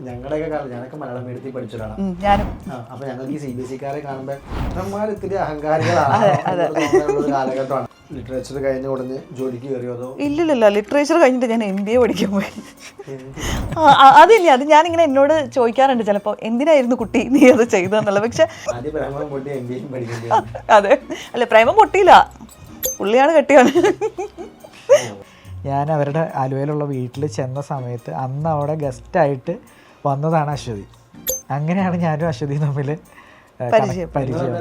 ഞങ്ങളുടെയൊക്കെ കാലം ഞാനൊക്കെ മലയാളം മീഡിയത്തിൽ പഠിച്ച ഒരാളാണ്. ഞാനും. അപ്പൊ ഞങ്ങൾക്ക് ഈ CBSE-ക്കാരെ കാണുമ്പോൾ നമ്മൾ ഇത്തിരി അഹങ്കാരികളാണ് കാലഘട്ടമാണ്. ലിറ്ററേച്ചർ കഴിഞ്ഞ ഉടനെ ജോലിക്ക് കയറിയോ അതോ? ഇല്ലില്ല, ലിറ്ററേച്ചർ കഴിഞ്ഞിട്ട് ഞാൻ MBA പഠിക്കാൻ പോയി. അതില്ല, അത് ഞാനിങ്ങനെ എന്നോട് ചോദിക്കാറുണ്ട് ചിലപ്പോൾ, എന്തിനായിരുന്നു കുട്ടി നീ അത് ചെയ്തതെന്നുള്ളത്. പക്ഷെ അതെ, അല്ല പ്രേമം പൊട്ടിയില്ല, പുള്ളിയാണ് കെട്ടിയാണ്. ഞാൻ അവരുടെ ആലുവയിലുള്ള വീട്ടിൽ ചെന്ന സമയത്ത് അന്ന് അവിടെ ഗസ്റ്റായിട്ട് വന്നതാണ് അശ്വതി. അങ്ങനെയാണ് ഞാനും അശ്വതി തമ്മിൽ പരിചയം.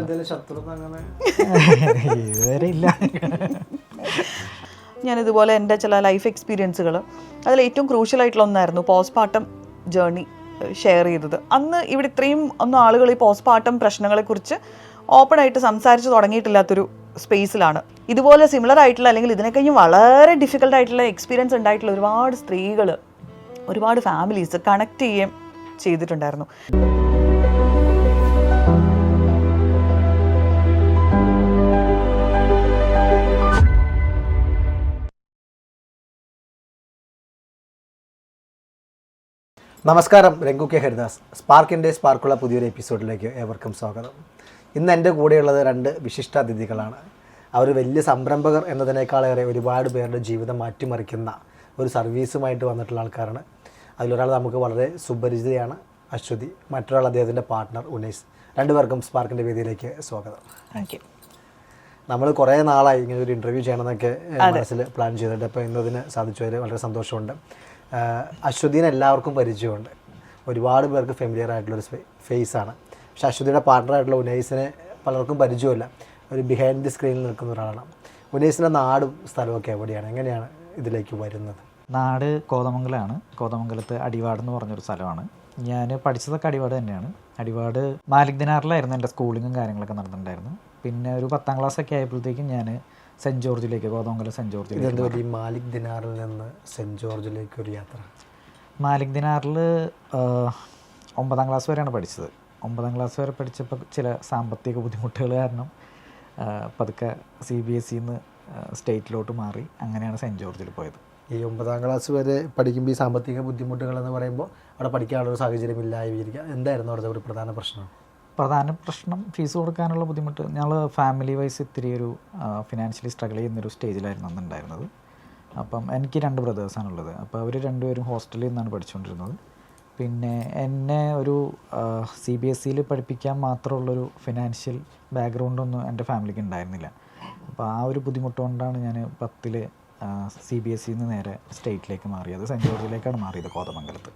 ഇതുവരെ ഇല്ല. ഞാനിതുപോലെ എൻ്റെ ചില ലൈഫ് എക്സ്പീരിയൻസുകൾ, അതിൽ ഏറ്റവും ക്രൂഷ്യലായിട്ടുള്ള ഒന്നായിരുന്നു പോസ്റ്റ്മോർട്ടം ജേർണി ഷെയർ ചെയ്തത്. അന്ന് ഇവിടെ ഇത്രയും ഒന്നും ആളുകൾ ഈ പോസ്റ്റ്മോർട്ടം പ്രശ്നങ്ങളെക്കുറിച്ച് ഓപ്പണായിട്ട് സംസാരിച്ച് തുടങ്ങിയിട്ടില്ലാത്തൊരു സ്പേസിലാണ്. ഇതുപോലെ സിമിലർ ആയിട്ടുള്ള അല്ലെങ്കിൽ ഇതിനെ കഴിഞ്ഞ് വളരെ ഡിഫിക്കൽട്ട് ആയിട്ടുള്ള എക്സ്പീരിയൻസ് ഉണ്ടായിട്ടുള്ള ഒരുപാട് സ്ത്രീകൾ, ഒരുപാട് ഫാമിലീസ് കണക്ട് ചെയ്യുകയും ചെയ്തിട്ടുണ്ടായിരുന്നു. നമസ്കാരം, രംഗു കെ ഹരിദാസ്. സ്പാർക്കിൻ്റെ സ്പാർക്കുള്ള പുതിയൊരു എപ്പിസോഡിലേക്ക് ഏവർക്കും സ്വാഗതം. ഇന്ന് എൻ്റെ കൂടെയുള്ളത് രണ്ട് വിശിഷ്ട അതിഥികളാണ്. അവർ വലിയ സംരംഭകർ എന്നതിനേക്കാളേറെ ഒരുപാട് പേരുടെ ജീവിതം മാറ്റിമറിക്കുന്ന ഒരു സർവീസുമായിട്ട് വന്നിട്ടുള്ള ആൾക്കാരാണ്. അതിലൊരാൾ നമുക്ക് വളരെ സുപരിചിതയാണ്, അശ്വതി. മറ്റൊരാൾ അദ്ദേഹത്തിൻ്റെ പാർട്ട്ണർ ഉനൈസ്. രണ്ടുപേർക്കും സ്പാർക്കിൻ്റെ വേദിയിലേക്ക് സ്വാഗതം. Thank you. നമ്മൾ കുറേ നാളായി ഇങ്ങനെ ഒരു ഇൻ്റർവ്യൂ ചെയ്യണമെന്നൊക്കെ മനസ്സിൽ പ്ലാൻ ചെയ്തിട്ട്, അപ്പോൾ ഇന്നതിന് സാധിച്ചതിൽ വളരെ സന്തോഷമുണ്ട്. അശ്വതിനെ എല്ലാവർക്കും പരിചയമുണ്ട്, ഒരുപാട് പേർക്ക് ഫെമിലിയർ ആയിട്ടുള്ളൊരു ഫേസാണ്. പക്ഷേ അശ്വതിയുടെ പാർട്ട്ണറായിട്ടുള്ള ഉനൈസിനെ പലർക്കും പരിചയമില്ല, ഒരു ബിഹൈൻഡ് ദി സ്ക്രീനിൽ നിൽക്കുന്ന ഒരാളാണ്. ഉനൈസിൻ്റെ നാടും സ്ഥലമൊക്കെ എവിടെയാണ്, എങ്ങനെയാണ് ഇതിലേക്ക് വരുന്നത്? നാട് കോതമംഗലമാണ്. കോതമംഗലത്ത് അടിവാട് എന്ന് പറഞ്ഞൊരു സ്ഥലമാണ്. ഞാൻ പഠിച്ചതൊക്കെ അടിവാട് തന്നെയാണ്. അടിവാട് മാലിക് ദിനാറിലായിരുന്നു എൻ്റെ സ്കൂളിങ്ങും കാര്യങ്ങളൊക്കെ നടന്നിട്ടുണ്ടായിരുന്നു. പിന്നെ ഒരു 10ാം ക്ലാസ്സൊക്കെ ആയപ്പോഴത്തേക്കും ഞാൻ സെൻറ്റ് ജോർജിലേക്ക്, കോതമംഗലം സെൻറ്റ് ജോർജിലേക്ക്. ഈ മാലിക് ദിനാറിൽ നിന്ന് സെൻറ്റ് ജോർജിലേക്ക് ഒരു യാത്ര? മാലിക് ദിനാറിൽ 9ാം ക്ലാസ് വരെയാണ് പഠിച്ചത്. 9ാം ക്ലാസ് വരെ പഠിച്ചപ്പോൾ ചില സാമ്പത്തിക ബുദ്ധിമുട്ടുകൾ കാരണം പതുക്കെ CBSE-ന്ന് സ്റ്റേറ്റിലോട്ട് മാറി. അങ്ങനെയാണ് സെൻറ്റ് ജോർജിൽ പോയത്. ഈ 9ാം ക്ലാസ് വരെ പഠിക്കുമ്പോൾ ഈ സാമ്പത്തിക ബുദ്ധിമുട്ടുകൾ എന്ന് പറയുമ്പോൾ അവിടെ പഠിക്കാനുള്ളൊരു സാഹചര്യമില്ലായിരിക്കുക. എന്തായിരുന്നു അവിടുത്തെ ഒരു പ്രധാന പ്രശ്നം? പ്രധാന പ്രശ്നം ഫീസ് കൊടുക്കാനുള്ള ബുദ്ധിമുട്ട്. ഞങ്ങൾ ഫാമിലി വൈസ് ഇത്തിരി ഒരു ഫിനാൻഷ്യലി സ്ട്രഗിൾ ചെയ്യുന്നൊരു സ്റ്റേജിലായിരുന്നു അന്നുണ്ടായിരുന്നത്. അപ്പം എനിക്ക് 2 ബ്രദേഴ്സാണുള്ളത്. അപ്പോൾ അവർ രണ്ടുപേരും ഹോസ്റ്റലിൽ നിന്നാണ് പഠിച്ചുകൊണ്ടിരുന്നത്. പിന്നെ എന്നെ ഒരു CBSE-യിൽ പഠിപ്പിക്കാൻ മാത്രമുള്ളൊരു ഫിനാൻഷ്യൽ ബാക്ക്ഗ്രൗണ്ടൊന്നും എൻ്റെ ഫാമിലിക്ക് ഉണ്ടായിരുന്നില്ല. അപ്പോൾ ആ ഒരു ബുദ്ധിമുട്ട് കൊണ്ടാണ് ഞാൻ 10ൽ CBSE-ന്ന് നേരെ സ്റ്റേറ്റിലേക്ക് മാറിയത്. സെൻറ്റ് ജോർജിലേക്കാണ് മാറിയത്, കോതമംഗലത്ത്.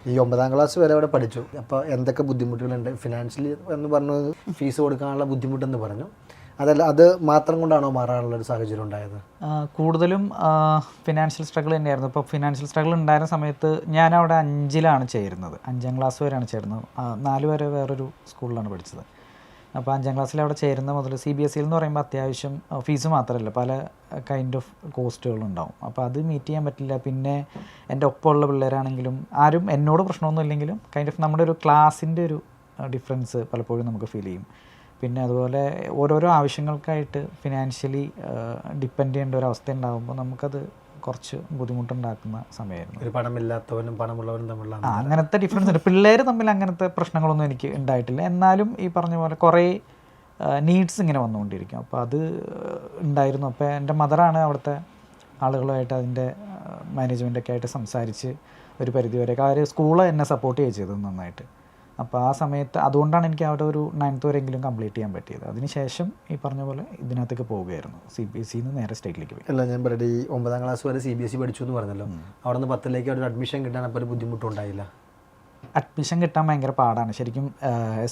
ഈ 9ാം ക്ലാസ് വരെ അവിടെ പഠിച്ചു. അപ്പോൾ എന്തൊക്കെ ബുദ്ധിമുട്ടുകളുണ്ട്? ഫിനാൻഷ്യലി എന്ന് പറഞ്ഞത് ഫീസ് കൊടുക്കാനുള്ള ബുദ്ധിമുട്ടെന്ന് പറഞ്ഞു. അതല്ല, അത് മാത്രം കൊണ്ടാണോ മാറാനുള്ളൊരു സാഹചര്യം ഉണ്ടായത്? കൂടുതലും ഫിനാൻഷ്യൽ സ്ട്രഗിൾ തന്നെയായിരുന്നു. ഇപ്പോൾ ഫിനാൻഷ്യൽ സ്ട്രഗിൾ ഉണ്ടായിരുന്ന സമയത്ത് ഞാൻ അവിടെ 5ലാണ് ചേരുന്നത്. 5ാം ക്ലാസ് വരെയാണ് ചേരുന്നത്. 4 വരെ വേറൊരു സ്കൂളിലാണ് പഠിച്ചത്. അപ്പോൾ 5ാം ക്ലാസ്സിൽ അവിടെ ചേരുന്ന മുതൽ CBSE എന്ന് പറയുമ്പോൾ അത്യാവശ്യം ഫീസ് മാത്രമല്ല, പല കൈൻഡ് ഓഫ് കോസ്റ്റുകളുണ്ടാവും. അപ്പോൾ അത് മീറ്റ് ചെയ്യാൻ പറ്റില്ല. പിന്നെ എൻ്റെ ഒപ്പമുള്ള പിള്ളേരാണെങ്കിലും ആരും എന്നോട് പ്രശ്നമൊന്നും ഇല്ലെങ്കിലും കൈൻഡ് ഓഫ് നമ്മുടെ ഒരു ക്ലാസ്സിൻ്റെ ഒരു ഡിഫറൻസ് പലപ്പോഴും നമുക്ക് ഫീൽ ചെയ്യും. പിന്നെ അതുപോലെ ഓരോരോ ആവശ്യങ്ങൾക്കായിട്ട് ഫിനാൻഷ്യലി ഡിപ്പെൻഡ് ചെയ്യേണ്ട ഒരു അവസ്ഥ ഉണ്ടാകുമ്പോൾ നമുക്കത് കുറച്ച് ബുദ്ധിമുട്ടുണ്ടാക്കുന്ന സമയമായിരുന്നു. ഒരു പണമില്ലാത്തവനും പണമുള്ളവനും തമ്മിലുള്ള അങ്ങനത്തെ ഡിഫറൻസ് ഉണ്ട്. പിള്ളേർ തമ്മിൽ അങ്ങനത്തെ പ്രശ്നങ്ങളൊന്നും എനിക്ക് ഉണ്ടായിട്ടില്ല. എന്നാലും ഈ പറഞ്ഞ പോലെ കുറേ നീഡ്സ് ഇങ്ങനെ വന്നുകൊണ്ടിരിക്കും. അപ്പോൾ അത് ഉണ്ടായിരുന്നു. അപ്പോൾ എൻ്റെ മദറാണ് അവിടുത്തെ ആളുകളുമായിട്ട് അതിൻ്റെ മാനേജ്മെൻറ്റൊക്കെ ആയിട്ട് സംസാരിച്ച് ഒരു പരിധിവരെ സ്കൂള് എന്നെ സപ്പോർട്ട് ചെയ്തത് നന്നായിട്ട്. അപ്പോൾ ആ സമയത്ത് അതുകൊണ്ടാണ് എനിക്ക് അവിടെ ഒരു 9th വരെയെങ്കിലും കംപ്ലീറ്റ് ചെയ്യാൻ പറ്റിയത്. അതിനുശേഷം ഈ പറഞ്ഞ പോലെ ഇതിനകത്തേക്ക് പോവുകയായിരുന്നു. CBSE-ന്ന് നേരെ സ്റ്റേറ്റിലേക്ക് പോയി. അല്ല, ഞാൻ പറയട്ടെ, ഈ 9ാം ക്ലാസ് വരെ CBSE പഠിച്ചു എന്ന് പറഞ്ഞല്ലോ. അവിടെ നിന്ന് 10ലേക്ക് ഒരു അഡ്മിഷൻ കിട്ടാൻ അപ്പോൾ ഒരു ബുദ്ധിമുട്ടുണ്ടായില്ല? അഡ്മിഷൻ കിട്ടാൻ ഭയങ്കര പാടാണ് ശരിക്കും.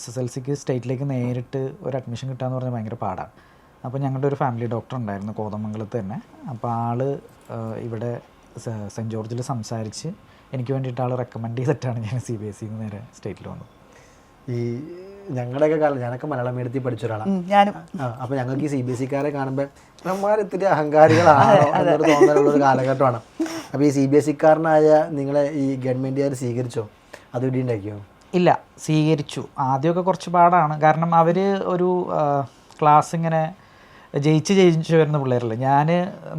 SSLCക്ക് സ്റ്റേറ്റിലേക്ക് നേരിട്ട് ഒരു അഡ്മിഷൻ കിട്ടാന്ന് പറഞ്ഞാൽ ഭയങ്കര പാടാണ്. അപ്പോൾ ഞങ്ങളുടെ ഒരു ഫാമിലി ഡോക്ടർ ഉണ്ടായിരുന്നു കോതമംഗലത്ത് തന്നെ. അപ്പോൾ ആൾ ഇവിടെ സെൻറ്റ് ജോർജിൽ സംസാരിച്ച് എനിക്ക് വേണ്ടിയിട്ട് ആൾ റെക്കമെൻഡ് ചെയ്തിട്ടാണ് ഞാൻ CBSE-ന്ന് നേരെ സ്റ്റേറ്റിൽ വന്നത്. ഈ ഞങ്ങളുടെയൊക്കെ കാലം ഞാനൊക്കെ മലയാളം മീഡിയത്തിൽ പഠിച്ച ഒരാളാണ്. ഞാനും. അപ്പോൾ ഞങ്ങൾക്ക് ഈ CBSE-ക്കാരെ കാണുമ്പോൾ നമ്മാർ ഇത്തിരി അഹങ്കാരികളാണോ എന്നൊരു തോന്നലുള്ളൊരു കാലഘട്ടമാണ്. അപ്പോൾ ഈ CBSE-ക്കാരനായ നിങ്ങളെ ഈ ഗവൺമെൻറ്റുകാർ സ്വീകരിച്ചോ, അത് ഇടിയുണ്ടാക്കിയോ? ഇല്ല, സ്വീകരിച്ചു. ആദ്യമൊക്കെ കുറച്ച് പാടാണ്. കാരണം അവർ ഒരു ക്ലാസ് ഇങ്ങനെ ജയിച്ച് വരുന്ന പിള്ളേരല്ല. ഞാൻ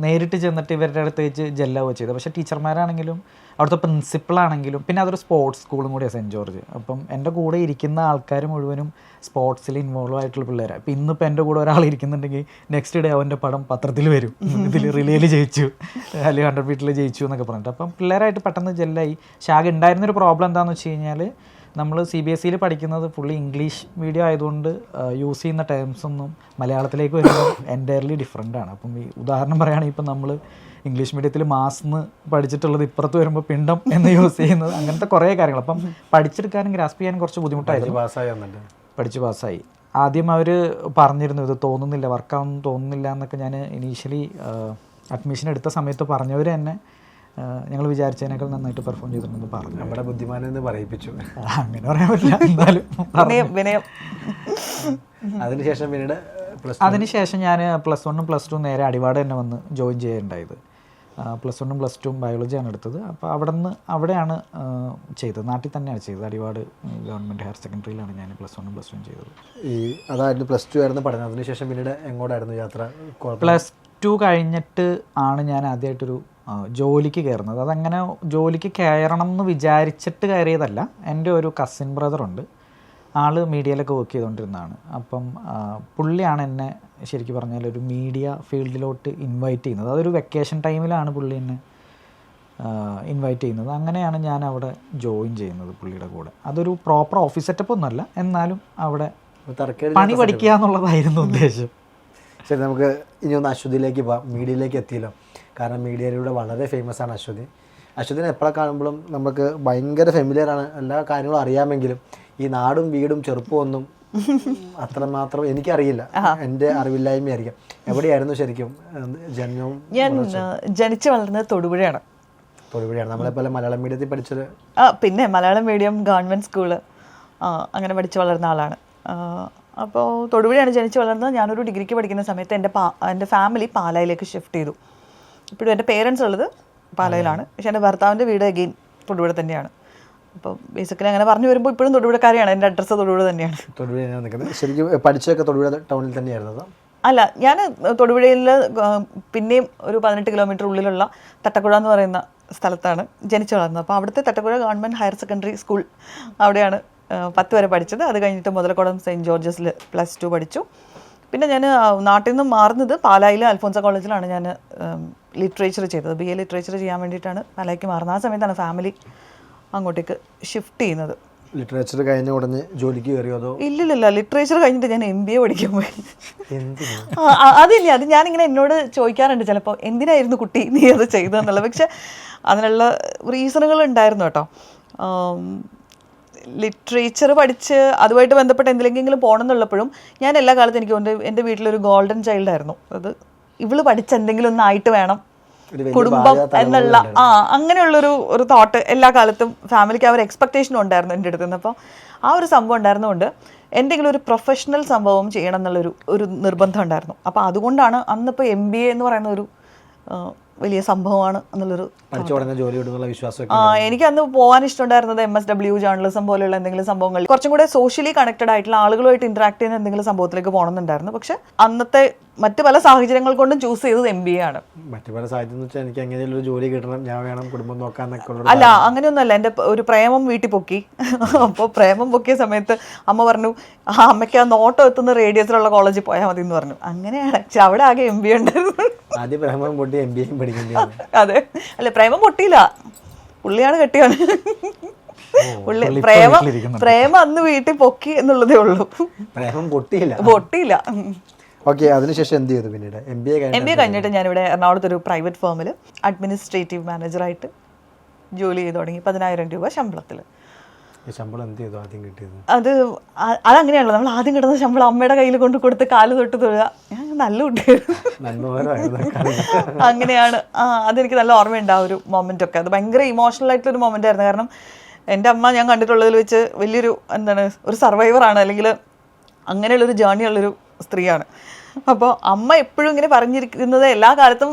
നേരിട്ട് ചെന്നിട്ട് ഇവരുടെ അടുത്ത് വെച്ച് ജെല്ലാവുക ചെയ്തത്. പക്ഷേ ടീച്ചർമാരാണെങ്കിലും അവിടുത്തെ പ്രിൻസിപ്പളാണെങ്കിലും, പിന്നെ അതൊരു സ്പോർട്സ് സ്കൂളും കൂടിയാണ് സെൻറ്റ് ജോർജ്. അപ്പം എൻ്റെ കൂടെ ഇരിക്കുന്ന ആൾക്കാർ മുഴുവനും സ്പോർട്സിൽ ഇൻവോൾവ് ആയിട്ടുള്ള പിള്ളേരാണ്. ഇപ്പം ഇന്നിപ്പോൾ എൻ്റെ കൂടെ ഒരാൾ ഇരിക്കുന്നുണ്ടെങ്കിൽ നെക്സ്റ്റ് ഡേ അവൻ്റെ പടം പത്രത്തിൽ വരും, ഇതിൽ റിലേയിൽ ജയിച്ചു അല്ലെങ്കിൽ 100 മീറ്ററിൽ ജയിച്ചു എന്നൊക്കെ പറഞ്ഞിട്ട്. അപ്പം പിള്ളേരായിട്ട് പെട്ടെന്ന് ജെല്ലായി. പക്ഷേ ആകെ ഉണ്ടായിരുന്നൊരു പ്രോബ്ലം എന്താണെന്ന് വെച്ച് കഴിഞ്ഞാൽ, നമ്മൾ CBSE പഠിക്കുന്നത് ഫുള്ളി ഇംഗ്ലീഷ് മീഡിയം ആയതുകൊണ്ട് യൂസ് ചെയ്യുന്ന ടേംസൊന്നും മലയാളത്തിലേക്ക് വരുമ്പോൾ എൻറ്റയർലി ഡിഫറെൻ്റാണ്. അപ്പം ഈ ഉദാഹരണം പറയുകയാണെങ്കിൽ ഇപ്പം നമ്മൾ ഇംഗ്ലീഷ് മീഡിയത്തിൽ മാസ്ന്ന് പഠിച്ചിട്ടുള്ളത് ഇപ്പുറത്ത് വരുമ്പോൾ പിണ്ടം എന്ന് യൂസ് ചെയ്യുന്നത്, അങ്ങനത്തെ കുറേ കാര്യങ്ങൾ. അപ്പം പഠിച്ചെടുക്കാനും ഗ്രാസ്പ് ചെയ്യാനും കുറച്ച് ബുദ്ധിമുട്ടായിരുന്നു. പഠിച്ച് പാസ്സായി. ആദ്യം അവർ പറഞ്ഞിരുന്നു ഇത് തോന്നുന്നില്ല, വർക്കാവുന്നു തോന്നുന്നില്ല എന്നൊക്കെ. ഞാൻ ഇനീഷ്യലി അഡ്മിഷൻ എടുത്ത സമയത്ത് പറഞ്ഞവർ തന്നെ ഞങ്ങൾ വിചാരിച്ചതിനേക്കാൾ നന്നായിട്ട് പെർഫോം ചെയ്തിട്ടുണ്ടെന്ന് പറഞ്ഞു. നമ്മുടെ ബുദ്ധിമാനെന്ന് പറയിപ്പിച്ചു. അങ്ങനെ പറയാൻ പറ്റില്ല, എന്തായാലും വിനയം. അതിനുശേഷം പിന്നീട് അതിനുശേഷം ഞാൻ +1 +2 നേരെ അടിവാട് തന്നെ വന്ന് ജോയിൻ ചെയ്യുകയുണ്ടായത്. +1 +2 ബയോളജിയാണ് എടുത്തത്. അപ്പോൾ അവിടെയാണ് ചെയ്തത്, നാട്ടിൽ തന്നെയാണ് ചെയ്തത്. അടിവാട് ഗവൺമെൻറ് ഹയർ സെക്കൻഡറിയിലാണ് ഞാൻ +1 +2 ചെയ്തത്. അതായിരുന്നു +2 ആയിരുന്നു പഠനം. അതിനുശേഷം പിന്നീട് എങ്ങോട്ടായിരുന്നു യാത്ര? +2 കഴിഞ്ഞിട്ട് ആണ് ഞാൻ ആദ്യമായിട്ടൊരു ജോലിക്ക് കയറുന്നത്. അതങ്ങനെ ജോലിക്ക് കയറണം എന്ന് വിചാരിച്ചിട്ട് കയറിയതല്ല. എൻ്റെ ഒരു കസിൻ ബ്രദറുണ്ട്, ആൾ മീഡിയയിലൊക്കെ വർക്ക് ചെയ്തുകൊണ്ടിരുന്നതാണ്. അപ്പം പുള്ളിയാണ് എന്നെ ശരിക്കും പറഞ്ഞാൽ ഒരു മീഡിയ ഫീൽഡിലോട്ട് ഇൻവൈറ്റ് ചെയ്യുന്നത്. അതൊരു വെക്കേഷൻ ടൈമിലാണ് പുള്ളി എന്നെ ഇൻവൈറ്റ് ചെയ്യുന്നത്. അങ്ങനെയാണ് ഞാൻ അവിടെ ജോയിൻ ചെയ്യുന്നത് പുള്ളിയുടെ കൂടെ. അതൊരു പ്രോപ്പർ ഓഫീസ് സെറ്റപ്പ് ഒന്നുമല്ല, എന്നാലും അവിടെ പണി പഠിക്കുക എന്നുള്ളതായിരുന്നു ഉദ്ദേശം. ശരി, നമുക്ക് ഇനി ഒന്ന് അശ്വതിയിലേക്ക് പോകാം. മീഡിയയിലേക്ക് എത്തിയല്ലോ. കാരണം മീഡിയയിലൂടെ വളരെ ഫേമസ് ആണ് അശ്വതി. അശ്വതിനെ എപ്പോഴാണ് കാണുമ്പോഴും നമുക്ക് ഭയങ്കര ഫെമിലിയറാണ്, എല്ലാ കാര്യങ്ങളും അറിയാമെങ്കിലും ഈ നാടും വീടും ചെറുപ്പമൊന്നും അത്രമാത്രം എനിക്കറിയില്ല. എൻ്റെ അറിവില്ലായ്മയായിരിക്കും. എവിടെയായിരുന്നു ശരിക്കും ജന്മവും? ഞാൻ ജനിച്ചു വളർന്നത് തൊടുപുഴയാണ്. നമ്മളെപ്പോലെ മലയാളം മീഡിയത്തിൽ പഠിച്ചത്? പിന്നെ മലയാളം മീഡിയം, ഗവൺമെൻറ് സ്കൂള്, അങ്ങനെ പഠിച്ചു വളർന്ന ആളാണ്. അപ്പോൾ തൊടുപുഴയാണ് ജനിച്ചു വളർന്നത്. ഞാനൊരു ഡിഗ്രിക്ക് പഠിക്കുന്ന സമയത്ത് എൻ്റെ ഫാമിലി പാലായിലേക്ക് ഷിഫ്റ്റ് ചെയ്തു. ഇപ്പോഴും എൻ്റെ പേരൻസ് ഉള്ളത് പാലായിലാണ്, പക്ഷേ എൻ്റെ ഭർത്താവിൻ്റെ വീട് അഗെയിൻ തൊടുപുഴ തന്നെയാണ്. അപ്പോൾ ബേസിക്കലി അങ്ങനെ പറഞ്ഞു വരുമ്പോൾ ഇപ്പോഴും തൊടുപുഴക്കാരെയാണ്. എൻ്റെ അഡ്രസ്സ് തൊടുപുഴ തന്നെയാണ്. തൊടുപുഴ നിൽക്കുന്നത്. ശരിക്കും പഠിച്ചതൊക്കെ തൊടുപുഴ ടൗണിൽ തന്നെയായിരുന്നത്? അല്ല, ഞാൻ തൊടുപുഴയിൽ പിന്നെയും ഒരു 18 കിലോമീറ്റർ ഉള്ളിലുള്ള തട്ടക്കുഴ എന്ന് പറയുന്ന സ്ഥലത്താണ് ജനിച്ചു വളർന്നത്. അപ്പോൾ അവിടുത്തെ Thattakkuzha government higher secondary school, അവിടെയാണ് 10 വരെ പഠിച്ചത്. അത് കഴിഞ്ഞിട്ട് മുതലക്കുളം സെൻറ്റ് ജോർജസിൽ +2 പഠിച്ചു. പിന്നെ ഞാൻ നാട്ടിൽ നിന്ന് മാറുന്നത് പാലായിൽ അൽഫോൻസ കോളേജിലാണ് ഞാൻ ലിറ്ററേച്ചർ ചെയ്തത്. BA ലിറ്ററേച്ചർ ചെയ്യാൻ വേണ്ടിയിട്ടാണ് പാലായിക്ക് മാറുന്നത്. ആ സമയത്താണ് ഫാമിലി അങ്ങോട്ടേക്ക് ഷിഫ്റ്റ് ചെയ്യുന്നത്. ലിറ്ററേച്ചർ കഴിഞ്ഞ ഉടനെ ജോലിക്ക് കയറിയോ അതോ? ഇല്ലില്ല, ലിറ്ററേച്ചർ കഴിഞ്ഞിട്ട് ഞാൻ MBA പഠിക്കാൻ പോയി. അതില്ല, അത് ഞാനിങ്ങനെ എന്നോട് ചോദിക്കാറുണ്ട് ചിലപ്പോൾ, എന്തിനായിരുന്നു കുട്ടി നീ അത് ചെയ്തതെന്നുള്ളത്. പക്ഷെ അതിനുള്ള റീസണുകൾ ഉണ്ടായിരുന്നു കേട്ടോ. ലിറ്ററേച്ചർ പഠിച്ച് അതുമായിട്ട് ബന്ധപ്പെട്ട് എന്തിലെങ്കിലും പോകണം എന്നുള്ളപ്പോഴും ഞാൻ എല്ലാ കാലത്തും എനിക്ക് തോന്നുന്നു എൻ്റെ വീട്ടിലൊരു ഗോൾഡൻ ചൈൽഡായിരുന്നു. അത് ഇവള് പഠിച്ച് എന്തെങ്കിലും ഒന്നായിട്ട് വേണം കുടുംബം എന്നുള്ള അങ്ങനെയുള്ളൊരു തോട്ട് എല്ലാ കാലത്തും ഫാമിലിക്ക് ആ ഒരു എക്സ്പെക്റ്റേഷനും ഉണ്ടായിരുന്നു എൻ്റെ അടുത്ത് നിന്ന്. അപ്പോൾ ആ ഒരു സംഭവം ഉണ്ടായിരുന്നുകൊണ്ട് എന്തെങ്കിലും ഒരു പ്രൊഫഷണൽ സംഭവം ചെയ്യണം എന്നുള്ളൊരു നിർബന്ധം ഉണ്ടായിരുന്നു. അപ്പോൾ അതുകൊണ്ടാണ് അന്നിപ്പോൾ MBA എന്ന് പറയുന്ന ഒരു വലിയ സംഭവമാണ് എന്നുള്ളൊരു എനിക്ക് അന്ന് പോകാൻ ഇഷ്ടമുണ്ടായിരുന്നത് MSW ജേർണലിസം പോലെയുള്ള എന്തെങ്കിലും സംഭവങ്ങൾ, കുറച്ചും കൂടെ സോഷ്യലി കണക്റ്റഡ് ആയിട്ടുള്ള ആളുകളുമായിട്ട് ഇന്ററാക്ട് ചെയ്യുന്ന എന്തെങ്കിലും സംഭവത്തിലേക്ക് പോകണമെന്നുണ്ടായിരുന്നു. പക്ഷെ അന്നത്തെ മറ്റു പല സാഹചര്യങ്ങൾ കൊണ്ടും ചൂസ് ചെയ്തത് MBA ആണ്. മറ്റു പല സാഹചര്യം വെച്ചാൽ എനിക്ക് എങ്ങനെയുള്ള ജോലി കിട്ടണം, ഞാൻ വേണം കുടുംബം നോക്കാന്നൊക്കെ. അല്ല, അങ്ങനെയൊന്നുമല്ല. എൻ്റെ ഒരു പ്രേമം വീട്ടിൽ പൊക്കി. അപ്പോൾ പ്രേമം പൊക്കിയ സമയത്ത് അമ്മ പറഞ്ഞു, അമ്മയ്ക്ക് ആ നോട്ടം എത്തുന്ന റേഡിയസിലുള്ള കോളേജിൽ പോയാൽ മതി എന്ന് പറഞ്ഞു. അങ്ങനെയാണ്. പക്ഷെ അവിടെ ആകെ MBA ഉണ്ടായിരുന്നു. ആദ്യം പ്രേമം പൊട്ടി MBA പഠിക്കേണ്ടി. അതെ, അല്ല പ്രേമം പൊട്ടിയില്ല, പുള്ളിയാണ് കെട്ടിയാണ്. പ്രേമം അന്ന് വീട്ടിൽ പൊക്കി എന്നുള്ളതേ ഉള്ളൂ, പ്രേമം പൊട്ടിയില്ല. ഓക്കെ, അതിനുശേഷം എന്ത് ചെയ്തു പിന്നീട്? MBA കഴിഞ്ഞിട്ട് ഞാനിവിടെ എറണാകുളത്ത് ഒരു പ്രൈവറ്റ് ഫേമിൽ അഡ്മിനിസ്ട്രേറ്റീവ് മാനേജറായിട്ട് ജോലി ചെയ്ത് തുടങ്ങി. 10,000 രൂപ ശമ്പളത്തിൽ. ശമ്പളം എന്ത് ചെയ്തു ആദ്യം കിട്ടിയത്? അതങ്ങനെയാണല്ലോ, നമ്മൾ ആദ്യം കിട്ടുന്ന ശമ്പളം അമ്മയുടെ കയ്യിൽ കൊണ്ട് കൊടുത്ത് കാല് തൊട്ട് തൊഴുക. ഞാൻ നല്ല കുട്ടിയായിരുന്നു, അങ്ങനെയാണ്. അതെനിക്ക് നല്ല ഓർമ്മയുണ്ട് ആ ഒരു മൊമെൻ്റ് ഒക്കെ. അത് ഭയങ്കര ഇമോഷണൽ ആയിട്ടുള്ളൊരു മൊമെൻ്റ് ആയിരുന്നു. കാരണം എൻ്റെ അമ്മ ഞാൻ കണ്ടിട്ടുള്ളതിൽ വെച്ച് വലിയൊരു ഒരു സർവൈവറാണ്, അല്ലെങ്കിൽ അങ്ങനെയുള്ളൊരു ജേർണിയുള്ളൊരു സ്ത്രീയാണ്. അപ്പോൾ അമ്മ എപ്പോഴും ഇങ്ങനെ പറഞ്ഞിരിക്കുന്നത് എല്ലാ കാലത്തും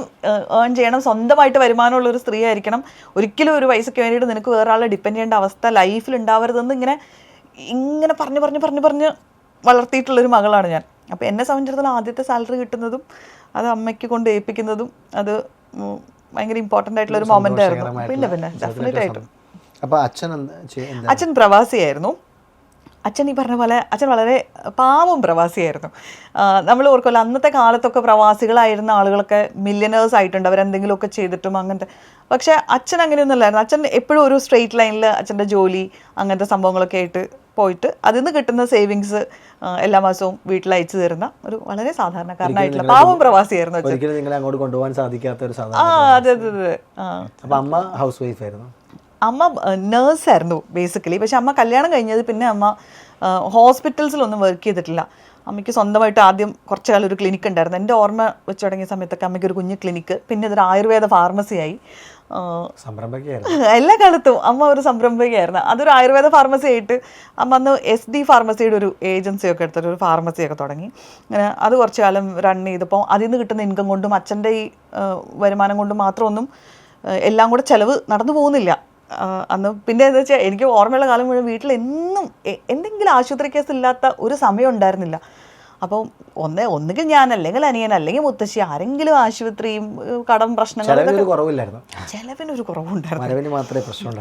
ഏൺ ചെയ്യണം, സ്വന്തമായിട്ട് വരുമാനമുള്ളൊരു സ്ത്രീ ആയിരിക്കണം, ഒരിക്കലും ഒരു പൈസയ്ക്ക് വേണ്ടിയിട്ട് നിനക്ക് വേറെ ആളെ ഡിപ്പെൻഡ് ചെയ്യേണ്ട അവസ്ഥ ലൈഫിൽ ഉണ്ടാവരുതെന്ന് ഇങ്ങനെ പറഞ്ഞ് വളർത്തിയിട്ടുള്ളൊരു മകളാണ് ഞാൻ. അപ്പോൾ എന്നെ സംബന്ധിച്ചിടത്തോളം ആദ്യത്തെ സാലറി കിട്ടുന്നതും അത് അമ്മയ്ക്ക് കൊണ്ട് ഏൽപ്പിക്കുന്നതും അത് ഭയങ്കര ഇമ്പോർട്ടൻ്റ് ആയിട്ടുള്ള ഒരു മൊമെൻ്റ് ആയിരുന്നു. പിന്നെ ഡെഫിനറ്റ് ആയിട്ടും. അപ്പോൾ അച്ഛൻ അച്ഛൻ പ്രവാസിയായിരുന്നു. അച്ഛൻ ഈ പറഞ്ഞ പോലെ അച്ഛൻ വളരെ പാവം പ്രവാസിയായിരുന്നു. നമ്മൾ ഓർക്കുമല്ലോ അന്നത്തെ കാലത്തൊക്കെ പ്രവാസികളായിരുന്ന ആളുകളൊക്കെ മില്യനേഴ്സ് ആയിട്ടുണ്ട്, അവരെന്തെങ്കിലുമൊക്കെ ചെയ്തിട്ടും അങ്ങനത്തെ. പക്ഷേ അച്ഛൻ അങ്ങനെയൊന്നുമല്ലായിരുന്നു. അച്ഛൻ എപ്പോഴും ഒരു സ്ട്രെയിറ്റ് ലൈനിൽ അച്ഛൻ്റെ ജോലി അങ്ങനത്തെ സംഭവങ്ങളൊക്കെ ആയിട്ട് പോയിട്ട് അതിൽ നിന്ന് കിട്ടുന്ന സേവിങ്സ് എല്ലാ മാസവും വീട്ടിൽ അയച്ചു തരുന്ന ഒരു വളരെ സാധാരണക്കാരനായിട്ടുള്ള പാവം പ്രവാസിയായിരുന്നു അച്ഛൻ. ഒരിക്കലും നിങ്ങളെ അങ്ങോട്ട് കൊണ്ടുപോകാൻ സാധിക്കാത്ത ഒരു സാധാരണ. അതെ അതെ അതെ. അപ്പോൾ അമ്മ ഹൗസ് വൈഫ് ആയിരുന്നു. അമ്മ നേഴ്സായിരുന്നു ബേസിക്കലി. പക്ഷെ അമ്മ കല്യാണം കഴിഞ്ഞത് പിന്നെ അമ്മ ഹോസ്പിറ്റൽസിലൊന്നും വർക്ക് ചെയ്തിട്ടില്ല. അമ്മയ്ക്ക് സ്വന്തമായിട്ട് ആദ്യം കുറച്ച് കാലം ഒരു ക്ലിനിക്ക് ഉണ്ടായിരുന്നു. എൻ്റെ ഓർമ്മ വെച്ച് തുടങ്ങിയ സമയത്തൊക്കെ അമ്മയ്ക്ക് ഒരു കുഞ്ഞ് ക്ലിനിക്ക്, പിന്നെ ഇതൊരു ആയുർവേദ ഫാർമസിയായി. എല്ലാ കാലത്തും അമ്മ ഒരു സംരംഭകയായിരുന്നു. അതൊരു ആയുർവേദ ഫാർമസി ആയിട്ട് അമ്മ അന്ന് SD ഫാർമസിയുടെ ഒരു ഏജൻസിയൊക്കെ എടുത്തിട്ട് ഒരു ഫാർമസിയൊക്കെ തുടങ്ങി. അങ്ങനെ അത് കുറച്ച് കാലം റൺ ചെയ്തപ്പോൾ അതിൽ നിന്ന് കിട്ടുന്ന ഇൻകം കൊണ്ടും അച്ഛൻ്റെ ഈ വരുമാനം കൊണ്ടും മാത്രമൊന്നും എല്ലാം കൂടെ ചിലവ് നടന്നു പോകുന്നില്ല അന്ന്. പിന്നെ എന്താ വെച്ചാൽ എനിക്ക് ഓർമ്മയുള്ള കാലം മുഴുവൻ വീട്ടിൽ എന്നും എന്തെങ്കിലും ആശുപത്രി കേസ് ഇല്ലാത്ത ഒരു സമയം ഉണ്ടായിരുന്നില്ല. അപ്പോൾ ഒന്നുകിൽ ഞാൻ, അല്ലെങ്കിൽ അനിയൻ, അല്ലെങ്കിൽ മുത്തശ്ശി, ആരെങ്കിലും ആശുപത്രിയും കടം പ്രശ്നങ്ങളും ചെലവിനൊരു കുറവുണ്ടായിരുന്നു.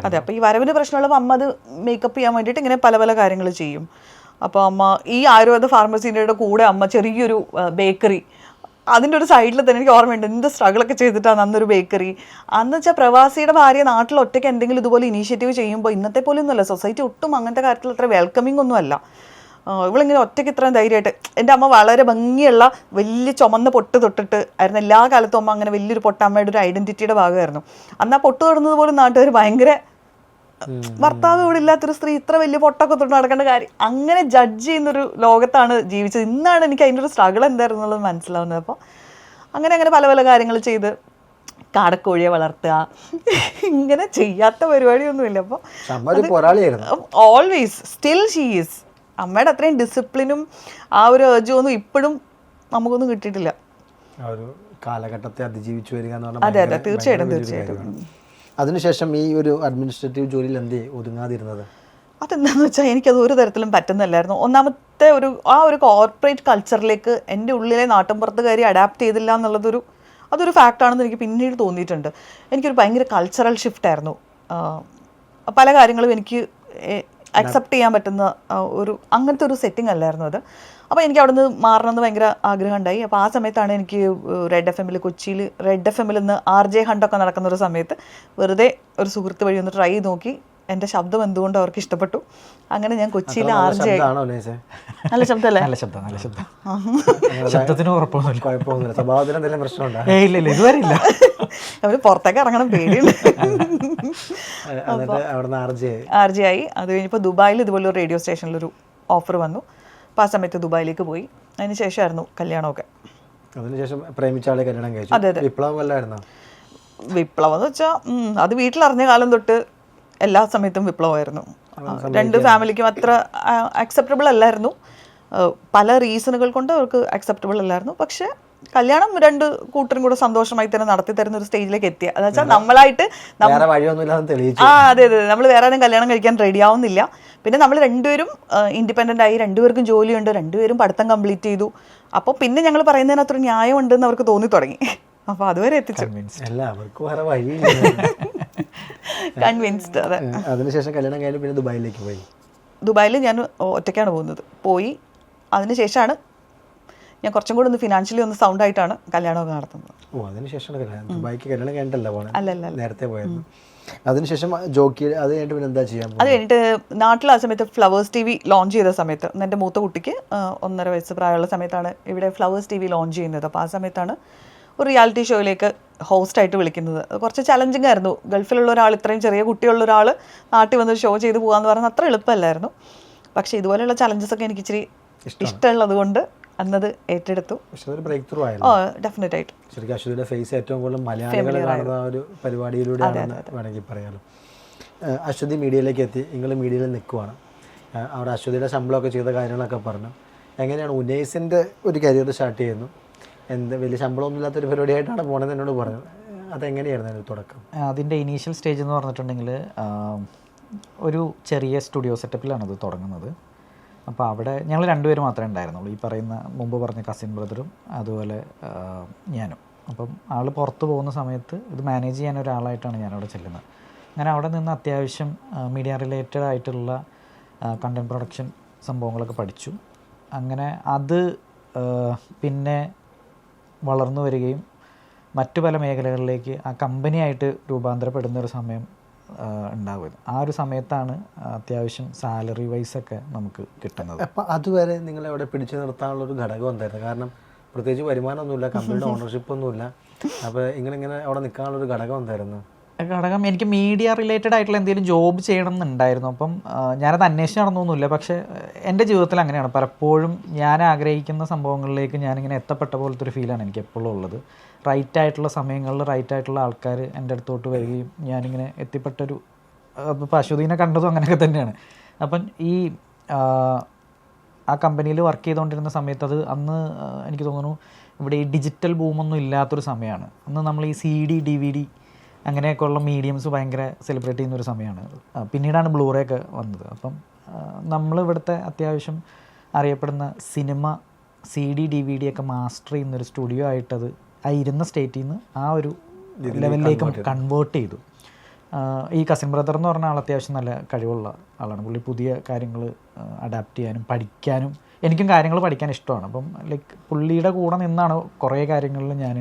അതെ, അപ്പോൾ ഈ വരവിന് പ്രശ്നമുള്ളപ്പോൾ അമ്മ അത് മേക്കപ്പ് ചെയ്യാൻ വേണ്ടിയിട്ട് ഇങ്ങനെ പല പല കാര്യങ്ങൾ ചെയ്യും. അപ്പോൾ അമ്മ ഈ ആയുർവേദ ഫാർമസിൻ്റെ കൂടെ അമ്മ ചെറിയൊരു ബേക്കറി, അതിൻ്റെ ഒരു സൈഡിൽ തന്നെ എനിക്ക് ഓർമ്മയുണ്ട് എന്ത് സ്ട്രഗിളൊക്കെ ചെയ്തിട്ടാണ് അന്നൊരു ബേക്കറി. അന്ന് വെച്ചാൽ പ്രവാസിയുടെ ഭാര്യ നാട്ടിൽ ഒറ്റയ്ക്ക് എന്തെങ്കിലും ഇതുപോലെ ഇനീഷ്യേറ്റീവ് ചെയ്യുമ്പോൾ ഇന്നത്തെ പോലെ ഒന്നുമല്ല, സൊസൈറ്റി ഒട്ടും അങ്ങനത്തെ കാര്യത്തിൽ അത്ര വെൽക്കമിങ് ഒന്നും അല്ല. ഇവളിങ്ങനെ ഒറ്റയ്ക്ക് ഇത്രയും ധൈര്യമായിട്ട്, എൻ്റെ അമ്മ വളരെ ഭംഗിയുള്ള വലിയ ചുമന്ന പൊട്ട് തൊട്ടിട്ട് ആയിരുന്നു എല്ലാ കാലത്തും. അമ്മ അങ്ങനെ വലിയൊരു പൊട്ട് അമ്മയുടെ ഒരു ഐഡൻറ്റിറ്റിയുടെ ഭാഗമായിരുന്നു. അന്ന് ആ പൊട്ട് തൊടുന്നത് പോലും നാട്ടുകാർ ഭയങ്കര, ഭർത്താവ് ഇവിടെ ഇല്ലാത്തൊരു സ്ത്രീ ഇത്ര വലിയ പൊട്ടൊക്കെ തൊട്ട് നടക്കേണ്ട കാര്യം, അങ്ങനെ ജഡ്ജ് ചെയ്യുന്നൊരു ലോകത്താണ് ജീവിച്ചത്. ഇന്നാണ് എനിക്ക് അതിൻ്റെ ഒരു സ്ട്രഗിൾ എന്തായിരുന്നു എന്നുള്ളത് മനസ്സിലാവുന്നത്. അപ്പോൾ അങ്ങനെ പല പല കാര്യങ്ങൾ ചെയ്ത് കാടക്കോഴിയെ വളർത്തുക, ഇങ്ങനെ ചെയ്യാത്ത പരിപാടിയൊന്നുമില്ല. അപ്പോൾ ഓൾവേസ് സ്റ്റിൽ ഷീ ഈസ്. അമ്മയുടെ അത്രയും ഡിസിപ്ലിനും ആ ഒരു ഏർജും ഒന്നും ഇപ്പോഴും നമുക്കൊന്നും കിട്ടിയിട്ടില്ല. കാലഘട്ടത്തെ അതിജീവിച്ചു വരിക. അതെ അതെ, തീർച്ചയായിട്ടും. അതിനുശേഷം ഈ ഒരു അഡ്മിനിസ്ട്രേറ്റീവ് ജോലിയിൽ എന്തേ ഒതുങ്ങാതിരുന്നത്? അതെന്താണെന്ന് വെച്ചാൽ എനിക്കത് ഒരു തരത്തിലും പറ്റുന്നില്ലായിരുന്നു. ഒന്നാമത്തെ ആ ഒരു കോർപ്പറേറ്റ് കൾച്ചറിലേക്ക് എൻ്റെ ഉള്ളിലെ നാട്ടിൻപുറത്തുകാരി അഡാപ്റ്റ് ചെയ്തില്ല അതൊരു ഫാക്റ്റാണെന്ന് എനിക്ക് പിന്നീട് തോന്നിയിട്ടുണ്ട്. എനിക്കൊരു ഭയങ്കര കൾച്ചറൽ ഷിഫ്റ്റായിരുന്നു. പല കാര്യങ്ങളും എനിക്ക് അക്സെപ്റ്റ് ചെയ്യാൻ പറ്റുന്ന അങ്ങനത്തെ ഒരു സെറ്റിംഗ് അല്ലായിരുന്നു അത്. അപ്പോൾ എനിക്ക് അവിടെ നിന്ന് മാറണമെന്ന് ഭയങ്കര ആഗ്രഹം ഉണ്ടായി. അപ്പോൾ ആ സമയത്താണ് എനിക്ക് റെഡ് FM കൊച്ചിയിൽ റെഡ് FM നിന്ന് RJ ഹണ്ടൊക്കെ നടക്കുന്ന ഒരു സമയത്ത് വെറുതെ ഒരു സുഹൃത്ത് വഴി ഒന്ന് ട്രൈ ചെയ്ത് നോക്കി. എൻ്റെ ശബ്ദം എന്തുകൊണ്ട് അവർക്ക് ഇഷ്ടപ്പെട്ടു. അങ്ങനെ ഞാൻ കൊച്ചിയിൽ RJ. നല്ല ശബ്ദമല്ലേ? നല്ല ശബ്ദം. ശബ്ദത്തിന് കുഴപ്പമൊന്നുമില്ല. ഇതുവരെ ഇല്ല. അവര് പുറത്തേക്ക് ഇറങ്ങണം പേടിയുണ്ട്. RJ ആയി. അത് കഴിഞ്ഞപ്പോൾ ദുബായിൽ ഇതുപോലെ ഒരു റേഡിയോ സ്റ്റേഷനിലൊരു ഓഫർ വന്നു. അപ്പോൾ ആ സമയത്ത് ദുബായിലേക്ക് പോയി. അതിന് ശേഷമായിരുന്നു കല്യാണമൊക്കെ. അതിനുശേഷം പ്രേമിച്ച ആളെ കല്യാണം കഴിച്ചു. അതെ അതെ. വിപ്ലവം എന്ന് വെച്ചാൽ അത് വീട്ടിലറിഞ്ഞ കാലം തൊട്ട് എല്ലാ സമയത്തും വിപ്ലവമായിരുന്നു. രണ്ട് ഫാമിലിക്കും അത്ര അക്സെപ്റ്റബിൾ അല്ലായിരുന്നു. പല റീസണുകൾ കൊണ്ട് അവർക്ക് അക്സെപ്റ്റബിൾ അല്ലായിരുന്നു. പക്ഷെ കല്യാണം രണ്ട് കൂട്ടരും കൂടെ സന്തോഷമായി തന്നെ നടത്തി തരുന്ന ഒരു സ്റ്റേജിലേക്ക് എത്തിയ, അതെന്ന് വെച്ചാൽ നമ്മളായിട്ട് അതെ അതെ, നമ്മൾ വേറെ ആരും കല്യാണം കഴിക്കാൻ റെഡി ആവുന്നില്ല. പിന്നെ നമ്മൾ രണ്ടുപേരും ഇൻഡിപെൻഡൻ്റ് ആയി, രണ്ടുപേർക്കും ജോലിയുണ്ട്, രണ്ടുപേരും പഠിത്തം കംപ്ലീറ്റ് ചെയ്തു. അപ്പോൾ പിന്നെ ഞങ്ങൾ പറയുന്നതിനകത്തൊരു ന്യായമുണ്ടെന്ന് അവർക്ക് തോന്നി തുടങ്ങി. അപ്പോൾ അതുവരെ എത്തിച്ചു. കൺവിൻസ്ഡ്. അതെ. അതിനുശേഷം കല്യാണം കഴിഞ്ഞ് പിന്നെ ദുബായിലേക്ക് പോയി. ദുബായിൽ ഞാൻ ഒറ്റയ്ക്കാണ് പോയി. അതിനുശേഷമാണ് ഞാൻ കുറച്ചും കൂടെ ഒന്ന് ഫിനാൻഷ്യലി ഒന്ന് സൗണ്ട് ആയിട്ടാണ് കല്യാണമൊക്കെ നടത്തുന്നത്. ദുബായിക്ക് കല്യാണം കഴിഞ്ഞിട്ടല്ല പോണേ? അല്ലല്ല, നേരത്തെ പോയിരുന്നു. അതിനുശേഷം ജോക്കി അത് കഴിഞ്ഞിട്ട് പിന്നെ എന്താ ചെയ്യാൻ? അത് കഴിഞ്ഞിട്ട് നാട്ടിൽ ആ സമയത്ത് ഫ്ലവേഴ്സ് TV ലോഞ്ച് ചെയ്ത സമയത്ത്, എൻ്റെ മൂത്ത കുട്ടിക്ക് 1.5 വയസ്സ് പ്രായമുള്ള സമയത്താണ് ഇവിടെ ഫ്ലവേഴ്സ് TV ലോഞ്ച് ചെയ്യുന്നത്. അപ്പോൾ ആ സമയത്താണ് ഒരു റിയാലിറ്റി ഷോയിലേക്ക് ഹോസ്റ്റായിട്ട് വിളിക്കുന്നത്. കുറച്ച് ചലഞ്ചിങ് ആയിരുന്നു. ഗൾഫിലുള്ള ഒരാൾ, ഇത്രയും ചെറിയ കുട്ടിയുള്ള ഒരാൾ നാട്ടിൽ വന്ന് ഷോ ചെയ്ത് പോകാമെന്ന് പറഞ്ഞാൽ അത്ര എളുപ്പമല്ലായിരുന്നു. പക്ഷേ ഇതുപോലെയുള്ള ചലഞ്ചസ് ഒക്കെ എനിക്ക് ഇച്ചിരി ഇഷ്ടമുള്ളത് കൊണ്ട് അന്നത് ഏറ്റെടുത്തു. ഡെഫിനറ്റ് ആയിട്ട്. ശരിക്കും അശ്വതിയുടെ ഫേസ് ഏറ്റവും കൂടുതൽ മലയാളികൾ കാണുന്ന ഒരു പരിപാടിയിലൂടെയാണ് വേണമെങ്കിൽ പറയാമല്ലോ. അശ്വതി മീഡിയയിലേക്ക് എത്തി, നിങ്ങൾ മീഡിയയിൽ നിൽക്കുവാണ്. അവിടെ അശ്വതിയുടെ ശമ്പളമൊക്കെ ചെയ്ത കാര്യങ്ങളൊക്കെ പറഞ്ഞു. എങ്ങനെയാണ് ഉനൈസിൻ്റെ ഒരു കരിയർ സ്റ്റാർട്ട് ചെയ്യുന്നു? വലിയ ശമ്പളമൊന്നും ഇല്ലാത്തൊരു പരിപാടിയായിട്ടാണ് പോണതെന്ന് എന്നോട് പറഞ്ഞത്. അതെങ്ങനെയായിരുന്നു അതിൻ്റെ തുടക്കം? അതിൻ്റെ ഇനീഷ്യൽ സ്റ്റേജ് എന്ന് പറഞ്ഞിട്ടുണ്ടെങ്കിൽ ഒരു ചെറിയ സ്റ്റുഡിയോ സെറ്റപ്പിലാണ് അത് തുടങ്ങുന്നത്. അപ്പോൾ അവിടെ ഞങ്ങൾ രണ്ടുപേരും മാത്രമേ ഉണ്ടായിരുന്നുള്ളൂ, ഈ പറയുന്ന മുമ്പ് പറഞ്ഞ കസിൻ ബ്രദറും അതുപോലെ ഞാനും. അപ്പം ആൾ പുറത്ത് പോകുന്ന സമയത്ത് ഇത് മാനേജ് ചെയ്യാൻ ഒരാളായിട്ടാണ് ഞാനവിടെ ചെല്ലുന്നത്. അങ്ങനെ അവിടെ നിന്ന് അത്യാവശ്യം മീഡിയ റിലേറ്റഡ് ആയിട്ടുള്ള കണ്ടൻറ് പ്രൊഡക്ഷൻ സംഭവങ്ങളൊക്കെ പഠിച്ചു. അങ്ങനെ അത് പിന്നെ വളർന്നു വരികയും മറ്റു പല മേഖലകളിലേക്ക് ആ കമ്പനിയായിട്ട് രൂപാന്തരപ്പെടുന്ന ഒരു സമയം ഉണ്ടാവുന്നത്. ആ ഒരു സമയത്താണ് അത്യാവശ്യം സാലറി വൈസൊക്കെ നമുക്ക് കിട്ടുന്നത്. അപ്പം അതുവരെ നിങ്ങളെ അവിടെ പിടിച്ചു നിർത്താനുള്ളൊരു ഘടകം എന്തായിരുന്നു? കാരണം പ്രത്യേകിച്ച് വരുമാനമൊന്നുമില്ല, കമ്പനിയുടെ ഓണർഷിപ്പൊന്നുമില്ല. അപ്പോൾ ഇങ്ങനെ അവിടെ നിൽക്കാനുള്ളൊരു ഘടകം എന്തായിരുന്നു? ഘടകം എനിക്ക് മീഡിയ റിലേറ്റഡ് ആയിട്ടുള്ള എന്തെങ്കിലും ജോബ് ചെയ്യണം എന്നുണ്ടായിരുന്നു. അപ്പം ഞാനത് അന്വേഷിച്ച് നടന്നൊന്നുമില്ല. പക്ഷേ എൻ്റെ ജീവിതത്തിൽ അങ്ങനെയാണ്, പലപ്പോഴും ഞാൻ ആഗ്രഹിക്കുന്ന സംഭവങ്ങളിലേക്ക് ഞാനിങ്ങനെ എത്തപ്പെട്ട പോലത്തെ ഒരു ഫീലാണ് എനിക്ക് എപ്പോഴും ഉള്ളത്. റൈറ്റ് ആയിട്ടുള്ള സമയങ്ങളിൽ റൈറ്റ് ആയിട്ടുള്ള ആൾക്കാർ എൻ്റെ അടുത്തോട്ട് വരികയും ഞാനിങ്ങനെ എത്തിപ്പെട്ടൊരു, ഇപ്പോൾ അശ്വതീനെ കണ്ടതും അങ്ങനെയൊക്കെ തന്നെയാണ്. അപ്പം ഈ ആ കമ്പനിയിൽ വർക്ക് ചെയ്തുകൊണ്ടിരുന്ന സമയത്ത് അത് അന്ന് എനിക്ക് തോന്നുന്നു ഇവിടെ ഈ ഡിജിറ്റൽ ബൂമൊന്നും ഇല്ലാത്തൊരു സമയമാണ്. അന്ന് നമ്മൾ ഈ CD DVD അങ്ങനെയൊക്കെയുള്ള മീഡിയംസ് ഭയങ്കര സെലിബ്രേറ്റ് ചെയ്യുന്നൊരു സമയമാണ്. പിന്നീടാണ് ബ്ലൂറേ ഒക്കെ വന്നത്. അപ്പം നമ്മളിവിടുത്തെ അത്യാവശ്യം അറിയപ്പെടുന്ന സിനിമ CD DVD ഒക്കെ മാസ്റ്റർ ചെയ്യുന്നൊരു സ്റ്റുഡിയോ ആയിട്ടത് ആ ഇരുന്ന സ്റ്റേറ്റിൽ നിന്ന് ആ ഒരു ലെവലിലേക്ക് കൺവേർട്ട് ചെയ്തു. ഈ കസിൻ ബ്രദർ എന്ന് പറഞ്ഞ ആൾ അത്യാവശ്യം നല്ല കഴിവുള്ള ആളാണ്. പുള്ളി പുതിയ കാര്യങ്ങൾ അഡാപ്റ്റ് ചെയ്യാനും പഠിക്കാനും, എനിക്കും കാര്യങ്ങൾ പഠിക്കാൻ ഇഷ്ടമാണ്. അപ്പം ലൈക്ക് പുള്ളിയുടെ കൂടെ നിന്നാണ് കുറേ കാര്യങ്ങളിൽ ഞാൻ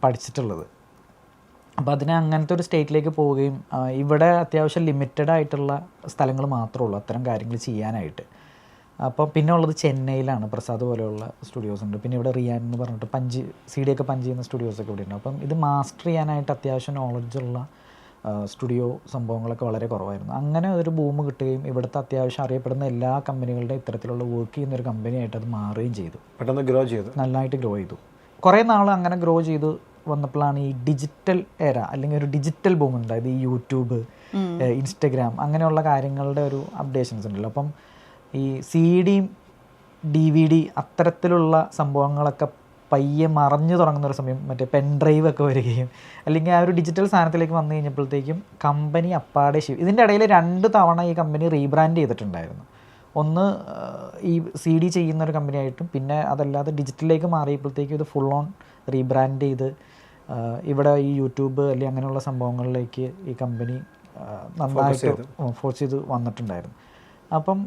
പഠിച്ചിട്ടുള്ളത്. അപ്പോൾ അതിനെ അങ്ങനത്തെ ഒരു സ്റ്റേറ്റിലേക്ക് പോവുകയും ഇവിടെ അത്യാവശ്യം ലിമിറ്റഡ് ആയിട്ടുള്ള സ്ഥലങ്ങൾ മാത്രമേ ഉള്ളൂ അത്തരം കാര്യങ്ങൾ ചെയ്യാനായിട്ട്. അപ്പോൾ പിന്നെ ഉള്ളത് ചെന്നൈയിലാണ്, പ്രസാദ് പോലെയുള്ള സ്റ്റുഡിയോസ് ഉണ്ട്. പിന്നെ ഇവിടെ റിയാൻ എന്ന് പറഞ്ഞിട്ട് CD ഒക്കെ പഞ്ച് ചെയ്യുന്ന സ്റ്റുഡിയോസൊക്കെ ഇവിടെ ഉണ്ട്. അപ്പം ഇത് മാസ്റ്റർ ചെയ്യാനായിട്ട് അത്യാവശ്യം നോളജുള്ള സ്റ്റുഡിയോ സംഭവങ്ങളൊക്കെ വളരെ കുറവായിരുന്നു. അങ്ങനെ ഒരു ബൂം കിട്ടുകയും ഇവിടുത്തെ അത്യാവശ്യം അറിയപ്പെടുന്ന എല്ലാ കമ്പനികളുടെ ഇത്തരത്തിലുള്ള വർക്ക് ചെയ്യുന്ന ഒരു കമ്പനിയായിട്ട് അത് മാറുകയും ചെയ്തു. പെട്ടെന്ന് ഗ്രോ ചെയ്തു, നല്ലതായിട്ട് ഗ്രോ ചെയ്തു. കുറേ നാൾ അങ്ങനെ ഗ്രോ ചെയ്ത് വന്നപ്പോഴാണ് ഈ ഡിജിറ്റൽ എര അല്ലെങ്കിൽ ഒരു ഡിജിറ്റൽ ബൂം ഉണ്ടായത്. ഈ യൂട്യൂബ്, ഇൻസ്റ്റഗ്രാം അങ്ങനെയുള്ള കാര്യങ്ങളുടെ ഒരു അപ്ഡേഷൻസ് ഉണ്ടല്ലോ. അപ്പം ഈ CD DVD അത്തരത്തിലുള്ള സംഭവങ്ങളൊക്കെ പയ്യെ മറഞ്ഞു തുടങ്ങുന്നൊരു സമയം, മറ്റേ പെൻഡ്രൈവ് ഒക്കെ വരികയും അല്ലെങ്കിൽ ആ ഒരു ഡിജിറ്റൽ സാധനത്തിലേക്ക് വന്നു കഴിഞ്ഞപ്പോഴത്തേക്കും കമ്പനി അപ്പാടെ ഇതിൻ്റെ ഇടയിൽ 2 തവണ ഈ കമ്പനി റീബ്രാൻഡ് ചെയ്തിട്ടുണ്ടായിരുന്നു. ഒന്ന് ഈ CD ചെയ്യുന്നൊരു കമ്പനിയായിട്ടും, പിന്നെ അതല്ലാതെ ഡിജിറ്റലിലേക്ക് മാറിയപ്പോഴത്തേക്കും ഇത് ഫുൾ ഓൺ റീബ്രാൻഡ് ചെയ്ത് ഇവിടെ ഈ യൂട്യൂബ് അല്ലെങ്കിൽ അങ്ങനെയുള്ള സംഭവങ്ങളിലേക്ക് ഈ കമ്പനി നന്നായിട്ട് ഫോഴ്സ് ചെയ്ത് വന്നിട്ടുണ്ടായിരുന്നു. അപ്പം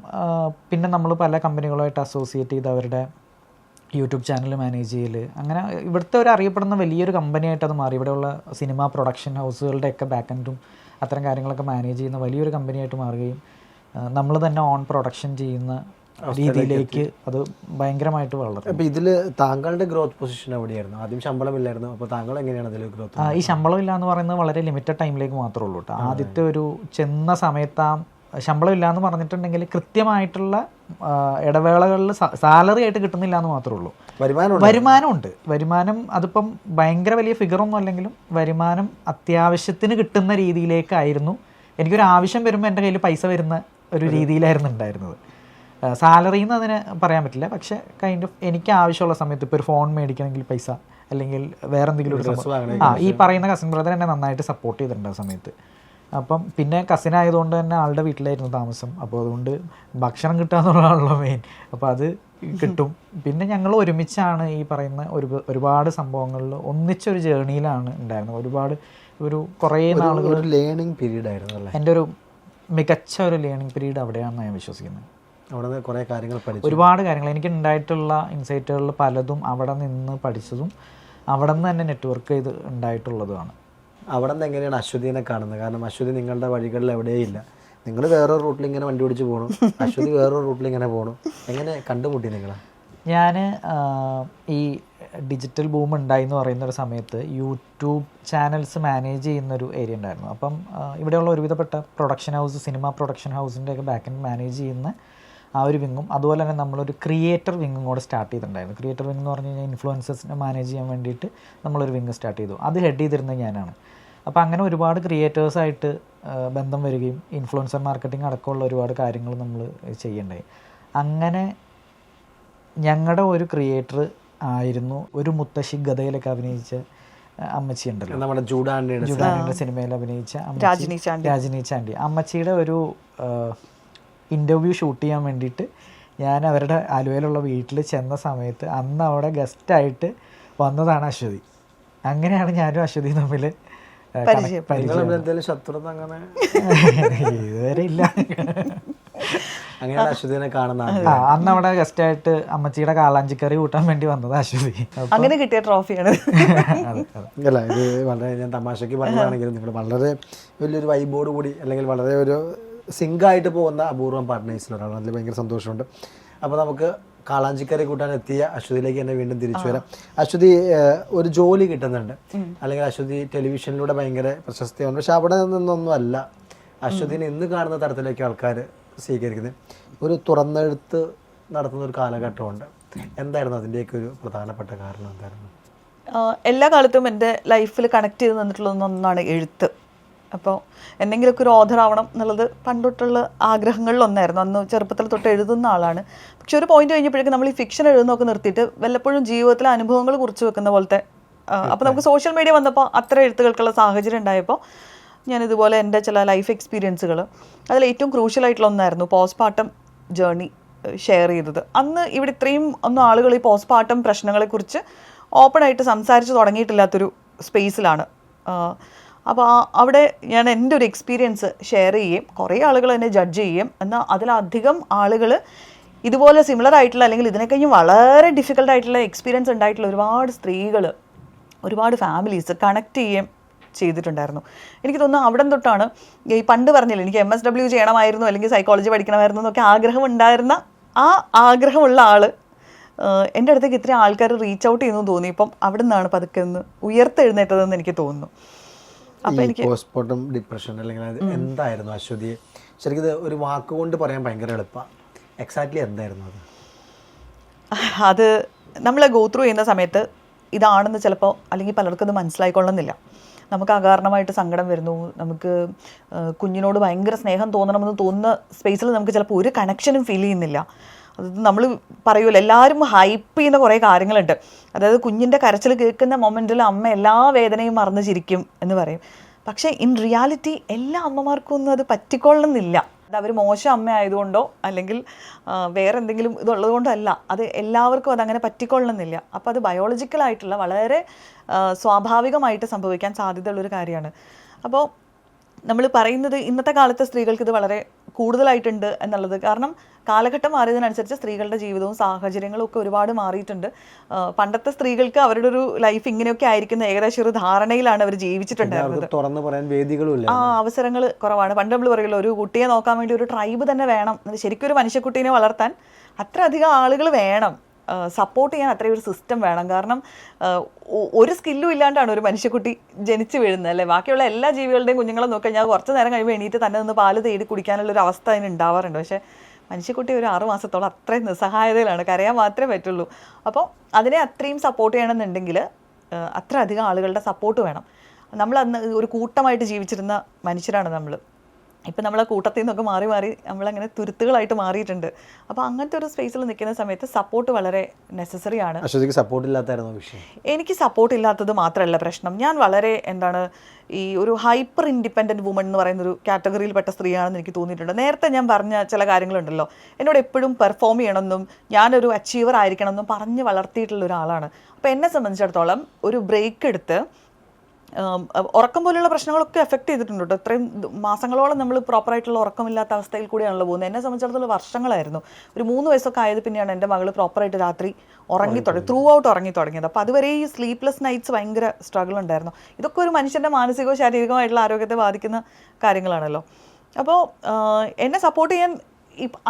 പിന്നെ നമ്മൾ പല കമ്പനികളുമായിട്ട് അസോസിയേറ്റ് ചെയ്ത് അവരുടെ യൂട്യൂബ് ചാനൽ മാനേജ് ചെയ്യൽ, അങ്ങനെ ഇവിടുത്തെ ഒരു അറിയപ്പെടുന്ന വലിയൊരു കമ്പനിയായിട്ട് അത് മാറി. ഇവിടെയുള്ള സിനിമ പ്രൊഡക്ഷൻ ഹൗസുകളുടെയൊക്കെ ബാക്കെൻഡും അത്തരം കാര്യങ്ങളൊക്കെ മാനേജ് ചെയ്യുന്ന വലിയൊരു കമ്പനിയായിട്ട് മാറുകയും നമ്മൾ തന്നെ ഓൺ പ്രൊഡക്ഷൻ ചെയ്യുന്ന രീതിയിലേക്ക് അത് ഭയങ്കരമായിട്ട് വളർന്നു. അപ്പോൾ ഇതിൽ താങ്കളുടെ ഗ്രോത്ത് പൊസിഷൻ എവിടെയായിരുന്നു? ആദ്യം ശമ്പളമില്ലായിരുന്നു, അപ്പോൾ താങ്കൾ എങ്ങനെയാണ് അതിൽ ഗ്രോത്ത്? ഈ ശമ്പളം ഇല്ല എന്ന് പറയുന്നത് വളരെ ലിമിറ്റഡ് ടൈമിലേക്ക് മാത്രമേ ഉള്ളൂ കേട്ടോ. ആദ്യത്തെ ഒരു ചെന്ന സമയത്ത് ശമ്പളം ഇല്ല എന്ന് പറഞ്ഞിട്ടുണ്ടെങ്കിൽ കൃത്യമായിട്ടുള്ള ഇടവേളകളിൽ സാലറി ആയിട്ട് കിട്ടുന്നില്ല എന്ന് മാത്രമേ ഉള്ളൂ. വരുമാനമുണ്ട്. വരുമാനം അതിപ്പം ഭയങ്കര വലിയ ഫിഗറൊന്നും അല്ലെങ്കിലും വരുമാനം അത്യാവശ്യത്തിന് കിട്ടുന്ന രീതിയിലേക്കായിരുന്നു. എനിക്കൊരു ആവശ്യം വരുമ്പോൾ എൻ്റെ കയ്യിൽ പൈസ വരുന്ന ഒരു രീതിയിലായിരുന്നു ഉണ്ടായിരുന്നത്. സാലറി എന്ന് അതിന് പറയാൻ പറ്റില്ല, പക്ഷേ കൈൻഡ് ഓഫ് എനിക്ക് ആവശ്യമുള്ള സമയത്ത് ഇപ്പോൾ ഒരു ഫോൺ മേടിക്കണമെങ്കിൽ പൈസ, അല്ലെങ്കിൽ വേറെ എന്തെങ്കിലും ഒരു സംഭവം, ഈ പറയുന്ന കസിൻ ബ്രദർ എന്നെ നന്നായിട്ട് സപ്പോർട്ട് ചെയ്തിട്ടുണ്ട് ആ സമയത്ത്. അപ്പം പിന്നെ കസിൻ ആയതുകൊണ്ട് തന്നെ ആളുടെ വീട്ടിലായിരുന്നു താമസം. അപ്പോൾ അതുകൊണ്ട് ഭക്ഷണം കിട്ടുക എന്നുള്ളതാണല്ലോ മെയിൻ. അപ്പോൾ അത് കിട്ടും. പിന്നെ ഞങ്ങൾ ഒരുമിച്ചാണ് ഈ പറയുന്ന ഒരുപാട് സംഭവങ്ങളിൽ ഒന്നിച്ചൊരു ജേർണിയിലാണ് ഉണ്ടായിരുന്നത്. കുറേ നാളുകൾ ലേണിംഗ് പീരീഡ് ആയിരുന്നു അല്ലേ? എൻ്റെ ഒരു മികച്ച ഒരു ലേണിംഗ് പീരീഡ് അവിടെയാണെന്ന് ഞാൻ വിശ്വസിക്കുന്നത്. അവിടെ കുറേ കാര്യങ്ങൾ പഠിച്ചു, ഒരുപാട് കാര്യങ്ങൾ എനിക്ക് ഉണ്ടായിട്ടുള്ള ഇൻസൈറ്റുകളിൽ പലതും അവിടെ നിന്ന് പഠിച്ചതും അവിടെ നിന്ന് തന്നെ നെറ്റ്വർക്ക് ചെയ്ത് ഉണ്ടായിട്ടുള്ളതുമാണ്. അവിടെ നിന്ന് എങ്ങനെയാണ് അശ്വതിനെ കാണുന്നത്? കാരണം അശ്വതി നിങ്ങളുടെ വഴികളിൽ എവിടെയില്ല. നിങ്ങൾ വേറൊരു റൂട്ടിൽ ഇങ്ങനെ വണ്ടി ഓടിച്ച് പോകണം, അശ്വതി വേറൊരു റൂട്ടിൽ ഇങ്ങനെ പോകണം. എങ്ങനെ കണ്ടുമുട്ടി നിങ്ങൾ? ഞാൻ ഈ ഡിജിറ്റൽ ബൂം ഉണ്ടായി എന്ന് പറയുന്ന ഒരു സമയത്ത് യൂട്യൂബ് ചാനൽസ് മാനേജ് ചെയ്യുന്നൊരു ഏരിയ ഉണ്ടായിരുന്നു. അപ്പം ഇവിടെയുള്ള ഒരുവിധപ്പെട്ട പ്രൊഡക്ഷൻ ഹൗസ്, സിനിമ പ്രൊഡക്ഷൻ ഹൗസിൻ്റെ ഒക്കെ ബാക്കെൻഡ് മാനേജ് ചെയ്യുന്ന ആ ഒരു വിങ്ങും, അതുപോലെ തന്നെ നമ്മളൊരു ക്രിയേറ്റർ വിങ്ങും കൂടെ സ്റ്റാർട്ട് ചെയ്തിട്ടുണ്ടായിരുന്നു. ക്രിയേറ്റർ വിങ് എന്ന് പറഞ്ഞു കഴിഞ്ഞാൽ ഇൻഫ്ലുവൻസേഴ്സിനെ മാനേജ് ചെയ്യാൻ വേണ്ടിയിട്ട് നമ്മളൊരു വിങ് സ്റ്റാർട്ട് ചെയ്തു. അത് ഹെഡ് ചെയ്തിരുന്നത് ഞാനാണ്. അപ്പോൾ അങ്ങനെ ഒരുപാട് ക്രിയേറ്റേഴ്സായിട്ട് ബന്ധം വരികയും ഇൻഫ്ലുവൻസർ മാർക്കറ്റിംഗ് അടക്കമുള്ള ഒരുപാട് കാര്യങ്ങൾ നമ്മൾ ചെയ്യണ്ടായി. അങ്ങനെ ഞങ്ങളുടെ ഒരു ക്രിയേറ്റർ ആയിരുന്നു ഒരു മുത്തശ്ശി ഗതയിലൊക്കെ അഭിനയിച്ച അമ്മച്ചി ഉണ്ടല്ലോ, നമ്മുടെ ജൂഡാനിയുടെ സിനിമയിൽ അഭിനയിച്ച രാജിനി ചാണ്ടി. അമ്മച്ചിയുടെ ഒരു ഇൻ്റർവ്യൂ ഷൂട്ട് ചെയ്യാൻ വേണ്ടിയിട്ട് ഞാൻ അവരുടെ ആലുവയിലുള്ള വീട്ടിൽ ചെന്ന സമയത്ത് അന്ന് അവിടെ ഗസ്റ്റായിട്ട് വന്നതാണ് അശ്വതി. അങ്ങനെയാണ് ഞാനും അശ്വതി തമ്മിൽ എന്തെങ്കിലും ശത്രുത അങ്ങനെ ഇതുവരെ ഇല്ല. അങ്ങനെയാണ് അശ്വതിനെ കാണുന്ന അന്ന് അവിടെ ഗസ്റ്റായിട്ട് അമ്മച്ചിയുടെ കാളാഞ്ചിക്കറി കൂട്ടാൻ വേണ്ടി വന്നത് അശ്വതി. അങ്ങനെ കിട്ടിയ ട്രോഫിയാണ്. അല്ല, ഇത് വളരെ ഞാൻ തമാശയ്ക്ക് പറഞ്ഞതാണെങ്കിലും നിങ്ങൾ വളരെ വലിയൊരു വൈബോട് കൂടി അല്ലെങ്കിൽ വളരെ ഒരു സിങ്കായിട്ട് പോകുന്ന അപൂർവം പാർട്ട്നേഴ്സിലൊരാളാണ്. അതിൽ ഭയങ്കര സന്തോഷമുണ്ട്. അപ്പോൾ നമുക്ക് കാളാഞ്ചിക്കറി കൂട്ടാൻ എത്തിയ അശ്വതിയിലേക്ക് തന്നെ വീണ്ടും തിരിച്ചു വരാം. അശ്വതി ഒരു ജോലി കിട്ടുന്നുണ്ട്, അല്ലെങ്കിൽ അശ്വതി ടെലിവിഷനിലൂടെ ഭയങ്കര പ്രശസ്തിയാണ്. പക്ഷെ അവിടെ നിന്നൊന്നും അല്ല അശ്വതിനെ ഇന്ന് കാണുന്ന തരത്തിലേക്ക് ആൾക്കാർ സ്വീകരിക്കുന്നത്. ഒരു തുറന്നെഴുത്ത് നടത്തുന്ന ഒരു കാലഘട്ടമുണ്ട്. എന്തായിരുന്നു അതിൻ്റെയൊക്കെ ഒരു പ്രധാനപ്പെട്ട കാരണം എന്തായിരുന്നു? എല്ലാ കാലത്തും എൻ്റെ ലൈഫിൽ കണക്ട് ചെയ്ത് നിന്നിട്ടുള്ള ഒന്നാണ് എഴുത്ത്. അപ്പോൾ എന്തെങ്കിലുമൊക്കെ ഒരു ഓഥർ ആവണം എന്നുള്ളത് പണ്ടൊട്ടുള്ള ആഗ്രഹങ്ങളിലൊന്നായിരുന്നു. അന്ന് ചെറുപ്പത്തിൽ തൊട്ട് എഴുതുന്ന ആളാണ്. പക്ഷെ ഒരു പോയിന്റ് കഴിഞ്ഞപ്പോഴേക്കും നമ്മൾ ഈ ഫിക്ഷൻ എഴുതുന്നതൊക്കെ നിർത്തിയിട്ട് വല്ലപ്പോഴും ജീവിതത്തിലെ അനുഭവങ്ങൾ കുറിച്ച് വെക്കുന്ന പോലത്തെ, അപ്പോൾ നമുക്ക് സോഷ്യൽ മീഡിയ വന്നപ്പോൾ അത്ര എഴുത്തുകൾക്കുള്ള സാഹചര്യം ഉണ്ടായപ്പോൾ ഞാൻ ഇതുപോലെ എൻ്റെ ചില ലൈഫ് എക്സ്പീരിയൻസുകൾ, അതിൽ ഏറ്റവും ക്രൂഷ്യലായിട്ടുള്ള ഒന്നായിരുന്നു പോസ്റ്റ്മോർട്ടം ജേർണി ഷെയർ ചെയ്തത്. അന്ന് ഇവിടെ ഇത്രയും ഒന്നും ആളുകൾ ഈ പോസ്റ്റ്മോർട്ടം പ്രശ്നങ്ങളെക്കുറിച്ച് ഓപ്പണായിട്ട് സംസാരിച്ച് തുടങ്ങിയിട്ടില്ലാത്തൊരു സ്പേസിലാണ്. അപ്പോൾ അവിടെ ഞാൻ എൻ്റെ ഒരു എക്സ്പീരിയൻസ് ഷെയർ ചെയ്യുകയും കുറേ ആളുകൾ എന്നെ ജഡ്ജ് ചെയ്യും. എന്നാൽ അതിലധികം ആളുകൾ ഇതുപോലെ സിമിലർ ആയിട്ടുള്ള അല്ലെങ്കിൽ ഇതിനെ കഴിഞ്ഞ് വളരെ ഡിഫിക്കൽട്ടായിട്ടുള്ള എക്സ്പീരിയൻസ് ഉണ്ടായിട്ടുള്ള ഒരുപാട് സ്ത്രീകൾ, ഒരുപാട് ഫാമിലീസ് കണക്ട് ചെയ്യുകയും ചെയ്തിട്ടുണ്ടായിരുന്നു. എനിക്ക് തോന്നുന്നു അവിടെ തൊട്ടാണ് ഈ പണ്ട് പറഞ്ഞില്ല എനിക്ക് MSW ചെയ്യണമായിരുന്നു അല്ലെങ്കിൽ സൈക്കോളജി പഠിക്കണമായിരുന്നു എന്നൊക്കെ ആഗ്രഹം ഉണ്ടായിരുന്ന ആ ആഗ്രഹമുള്ള ആൾ എൻ്റെ അടുത്തേക്ക് ഇത്രയും ആൾക്കാർ റീച്ച് ഔട്ട് ചെയ്യുന്നു തോന്നി. ഇപ്പം അവിടെ നിന്നാണ് പതുക്കെ ഒന്ന് ഉയർത്തെഴുന്നേറ്റതെന്ന് എനിക്ക് തോന്നുന്നു. അപ്പോൾ എനിക്ക് പോസ്റ്റ്മോർട്ടം ഡിപ്രഷൻ അല്ലെങ്കിൽ എന്തായിരുന്നു അശ്വതിയെ ശരിക്കും ഇത് ഒരു വാക്കുകൊണ്ട് പറയാൻ ഭയങ്കര എളുപ്പമാണ്. എക്സാക്ട്ലി എന്തായിരുന്നു അത്? അത് നമ്മൾ ഗോ ത്രൂ ചെയ്യുന്ന സമയത്ത് ഇതാണെന്ന് ചിലപ്പോൾ അല്ലെങ്കിൽ പലർക്കും അത് മനസ്സിലായിക്കൊള്ളുന്നില്ല. നമുക്ക് അകാരണമായിട്ട് സങ്കടം വരുന്നു, നമുക്ക് കുഞ്ഞിനോട് ഭയങ്കര സ്നേഹം തോന്നണമെന്ന് തോന്നുന്ന സ്പേസിൽ നമുക്ക് ചിലപ്പോൾ ഒരു കണക്ഷനും ഫീൽ ചെയ്യുന്നില്ല. അത് നമ്മൾ പറയുമല്ലോ, എല്ലാവരും ഹൈപ്പ് ചെയ്യുന്ന കുറേ കാര്യങ്ങളുണ്ട്. അതായത് കുഞ്ഞിൻ്റെ കരച്ചിൽ കേൾക്കുന്ന മൊമെൻറ്റിൽ അമ്മ എല്ലാ വേദനയും മറന്ന് ചിരിക്കും എന്ന് പറയും. പക്ഷേ ഇൻ റിയാലിറ്റി എല്ലാ അമ്മമാർക്കും ഒന്നും അത് പറ്റിക്കൊള്ളുന്നില്ല. അത് അവർ മോശം അമ്മ ആയതുകൊണ്ടോ അല്ലെങ്കിൽ വേറെ എന്തെങ്കിലും ഇതുള്ളത് കൊണ്ടോ അല്ല, അത് എല്ലാവർക്കും അതങ്ങനെ പറ്റിക്കൊള്ളുന്നില്ല. അപ്പോൾ അത് ബയോളജിക്കലായിട്ടുള്ള വളരെ സ്വാഭാവികമായിട്ട് സംഭവിക്കാൻ സാധ്യതയുള്ളൊരു കാര്യമാണ്. അപ്പോൾ നമ്മൾ പറയുന്നത് ഇന്നത്തെ കാലത്തെ സ്ത്രീകൾക്ക് ഇത് വളരെ കൂടുതലായിട്ടുണ്ട് എന്നുള്ളത്. കാരണം കാലഘട്ടം മാറിയതിനനുസരിച്ച് സ്ത്രീകളുടെ ജീവിതവും സാഹചര്യങ്ങളും ഒക്കെ ഒരുപാട് മാറിയിട്ടുണ്ട്. പണ്ടത്തെ സ്ത്രീകൾക്ക് അവരുടെ ഒരു ലൈഫ് ഇങ്ങനെയൊക്കെ ആയിരിക്കുന്ന ഏകദേശം ഒരു ധാരണയിലാണ് അവർ ജീവിച്ചിട്ടുണ്ടായിരുന്നത്. തുറന്നു പറയാൻ വേദികളുമില്ല, അവസരങ്ങൾ കുറവാണ്. പണ്ട് നമ്മൾ പറയുമല്ലോ, ഒരു കുട്ടിയെ നോക്കാൻ വേണ്ടി ഒരു ട്രൈബ് തന്നെ വേണം, ശരിക്കും ഒരു മനുഷ്യക്കുട്ടീനെ വളർത്താൻ അത്ര അധികം ആളുകൾ വേണം, സപ്പോർട്ട് ചെയ്യാൻ അത്രയും ഒരു സിസ്റ്റം വേണം. കാരണം ഒരു സ്കില്ലും ഇല്ലാണ്ടാണ് ഒരു മനുഷ്യക്കുട്ടി ജനിച്ചു വീഴുന്നത് അല്ലേ. ബാക്കിയുള്ള എല്ലാ ജീവികളുടെയും കുഞ്ഞുങ്ങളെ നോക്കിക്കഴിഞ്ഞാൽ കുറച്ച് നേരം കഴിയുമ്പോൾ എണീറ്റ് തന്നെ നിന്ന് പാല് തേടി കുടിക്കാനുള്ളൊരു അവസ്ഥ അതിന് ഉണ്ടാവാറുണ്ട്. പക്ഷേ മനുഷ്യക്കുട്ടി ഒരു 6 മാസത്തോളം അത്രയും നിസ്സഹായതയിലാണ്, കരയാൻ മാത്രമേ പറ്റുള്ളൂ. അപ്പോൾ അതിനെ അത്രയും സപ്പോർട്ട് ചെയ്യണമെന്നുണ്ടെങ്കിൽ അത്ര അധികം ആളുകളുടെ സപ്പോർട്ട് വേണം. നമ്മൾ അന്ന് ഒരു കൂട്ടമായിട്ട് ജീവിച്ചിരുന്ന മനുഷ്യരാണ് നമ്മൾ. ഇപ്പം നമ്മളെ കൂട്ടത്തിൽ നിന്നൊക്കെ മാറി മാറി നമ്മളങ്ങനെ തുരുത്തുകളായിട്ട് മാറിയിട്ടുണ്ട്. അപ്പോൾ അങ്ങനത്തെ ഒരു സ്പേസിൽ നിൽക്കുന്ന സമയത്ത് സപ്പോർട്ട് വളരെ നെസസറി ആണ്. സപ്പോർട്ട് ഇല്ലാത്തായിരുന്നു വിഷയം. എനിക്ക് സപ്പോർട്ട് ഇല്ലാത്തത് മാത്രമല്ല പ്രശ്നം, ഞാൻ വളരെ ഈ ഒരു ഹൈപ്പർ ഇൻഡിപെൻഡൻറ്റ് വുമൺ എന്ന് പറയുന്നൊരു കാറ്റഗറിയിൽപ്പെട്ട സ്ത്രീയാണെന്ന് എനിക്ക് തോന്നിയിട്ടുണ്ട്. നേരത്തെ ഞാൻ പറഞ്ഞ ചില കാര്യങ്ങളുണ്ടല്ലോ, എന്നോട് എപ്പോഴും പെർഫോം ചെയ്യണമെന്നും ഞാനൊരു അച്ചീവർ ആയിരിക്കണമെന്നും പറഞ്ഞ് വളർത്തിയിട്ടുള്ള ഒരാളാണ്. അപ്പോൾ എന്നെ സംബന്ധിച്ചിടത്തോളം ഒരു ബ്രേക്ക് എടുത്ത് ഉറക്കം പോലെയുള്ള പ്രശ്നങ്ങളൊക്കെ എഫക്റ്റ് ചെയ്തിട്ടുണ്ട് കേട്ടോ. ഇത്രയും മാസങ്ങളോളം നമ്മൾ പ്രോപ്പറായിട്ടുള്ള ഉറക്കമില്ലാത്ത അവസ്ഥയിൽ കൂടിയാണല്ലോ പോകുന്നത്. എന്നെ സംബന്ധിച്ചിടത്തോളം വർഷങ്ങളായിരുന്നു. ഒരു 3 വയസ്സൊക്കെ ആയത് പിന്നെയാണ് എൻ്റെ മകൾ പ്രോപ്പറായിട്ട് രാത്രി ത്രൂ ഔട്ട് ഉറങ്ങി തുടങ്ങിയത്. അപ്പോൾ അതുവരെ ഈ സ്ലീപ്ലെസ് നൈറ്റ്സ് ഭയങ്കര സ്ട്രഗിൾ ഉണ്ടായിരുന്നു. ഇതൊക്കെ ഒരു മനുഷ്യൻ്റെ മാനസികവും ശാരീരികമായിട്ടുള്ള ആരോഗ്യത്തെ ബാധിക്കുന്ന കാര്യങ്ങളാണല്ലോ. അപ്പോൾ എന്നെ സപ്പോർട്ട് ചെയ്യാൻ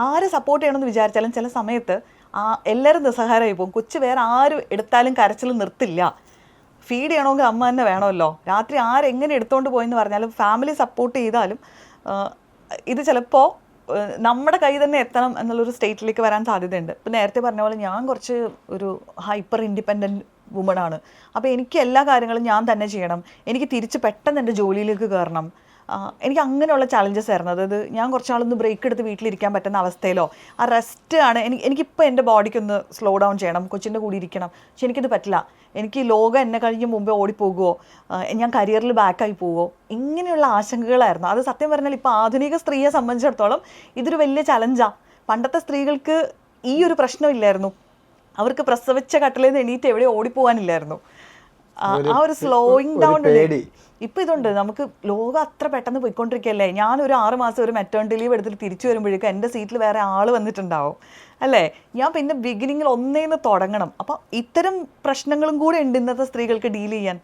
ആര് സപ്പോർട്ട് ചെയ്യണമെന്ന് വിചാരിച്ചാലും ചില സമയത്ത് എല്ലാവരും നിസ്സഹായമായി പോകും. കൊച്ചു വേറെ ആരും എടുത്താലും കരച്ചിൽ നിർത്തില്ല. ഫീഡ് ചെയ്യണമെങ്കിൽ അമ്മ തന്നെ വേണമല്ലോ. രാത്രി ആരെങ്ങനെ എടുത്തുകൊണ്ട് പോയെന്ന് പറഞ്ഞാലും ഫാമിലി സപ്പോർട്ട് ചെയ്താലും ഇത് ചിലപ്പോൾ നമ്മുടെ കൈ തന്നെ എത്തണം എന്നുള്ളൊരു സ്റ്റേറ്റിലേക്ക് വരാൻ സാധ്യതയുണ്ട്. ഇപ്പം നേരത്തെ പറഞ്ഞ പോലെ ഞാൻ കുറച്ച് ഒരു ഹൈപ്പർ ഇൻഡിപെൻഡൻറ്റ് വുമണാണ്. അപ്പോൾ എനിക്ക് എല്ലാ കാര്യങ്ങളും ഞാൻ തന്നെ ചെയ്യണം, എനിക്ക് തിരിച്ച് പെട്ടെന്ന് എൻ്റെ ജോലിയിലേക്ക് കയറണം. എനിക്ക് അങ്ങനെയുള്ള ചാലഞ്ചസ് ആയിരുന്നു. അതായത് ഞാൻ കുറച്ചാളൊന്ന് ബ്രേക്ക് എടുത്ത് വീട്ടിലിരിക്കാൻ പറ്റുന്ന അവസ്ഥയിലോ ആ റെസ്റ്റ് ആണ് എനിക്കിപ്പോൾ എൻ്റെ ബോഡിക്കൊന്ന് സ്ലോ ഡൗൺ ചെയ്യണം, കൊച്ചിൻ്റെ കൂടി ഇരിക്കണം. പക്ഷെ എനിക്കിത് പറ്റില്ല. എനിക്ക് ലോകം എന്നെ കഴിഞ്ഞ് മുമ്പേ ഓടിപ്പോകുമോ, ഞാൻ കരിയറിൽ ബാക്കായി പോവുമോ, ഇങ്ങനെയുള്ള ആശങ്കകളായിരുന്നു. അത് സത്യം പറഞ്ഞാൽ ഇപ്പോൾ ആധുനിക സ്ത്രീയെ സംബന്ധിച്ചിടത്തോളം ഇതൊരു വലിയ ചലഞ്ചാണ്. പണ്ടത്തെ സ്ത്രീകൾക്ക് ഈ ഒരു പ്രശ്നമില്ലായിരുന്നു. അവർക്ക് പ്രസവിച്ച കട്ടിലിൽ നിന്ന് എണീറ്റ് എവിടെ ഓടിപ്പോവാനില്ലായിരുന്നു. ആ ഒരു സ്ലോയിങ് ഡൗൺ ഉണ്ട്. ഇപ്പം ഇതുണ്ട്, നമുക്ക് ലോകം അത്ര പെട്ടെന്ന് പോയിക്കൊണ്ടിരിക്കുകയല്ലേ. ഞാനൊരു 6 മാസം ഒരു മെറ്റേണിറ്റി ലീവ് എടുത്തിട്ട് തിരിച്ചു വരുമ്പോഴേക്കും എൻ്റെ സീറ്റിൽ വേറെ ആൾ വന്നിട്ടുണ്ടാവും അല്ലേ. ഞാൻ പിന്നെ ബിഗിനിങ്ങിൽ ഒന്നേന്ന് തുടങ്ങണം. അപ്പം ഇത്തരം പ്രശ്നങ്ങളും കൂടെ ഉണ്ട് ഇന്നത്തെ സ്ത്രീകൾക്ക് ഡീൽ ചെയ്യാൻ.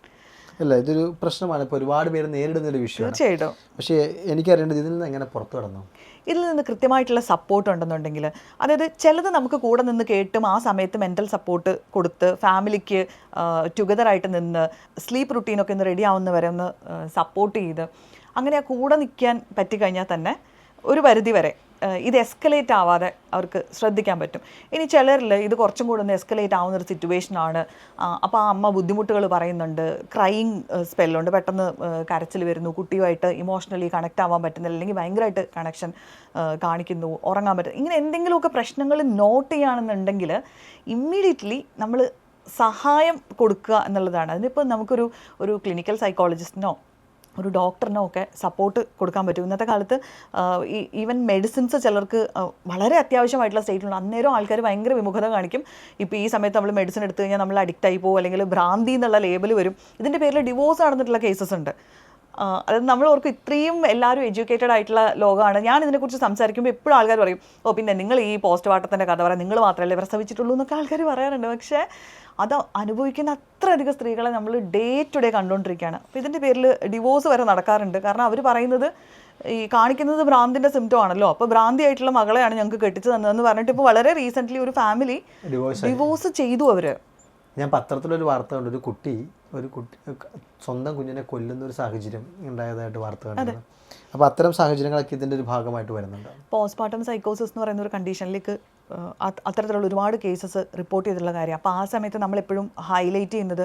അല്ല, ഇതൊരു പ്രശ്നമാണ്, ഇപ്പോൾ ഒരുപാട് പേര് നേരിടുന്ന ഒരു വിഷയം. തീർച്ചയായിട്ടും. പക്ഷേ എനിക്കറിയേണ്ടത് ഇതിൽ നിന്ന് എങ്ങനെ പുറത്തു കടന്നു. ഇതിൽ നിന്ന് കൃത്യമായിട്ടുള്ള സപ്പോർട്ട് ഉണ്ടെന്നുണ്ടെങ്കിൽ, അതായത് ചിലത് നമുക്ക് കൂടെ നിന്ന് കേട്ടും ആ സമയത്ത് മെൻ്റൽ സപ്പോർട്ട് കൊടുത്ത് ഫാമിലിക്ക് ടുഗദറായിട്ട് നിന്ന് സ്ലീപ്പ് റുട്ടീനൊക്കെ ഒന്ന് റെഡി ആവുന്നവരെ ഒന്ന് സപ്പോർട്ട് ചെയ്ത് അങ്ങനെ ആ കൂടെ നിൽക്കാൻ പറ്റിക്കഴിഞ്ഞാൽ തന്നെ ഒരു പരിധി വരെ ഇത് എസ്കലേറ്റ് ആവാതെ അവർക്ക് ശ്രദ്ധിക്കാൻ പറ്റും. ഇനി ചിലരിൽ ഇത് കുറച്ചും കൂടെ ഒന്ന് എസ്കലേറ്റ് ആവുന്നൊരു സിറ്റുവേഷനാണ്. അപ്പോൾ ആ അമ്മ ബുദ്ധിമുട്ടുകൾ പറയുന്നുണ്ട്, ക്രൈയിങ് സ്പെല്ലുണ്ട്, പെട്ടെന്ന് കരച്ചിൽ വരുന്നു, കുട്ടിയുമായിട്ട് ഇമോഷണലി കണക്റ്റ് ആവാൻ പറ്റുന്നില്ല, അല്ലെങ്കിൽ ഭയങ്കരമായിട്ട് കണക്ഷൻ കാണിക്കുന്നു, ഉറങ്ങാൻ പറ്റും, ഇങ്ങനെ എന്തെങ്കിലുമൊക്കെ പ്രശ്നങ്ങൾ നോട്ട് ചെയ്യുകയാണെന്നുണ്ടെങ്കിൽ ഇമ്മീഡിയറ്റ്ലി നമ്മൾ സഹായം കൊടുക്കുക എന്നുള്ളതാണ്. അതിനിപ്പോൾ നമുക്കൊരു ക്ലിനിക്കൽ സൈക്കോളജിസ്റ്റിനോ ഒരു ഡോക്ടറിനോ ഒക്കെ സപ്പോർട്ട് കൊടുക്കാൻ പറ്റും. ഇന്നത്തെ കാലത്ത് ഈവൻ മെഡിസിൻസ് ചിലർക്ക് വളരെ അത്യാവശ്യമായിട്ടുള്ള സ്റ്റേറ്റിലുണ്ട്. അന്നേരം ആൾക്കാർ ഭയങ്കര വിമുഖത കാണിക്കും. ഇപ്പോൾ ഈ സമയത്ത് നമ്മൾ മെഡിസിൻ എടുത്തു കഴിഞ്ഞാൽ നമ്മൾ അഡിക്റ്റ് ആയി പോകും, അല്ലെങ്കിൽ ഭ്രാന്തി എന്നുള്ള ലേബൽ വരും. ഇതിൻ്റെ പേരിൽ ഡിവോഴ്സ് നടന്നിട്ടുള്ള കേസസ് ഉണ്ട്. അതായത് നമ്മൾ ഓർക്കും ഇത്രയും എല്ലാവരും എഡ്യൂക്കേറ്റഡ് ആയിട്ടുള്ള ലോകമാണ്. ഞാൻ ഇതിനെക്കുറിച്ച് സംസാരിക്കുമ്പോൾ എപ്പോഴും ആൾക്കാർ പറയും, പിന്നെ നിങ്ങൾ ഈ പോസ്റ്റ് പാർട്ടത്തിൻ്റെ കഥ പറയാം, നിങ്ങൾ മാത്രമല്ലേ പ്രസവിച്ചിട്ടുള്ളൂ എന്നൊക്കെ ആൾക്കാർ പറയാറുണ്ട്. പക്ഷേ അത് അനുഭവിക്കുന്ന അത്രയധികം സ്ത്രീകളെ നമ്മൾ ഡേ ടു ഡേ കണ്ടുകൊണ്ടിരിക്കുകയാണ്. അപ്പോൾ ഇതിൻ്റെ പേരിൽ ഡിവോഴ്സ് വരെ നടക്കാറുണ്ട്. കാരണം അവർ പറയുന്നത് ഈ കാണിക്കുന്നത് ഭ്രാന്തിൻ്റെ സിംറ്റം ആണല്ലോ, അപ്പോൾ ഭ്രാന്തി ആയിട്ടുള്ള മകളെയാണ് ഞങ്ങൾക്ക് കെട്ടിച്ച് തന്നതെന്ന് പറഞ്ഞിട്ട് ഇപ്പോൾ വളരെ റീസെൻ്റ്ലി ഒരു ഫാമിലി ഡിവോഴ്സ് ചെയ്തു. അവർ, ഞാൻ പത്രത്തിലൊരു വാർത്ത കണ്ടു, ഒരു കുട്ടി സ്വന്തം കുഞ്ഞിനെ കൊല്ലുന്ന ഒരു സാഹചര്യം ഉണ്ടായതായിട്ട് വാർത്ത കണ്ടത്. അപ്പോൾ അത്തരം സാഹചര്യങ്ങളൊക്കെ ഇതിൻ്റെ ഒരു ഭാഗമായിട്ട് വരുന്നുണ്ട്. പോസ്റ്റ്മോർട്ടം സൈക്കോസിസ് എന്ന് പറയുന്ന ഒരു കണ്ടീഷനിലേക്ക് അത്തരത്തിലുള്ള ഒരുപാട് കേസസ് റിപ്പോർട്ട് ചെയ്തിട്ടുള്ള കാര്യം. അപ്പോൾ ആ സമയത്ത് നമ്മളെപ്പോഴും ഹൈലൈറ്റ് ചെയ്യുന്നത്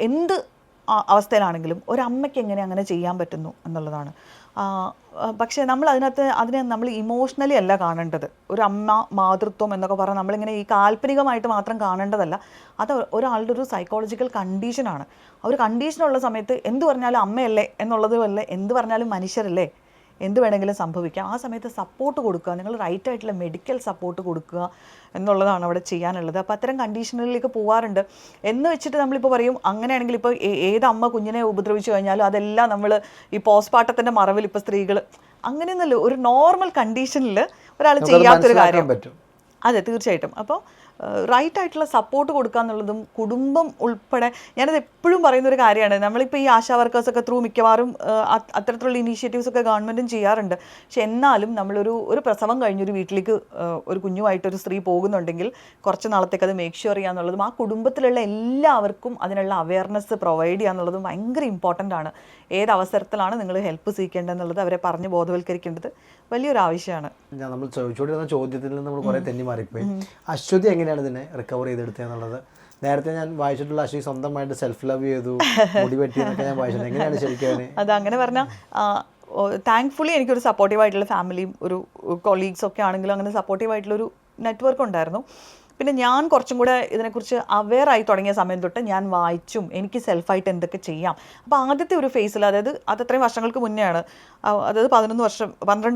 എന്ത് അവസ്ഥയിലാണെങ്കിലും ഒരമ്മയ്ക്ക് എങ്ങനെ അങ്ങനെ ചെയ്യാൻ പറ്റുന്നു എന്നുള്ളതാണ്. പക്ഷേ നമ്മൾ അതിനെ നമ്മൾ ഇമോഷണലി അല്ല കാണേണ്ടത്. ഒരു അമ്മ മാതൃത്വം എന്നൊക്കെ പറഞ്ഞാൽ നമ്മളിങ്ങനെ ഈ കാൽപ്പനികമായിട്ട് മാത്രം കാണേണ്ടതല്ല. അത് ഒരാളുടെ ഒരു സൈക്കോളജിക്കൽ കണ്ടീഷനാണ്. ആ ഒരു കണ്ടീഷനുള്ള സമയത്ത് എന്ത് പറഞ്ഞാലും അമ്മയല്ലേ എന്നുള്ളതുമല്ലേ, എന്ത് പറഞ്ഞാലും മനുഷ്യരല്ലേ, എന്ത് വേണമെങ്കിലും സംഭവിക്കാം. ആ സമയത്ത് സപ്പോർട്ട് കൊടുക്കുക, നിങ്ങൾ റൈറ്റ് ആയിട്ടുള്ള മെഡിക്കൽ സപ്പോർട്ട് കൊടുക്കുക എന്നുള്ളതാണ് അവിടെ ചെയ്യാനുള്ളത്. അപ്പോൾ അത്തരം കണ്ടീഷനുകളിലേക്ക് പോകാറുണ്ട്. എന്ന് വെച്ചിട്ട് നമ്മളിപ്പോൾ പറയും അങ്ങനെയാണെങ്കിൽ ഇപ്പോൾ ഏത് അമ്മ കുഞ്ഞിനെ ഉപദ്രവിച്ചു കഴിഞ്ഞാലും അതെല്ലാം നമ്മൾ ഈ പോസ്റ്റ്മോർട്ടത്തിൻ്റെ മറവിൽ ഇപ്പോൾ സ്ത്രീകൾ അങ്ങനെയൊന്നുമല്ല, ഒരു നോർമൽ കണ്ടീഷനിൽ ഒരാൾ ചെയ്യാത്തൊരു കാര്യം. അതെ, തീർച്ചയായിട്ടും. അപ്പോൾ റൈറ്റ് ആയിട്ടുള്ള സപ്പോർട്ട് കൊടുക്കുക എന്നുള്ളതും കുടുംബം ഉൾപ്പെടെ, ഞാനത് എപ്പോഴും പറയുന്നൊരു കാര്യമാണ്. നമ്മളിപ്പോൾ ഈ ആശാ വർക്കേഴ്സൊക്കെ ത്രൂ മിക്കവാറും അത്തരത്തിലുള്ള ഇനീഷ്യേറ്റീവ്സ് ഒക്കെ ഗവൺമെൻറ്റും ചെയ്യാറുണ്ട്. പക്ഷെ എന്നാലും നമ്മളൊരു പ്രസവം കഴിഞ്ഞൊരു വീട്ടിലേക്ക് ഒരു കുഞ്ഞുമായിട്ടൊരു സ്ത്രീ പോകുന്നുണ്ടെങ്കിൽ കുറച്ച് നാളത്തേക്ക് അത് മേക്ക് ഷുവർ ചെയ്യുക എന്നുള്ളതും ആ കുടുംബത്തിലുള്ള എല്ലാവർക്കും അതിനുള്ള അവയർനെസ് പ്രൊവൈഡ് ചെയ്യുക എന്നുള്ളതും ഭയങ്കര ഇമ്പോർട്ടൻ്റ് ആണ്. ഏത് അവസരത്തിലാണ് നിങ്ങൾ ഹെൽപ്പ് സ്വീകരിക്കേണ്ടതെന്നുള്ളത് അവരെ പറഞ്ഞ് ബോധവൽക്കരിക്കേണ്ടത് വലിയൊരു ആവശ്യമാണ്. നമ്മൾ ചോദിച്ചുകൊണ്ടിരുന്ന ചോദ്യത്തിൽ നിന്ന് നമ്മൾ കുറേ തെന്നി മാറിപ്പോയി. അശ്വതി എങ്ങനെയാണ് ഇതിനെ റിക്കവർ ചെയ്തെടുത്തത് എന്നുള്ളത് നേരത്തെ ഞാൻ വായിച്ചിട്ടുള്ള അശ്വതി സ്വന്തമായിട്ട് സെൽഫ് ലവ് ചെയ്തു, മുടി വെട്ടി എന്നൊക്കെ ഞാൻ വായിച്ചിട്ടുണ്ട്. എങ്ങനെയാണ് ശരിക്കും അത് അങ്ങനെ പറഞ്ഞാൽ താങ്ക്ഫുള്ളി എനിക്കൊരു സപ്പോർട്ടീവായിട്ടുള്ള ഫാമിലിയും ഒരു കൊളീഗ്സൊക്കെ ആണെങ്കിലും അങ്ങനെ സപ്പോർട്ടീവായിട്ടുള്ളൊരു നെറ്റ്വർക്ക് ഉണ്ടായിരുന്നു. പിന്നെ ഞാൻ കുറച്ചും കൂടെ ഇതിനെക്കുറിച്ച് അവെയറായി തുടങ്ങിയ സമയം തൊട്ട് ഞാൻ വായിച്ചും എനിക്ക് സെൽഫായിട്ട് എന്തൊക്കെ ചെയ്യാം. അപ്പോൾ ആദ്യത്തെ ഒരു ഫേസിൽ, അതായത് അതത്രയും വർഷങ്ങൾക്ക് മുന്നെയാണ്, അതായത് 12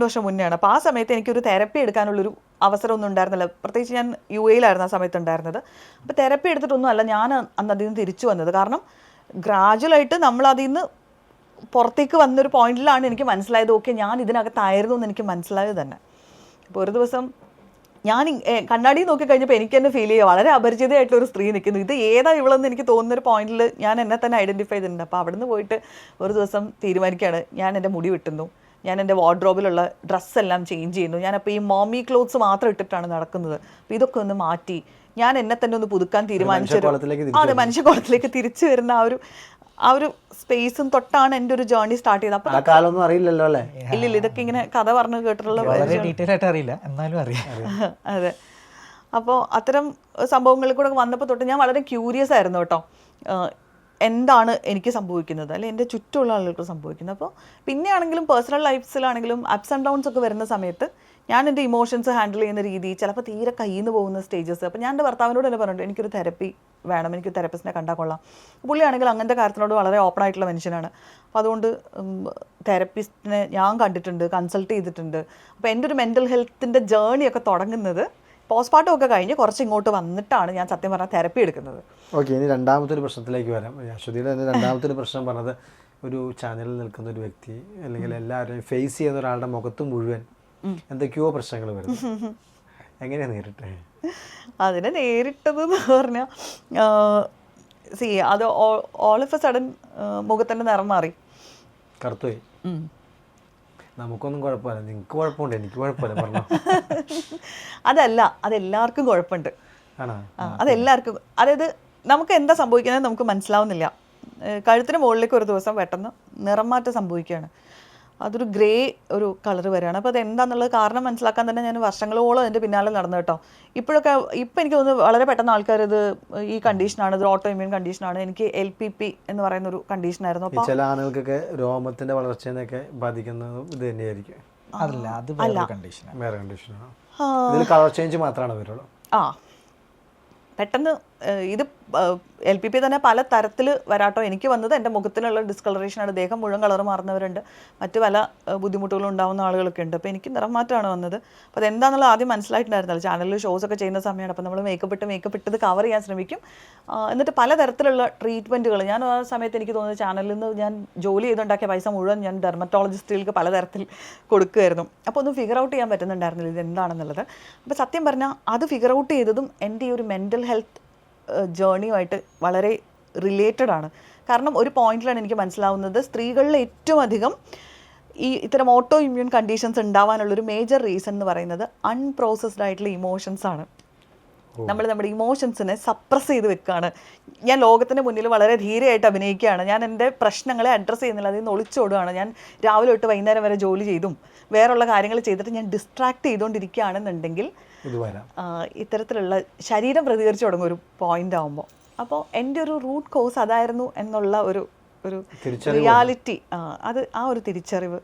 വർഷം മുന്നെയാണ്. അപ്പോൾ ആ സമയത്ത് എനിക്കൊരു തെറപ്പി എടുക്കാനുള്ളൊരു അവസരമൊന്നും ഉണ്ടായിരുന്നില്ല. പ്രത്യേകിച്ച് ഞാൻ UAE-ലായിരുന്നു ആ സമയത്ത് ഉണ്ടായിരുന്നത്. അപ്പോൾ തെറപ്പി എടുത്തിട്ടൊന്നും അല്ല ഞാൻ അന്ന് അതിൽ നിന്ന് തിരിച്ചു വന്നത്. കാരണം ഗ്രാജുവലായിട്ട് നമ്മൾ അതിൽ നിന്ന് പുറത്തേക്ക് വന്നൊരു പോയിന്റിലാണ് എനിക്ക് മനസ്സിലായത്, ഓക്കെ ഞാൻ ഇതിനകത്തായിരുന്നു എന്ന് എനിക്ക് മനസ്സിലായത് തന്നെ. അപ്പോൾ ഒരു ദിവസം ഞാൻ കണ്ണാടി നോക്കിക്കഴിഞ്ഞപ്പോൾ എനിക്ക് തന്നെ ഫീൽ ചെയ്യുക വളരെ അപരിചിതയായിട്ടുള്ളൊരു സ്ത്രീ നിൽക്കുന്നു, ഇത് ഏതാ ഇവളെന്ന് എനിക്ക് തോന്നുന്നൊരു പോയിന്റിൽ ഞാൻ എന്നെ തന്നെ ഐഡൻറ്റിഫൈ ചെയ്തിട്ടുണ്ട്. അപ്പോൾ അവിടെ നിന്ന് പോയിട്ട് ഒരു ദിവസം തീരുമാനിക്കുകയാണ്, ഞാൻ എൻ്റെ മുടി വെട്ടുന്നു, ഞാൻ എൻ്റെ വാർഡ്രോബിലുള്ള ഡ്രസ്സെല്ലാം ചേഞ്ച് ചെയ്യുന്നു, ഞാനപ്പോൾ ഈ മോമി ക്ലോത്ത്സ് മാത്രം ഇട്ടിട്ടാണ് നടക്കുന്നത്. അപ്പോൾ ഇതൊക്കെ ഒന്ന് മാറ്റി ഞാൻ എന്നെ തന്നെ ഒന്ന് പുതുക്കാൻ തീരുമാനിച്ചൊരു, അതെ, മനുഷ്യകോളത്തിലേക്ക് തിരിച്ചു വരുന്ന ആ ഒരു സ്പേസും തൊട്ടാണ് എൻ്റെ ഒരു ജേർണി സ്റ്റാർട്ട് ചെയ്തത്. അപ്പോൾ അറിയില്ലല്ലോ അല്ലേ? ഇല്ല, ഇതൊക്കെ ഇങ്ങനെ കഥ പറഞ്ഞ് കേട്ടിട്ടുള്ള അറിയില്ല, എന്നാലും അറിയാം. അതെ. അപ്പോൾ അത്തരം സംഭവങ്ങളിൽ കൂടെ വന്നപ്പോൾ തൊട്ട് ഞാൻ വളരെ ക്യൂരിയസ് ആയിരുന്നു കേട്ടോ, എന്താണ് എനിക്ക് സംഭവിക്കുന്നത്, അല്ലെങ്കിൽ എൻ്റെ ചുറ്റുമുള്ള ആളുകൾക്ക് സംഭവിക്കുന്നത്. അപ്പോൾ പിന്നെയാണെങ്കിലും പേഴ്സണൽ ലൈഫ്സിലാണെങ്കിലും അപ്സ് ആൻഡ് ഡൗൺസ് ഒക്കെ വരുന്ന സമയത്ത് ഞാൻ എൻ്റെ ഇമോഷൻസ് ഹാൻഡിൽ ചെയ്യുന്ന രീതി ചിലപ്പോൾ തീരെ കയ്യിൽ നിന്ന് പോകുന്ന സ്റ്റേജസ്. അപ്പോൾ ഞാൻ എൻ്റെ ഭർത്താവിനോട് തന്നെ പറഞ്ഞിട്ട് എനിക്കൊരു തെറപ്പി വേണം, എനിക്ക് തെറപ്പിസ്റ്റിനെ കണ്ടാൽ കൊള്ളാം. പുള്ളിയാണെങ്കിൽ അങ്ങനത്തെ കാര്യത്തിനോട് വളരെ ഓപ്പൺ ആയിട്ടുള്ള മനുഷ്യനാണ്. അപ്പോൾ അതുകൊണ്ട് തെറപ്പിസ്റ്റിനെ ഞാൻ കണ്ടിട്ടുണ്ട്, കൺസൾട്ട് ചെയ്തിട്ടുണ്ട്. അപ്പോൾ എൻ്റെ ഒരു മെൻ്റൽ ഹെൽത്തിൻ്റെ ജേർണിയൊക്കെ തുടങ്ങുന്നത് പോസ്റ്റ്മോർട്ടം ഒക്കെ കഴിഞ്ഞ് കുറച്ച് ഇങ്ങോട്ട് വന്നിട്ടാണ് ഞാൻ സത്യം പറഞ്ഞാൽ തെറപ്പി എടുക്കുന്നത്. ഓക്കെ, ഇനി രണ്ടാമത്തെ ഒരു പ്രശ്നത്തിലേക്ക് വരാം. അശ്വതിയുടെ തന്നെ രണ്ടാമത്തെ ഒരു പ്രശ്നം പറഞ്ഞത് ഒരു ചാനലിൽ നിൽക്കുന്ന ഒരു വ്യക്തി അല്ലെങ്കിൽ എല്ലാവരെയും ഫേസ് ചെയ്യുന്ന ഒരാളുടെ മുഖത്ത് മുഴുവൻ എന്തൊക്കെയോ പ്രശ്നങ്ങൾ വരുന്നു. എങ്ങനെയാണ് നേരിട്ടേ? അതിനെ നേരിട്ടതെന്ന് പറഞ്ഞാൽ അത് ഓൾ ഓഫ് എ സഡൻ മുഖത്തിൻ്റെ നിറം മാറി, കറുത്തുപോയി. നമുക്കൊന്നും കുഴപ്പമില്ല, നിങ്ങൾക്ക് കുഴപ്പമുണ്ട്, എനിക്ക് കുഴപ്പമില്ല പറഞ്ഞോ. അതല്ല, അതെല്ലാവർക്കും കുഴപ്പമുണ്ട്. ആണോ? അതെല്ലാവർക്കും, അതായത് നമുക്ക് എന്താ സംഭവിക്കുന്നത് നമുക്ക് മനസ്സിലാവുന്നില്ല. കഴുത്തിന് മുകളിലേക്ക് ഒരു ദിവസം പെട്ടെന്ന് നിറം മാറ്റം സംഭവിക്കുകയാണ്. അതൊരു ഗ്രേ ഒരു കളർ വരികയാണ്. അപ്പോൾ അതെന്താണെന്നുള്ളത് കാരണം മനസ്സിലാക്കാൻ തന്നെ ഞാൻ വർഷങ്ങളോളം അതിൻ്റെ പിന്നാലെ നടന്നു കേട്ടോ. ഇപ്പോഴൊക്കെ ഇപ്പം എനിക്ക് തോന്നുന്നു വളരെ പെട്ടെന്ന് ആൾക്കാർ ഇത് ഈ കണ്ടീഷനാണ്, ഇത് ഓട്ടോ ഇമ്മ്യൂൺ കണ്ടീഷനാണ്. എനിക്ക് LPP എന്ന് പറയുന്ന ഒരു കണ്ടീഷനായിരുന്നു. അപ്പോൾ ചില ആളുകൾക്കൊക്കെ രോമത്തിന്റെ വളർച്ചേനൊക്കെ ബാധിക്കുന്നതും ഇത് തന്നെയായിരിക്കും. അതല്ല, അത് വേറെ കണ്ടീഷനാണ്. വേറെ കണ്ടീഷനാണ്. ഇതിൽ കളർ ചേഞ്ച് മാത്രമാണ് വരുള്ളൂ. പെട്ടെന്ന് ഇത് LPP തന്നെ പല തരത്തിൽ വരാട്ടോ. എനിക്ക് വന്നത് എൻ്റെ മുഖത്തിനുള്ള ഡിസ്കളറേഷനാണ്. ദേഹം മുഴുവൻ കളർ മാറുന്നവരുണ്ട്, മറ്റു പല ബുദ്ധിമുട്ടുകളും ഉണ്ടാകുന്ന ആളുകളൊക്കെ ഉണ്ട്. അപ്പോൾ എനിക്ക് നിറം മാറ്റമാണ് വന്നത്. അപ്പോൾ അതെന്താണെന്നുള്ളത് ആദ്യം മനസ്സിലായിട്ടുണ്ടായിരുന്നല്ലോ. ചാനലിൽ ഷോസ് ഒക്കെ ചെയ്യുന്ന സമയമാണ്. അപ്പോൾ നമ്മൾ മേക്കപ്പ് ഇട്ടത് കവർ ചെയ്യാൻ ശ്രമിക്കും. എന്നിട്ട് പലതരത്തിലുള്ള ട്രീറ്റ്മെൻറ്റുകൾ ഞാൻ ആ സമയത്ത് എനിക്ക് തോന്നുന്നത് ചാനലിൽ നിന്ന് ഞാൻ ജോലി ചെയ്തുണ്ടാക്കിയ പൈസ മുഴുവൻ ഞാൻ ഡെർമറ്റോളജിസ്റ്റുകൾക്ക് പലതരത്തിൽ കൊടുക്കുമായിരുന്നു. അപ്പോൾ ഒന്നും ഫിഗർ ഔട്ട് ചെയ്യാൻ പറ്റുന്നുണ്ടായിരുന്നില്ല ഇത് എന്താണെന്നുള്ളത്. അപ്പോൾ സത്യം പറഞ്ഞാൽ അത് ഫിഗർ ഔട്ട് ചെയ്തതും എൻ്റെ ഈ ഒരു മെൻ്റൽ ഹെൽത്ത് ജേർണിയുമായിട്ട് വളരെ റിലേറ്റഡ് ആണ്. കാരണം ഒരു പോയിന്റിലാണ് എനിക്ക് മനസ്സിലാവുന്നത് സ്ത്രീകളിൽ ഏറ്റവും അധികം ഈ ഇത്തരം ഓട്ടോ ഇമ്മ്യൂൺ കണ്ടീഷൻസ് ഉണ്ടാവാനുള്ളൊരു മേജർ റീസൺ എന്ന് പറയുന്നത് അൺപ്രോസസ്ഡ് ആയിട്ടുള്ള ഇമോഷൻസ് ആണ്. നമ്മൾ നമ്മുടെ ഇമോഷൻസിനെ സപ്രസ് ചെയ്ത് വെക്കുകയാണ്. ഞാൻ ലോകത്തിൻ്റെ മുന്നിൽ വളരെ ധീരമായിട്ട് അഭിനയിക്കുകയാണ്. ഞാൻ എൻ്റെ പ്രശ്നങ്ങളെ അഡ്രസ്സ് ചെയ്യുന്നില്ല, അതിൽ നിന്ന് ഒളിച്ചോടുകയാണ്. ഞാൻ രാവിലെ തൊട്ട് വൈകുന്നേരം വരെ ജോലി ചെയ്തും വേറെയുള്ള കാര്യങ്ങൾ ചെയ്തിട്ട് ഞാൻ ഡിസ്ട്രാക്ട് ചെയ്തുകൊണ്ടിരിക്കുകയാണെന്നുണ്ടെങ്കിൽ ഇത്തരത്തിലുള്ള ശരീരം പ്രതികരിച്ച് തുടങ്ങും ഒരു പോയിന്റ് ആകുമ്പോൾ. അപ്പോൾ എൻ്റെ ഒരു റൂട്ട് കോസ് അതായിരുന്നു എന്നുള്ള ഒരു റിയാലിറ്റി, അത് ആ ഒരു തിരിച്ചറിവ്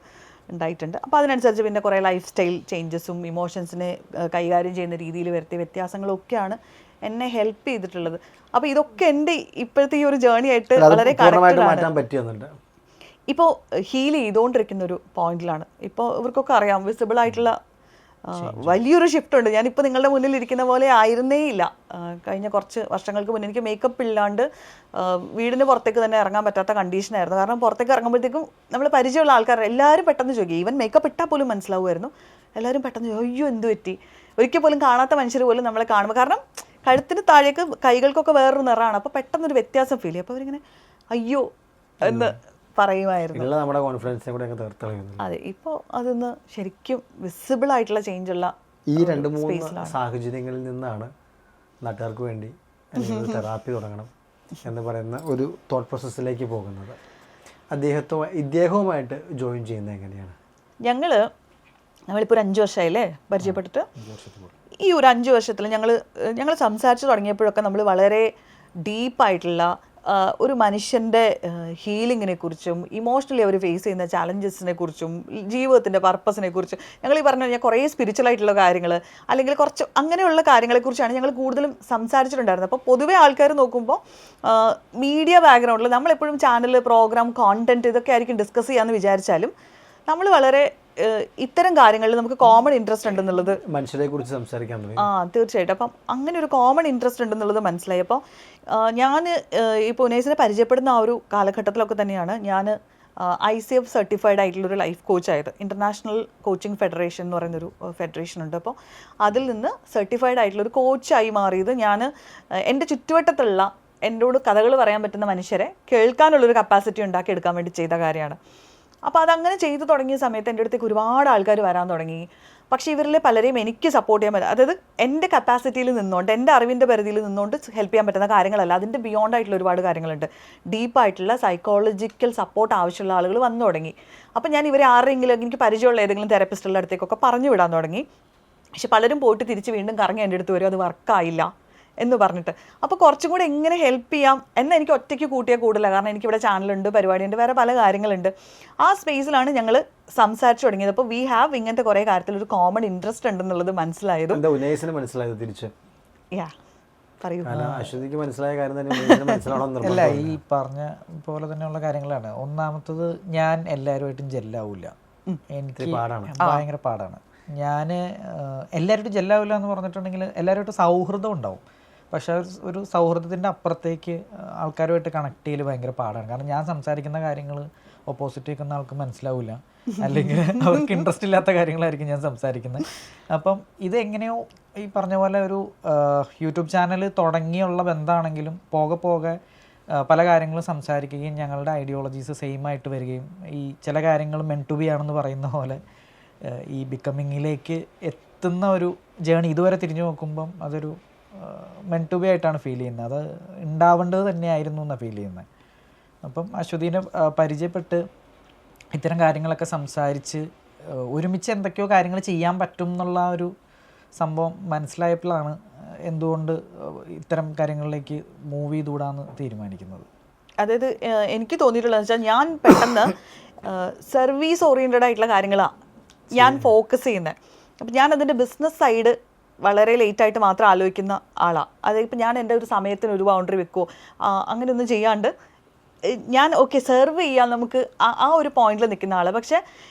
ഉണ്ടായിട്ടുണ്ട്. അപ്പോൾ അതിനനുസരിച്ച് പിന്നെ കുറേ ലൈഫ് സ്റ്റൈൽ ചേഞ്ചസും ഇമോഷൻസിനെ കൈകാര്യം ചെയ്യുന്ന രീതിയിൽ വരുത്തിയ വ്യത്യാസങ്ങളൊക്കെയാണ് എന്നെ ഹെൽപ്പ് ചെയ്തിട്ടുള്ളത്. അപ്പോൾ ഇതൊക്കെ എൻ്റെ ഇപ്പോഴത്തെ ഈ ഒരു ജേർണി ആയിട്ട് വളരെ കണക്റ്റഡ് ആണ്. ഇപ്പോൾ ഹീൽ ചെയ്തുകൊണ്ടിരിക്കുന്ന ഒരു പോയിന്റിലാണ്. ഇപ്പോൾ ഇവർക്കൊക്കെ അറിയാം വിസിബിൾ ആയിട്ടുള്ള വലിയൊരു ഷിഫ്റ്റ് ഉണ്ട്. ഞാനിപ്പോൾ നിങ്ങളുടെ മുന്നിൽ ഇരിക്കുന്ന പോലെ ആയിരുന്നേ ഇല്ല. കഴിഞ്ഞ കുറച്ച് വർഷങ്ങൾക്ക് മുന്നേ എനിക്ക് മേക്കപ്പ് ഇല്ലാണ്ട് വീടിന് പുറത്തേക്ക് തന്നെ ഇറങ്ങാൻ പറ്റാത്ത കണ്ടീഷനായിരുന്നു. കാരണം പുറത്തേക്ക് ഇറങ്ങുമ്പോഴത്തേക്കും നമ്മൾ പരിചയമുള്ള ആൾക്കാർ എല്ലാവരും പെട്ടെന്ന് ചോദിക്കും. ഈവൻ മേക്കപ്പ് ഇട്ടാൽ പോലും മനസ്സിലാവുമായിരുന്നു. എല്ലാവരും പെട്ടെന്ന് അയ്യോ എന്ത് പറ്റി, ഒരിക്കൽ പോലും കാണാത്ത മനുഷ്യർ പോലും നമ്മളെ കാണുമ്പോൾ, കാരണം കഴുത്തിന് താഴേക്ക് കൈകൾക്കൊക്കെ വേറൊരു നിറമാണ്. അപ്പോൾ പെട്ടെന്നൊരു വ്യത്യാസം ഫീൽ ചെയ്യും. അപ്പോൾ അവരിങ്ങനെ അയ്യോ എന്ന് പറയുമായിരുന്നു. നമ്മുടെ കോൺഫിഡൻസിനെ കൂടെ അതെ, ഇപ്പോൾ അതൊന്ന് ശരിക്കും വിസിബിൾ ആയിട്ടുള്ള ചേഞ്ച് ഉള്ള ഈ 2-3 സാഹചര്യങ്ങളിൽ നിന്നാണ് നാട്ടുകാർക്ക് വേണ്ടി തെറാപ്പി തുടങ്ങണം എന്ന് പറയുന്ന ഒരു തോട്ട് പ്രോസസ്സിലേക്ക് പോകുന്നത്. ഇദ്ദേഹവുമായിട്ട് ജോയിൻ ചെയ്യുന്നത് എങ്ങനെയാണ്? നമ്മളിപ്പോൾ ഒരു 5 വർഷമായില്ലേ പരിചയപ്പെട്ടിട്ട്. ഈ ഒരു 5 വർഷത്തിൽ ഞങ്ങൾ സംസാരിച്ച് തുടങ്ങിയപ്പോഴൊക്കെ നമ്മൾ വളരെ ഡീപ്പായിട്ടുള്ള ഒരു മനുഷ്യൻ്റെ ഹീലിങ്ങിനെ കുറിച്ചും ഇമോഷണലി അവർ ഫേസ് ചെയ്യുന്ന ചാലഞ്ചസിനെ കുറിച്ചും ജീവിതത്തിൻ്റെ പർപ്പസിനെ കുറിച്ചും ഞങ്ങൾ ഈ പറഞ്ഞു കഴിഞ്ഞാൽ കുറേ സ്പിരിച്വലായിട്ടുള്ള കാര്യങ്ങൾ അല്ലെങ്കിൽ കുറച്ച് അങ്ങനെയുള്ള കാര്യങ്ങളെക്കുറിച്ചാണ് ഞങ്ങൾ കൂടുതലും സംസാരിച്ചിട്ടുണ്ടായിരുന്നത്. അപ്പോൾ പൊതുവേ ആൾക്കാർ നോക്കുമ്പോൾ മീഡിയ ബാക്ക്ഗ്രൗണ്ടിൽ നമ്മളെപ്പോഴും ചാനൽ പ്രോഗ്രാം കോണ്ടന്റ് ഇതൊക്കെ ആയിരിക്കും ഡിസ്കസ് ചെയ്യാമെന്ന് വിചാരിച്ചാലും നമ്മൾ വളരെ ഇത്തരം കാര്യങ്ങളിൽ നമുക്ക് കോമൺ ഇൻട്രസ്റ്റ് ഉണ്ടെന്നുള്ളത് മനുഷ്യരെ കുറിച്ച് സംസാരിക്കാൻ തീർച്ചയായിട്ടും. അപ്പം അങ്ങനെ ഒരു കോമൺ ഇൻട്രസ്റ്റ് ഉണ്ടെന്നുള്ളത് മനസ്സിലായി. അപ്പോൾ ഞാൻ ഇപ്പോൾ ഉനൈസിനെ പരിചയപ്പെടുന്ന ആ ഒരു കാലഘട്ടത്തിലൊക്കെ തന്നെയാണ് ഞാൻ ICF സർട്ടിഫൈഡ് ആയിട്ടുള്ളൊരു ലൈഫ് കോച്ചായത്. ഇൻ്റർനാഷണൽ കോച്ചിങ് ഫെഡറേഷൻ എന്ന് പറയുന്നൊരു ഫെഡറേഷൻ ഉണ്ട്. അപ്പോൾ അതിൽ നിന്ന് സർട്ടിഫൈഡ് ആയിട്ടുള്ളൊരു കോച്ചായി മാറിയത് ഞാൻ എൻ്റെ ചുറ്റുവട്ടത്തുള്ള എന്നോട് കഥകൾ പറയാൻ പറ്റുന്ന മനുഷ്യരെ കേൾക്കാനുള്ളൊരു കപ്പാസിറ്റി ഉണ്ടാക്കി എടുക്കാൻ വേണ്ടി ചെയ്ത കാര്യമാണ്. അപ്പോൾ അതങ്ങനെ ചെയ്തു തുടങ്ങിയ സമയത്ത് എൻ്റെ അടുത്തേക്ക് ഒരുപാട് ആൾക്കാർ വരാൻ തുടങ്ങി. പക്ഷേ ഇവരിൽ പലരെയും എനിക്ക് സപ്പോർട്ട് ചെയ്യാൻ പറ്റും, അതായത് എൻ്റെ കപ്പാസിറ്റിയിൽ നിന്നുകൊണ്ട് എൻ്റെ അറിവിൻ്റെ പരിധിയിൽ നിന്നുകൊണ്ട് ഹെൽപ്പ് ചെയ്യാൻ പറ്റുന്ന കാര്യങ്ങളല്ല, അതിൻ്റെ ബിയോണ്ട് ആയിട്ടുള്ള ഒരുപാട് കാര്യങ്ങളുണ്ട്. ഡീപ്പായിട്ടുള്ള സൈക്കോളജിക്കൽ സപ്പോർട്ട് ആവശ്യമുള്ള ആളുകൾ വന്നു തുടങ്ങി. അപ്പോൾ ഞാൻ ഇവരെ ആരെങ്കിലും എനിക്ക് പരിചയമുള്ള ഏതെങ്കിലും തെറപ്പിസ്റ്റുകളുടെ അടുത്തേക്കൊക്കെ പറഞ്ഞു വിടാൻ തുടങ്ങി. പക്ഷെ പലരും പോയിട്ട് തിരിച്ച് വീണ്ടും കറങ്ങി എൻ്റെ അടുത്ത് വരും, അത് വർക്കായില്ല എന്ന് പറഞ്ഞിട്ട്. അപ്പോൾ കുറച്ചും കൂടെ എങ്ങനെ ഹെൽപ്പ് ചെയ്യാം എന്ന് എനിക്ക് ഒറ്റയ്ക്ക് കൂട്ടിയാൽ കൂടില്ല. കാരണം എനിക്കിവിടെ ചാനലുണ്ട്, പരിപാടിയുണ്ട്, വേറെ പല കാര്യങ്ങളുണ്ട്. ആ സ്പേസിലാണ് ഞങ്ങൾ സംസാരിച്ചു തുടങ്ങിയത്. അപ്പോൾ വി ഹാവ് ഇങ്ങനത്തെ കുറേ കാര്യത്തിൽ ഒരു കോമൺ ഇൻട്രസ്റ്റ് ഉണ്ടെന്നുള്ളത് മനസ്സിലായതും അല്ല ഈ പറഞ്ഞ പോലെ തന്നെയുള്ള കാര്യങ്ങളാണ്. ഒന്നാമത്തത് ഞാൻ എല്ലാവരുമായിട്ടും ജെല്ലാവൂല, എനിക്ക് ഭയങ്കര പാടാണ്. ഞാൻ എല്ലാവരും ജെല്ലാവില്ല എന്ന് പറഞ്ഞിട്ടുണ്ടെങ്കിൽ എല്ലാവരുമായിട്ട് സൗഹൃദം ഉണ്ടാവും. പക്ഷേ ഒരു സൗഹൃദത്തിൻ്റെ അപ്പുറത്തേക്ക് ആൾക്കാരുമായിട്ട് കണക്ട് ചെയ്യൽ ഭയങ്കര പാടാണ്. കാരണം ഞാൻ സംസാരിക്കുന്ന കാര്യങ്ങൾ ഓപ്പോസിറ്റ് നിൽക്കുന്ന ആൾക്ക് മനസ്സിലാവില്ല, അല്ലെങ്കിൽ അവർക്ക് ഇൻട്രസ്റ്റ് ഇല്ലാത്ത കാര്യങ്ങളായിരിക്കും ഞാൻ സംസാരിക്കുന്നത്. അപ്പം ഇതെങ്ങനെയോ ഈ പറഞ്ഞ പോലെ ഒരു യൂട്യൂബ് ചാനൽ തുടങ്ങിയുള്ള ബന്ധമാണെങ്കിലും പോകെ പോകെ പല കാര്യങ്ങളും സംസാരിക്കുകയും ഞങ്ങളുടെ ഐഡിയോളജീസ് സെയിം ആയിട്ട് വരികയും ഈ ചില കാര്യങ്ങൾ മെൻ ടു ബി ആണെന്ന് പറയുന്ന പോലെ ഈ ബിക്കമിങ്ങിലേക്ക് എത്തുന്ന ഒരു ജേണി ഇതുവരെ തിരിഞ്ഞു നോക്കുമ്പം അതൊരു മെൻ ടു ബി ആയിട്ടാണ് ഫീൽ ചെയ്യുന്നത്. അത് ഉണ്ടാവേണ്ടത് തന്നെയായിരുന്നു എന്നാണ് ഫീൽ ചെയ്യുന്നത്. അപ്പം അശ്വതിനെ പരിചയപ്പെട്ട് ഇത്തരം കാര്യങ്ങളൊക്കെ സംസാരിച്ച് ഒരുമിച്ച് എന്തൊക്കെയോ കാര്യങ്ങൾ ചെയ്യാൻ പറ്റും എന്നുള്ള ഒരു സംഭവം മനസ്സിലായപ്പോഴാണ് എന്തുകൊണ്ട് ഇത്തരം കാര്യങ്ങളിലേക്ക് മൂവ് ചെയ്തുകൂടാന്ന് തീരുമാനിക്കുന്നത്. അതായത് എനിക്ക് തോന്നിയിട്ടുള്ളതെന്ന് വെച്ചാൽ ഞാൻ പെട്ടെന്ന് സർവീസ് ഓറിയൻറ്റഡ് ആയിട്ടുള്ള കാര്യങ്ങളാണ് ഞാൻ ഫോക്കസ് ചെയ്യുന്നത്. അപ്പം ഞാൻ അതിൻ്റെ ബിസിനസ് സൈഡ് വളരെ ലേറ്റായിട്ട് മാത്രം ആലോചിക്കുന്ന ആളാണ്. അതായത് ഇപ്പം ഞാൻ എൻ്റെ ഒരു സമയത്തിന് ഒരു ബൗണ്ടറി വെക്കുമോ അങ്ങനെയൊന്നും ചെയ്യാണ്ട് ഞാൻ ഓക്കെ സെർവ് ചെയ്യാൻ നമുക്ക് ആ ഒരു പോയിന്റിൽ നിൽക്കുന്ന ആൾ. പക്ഷേ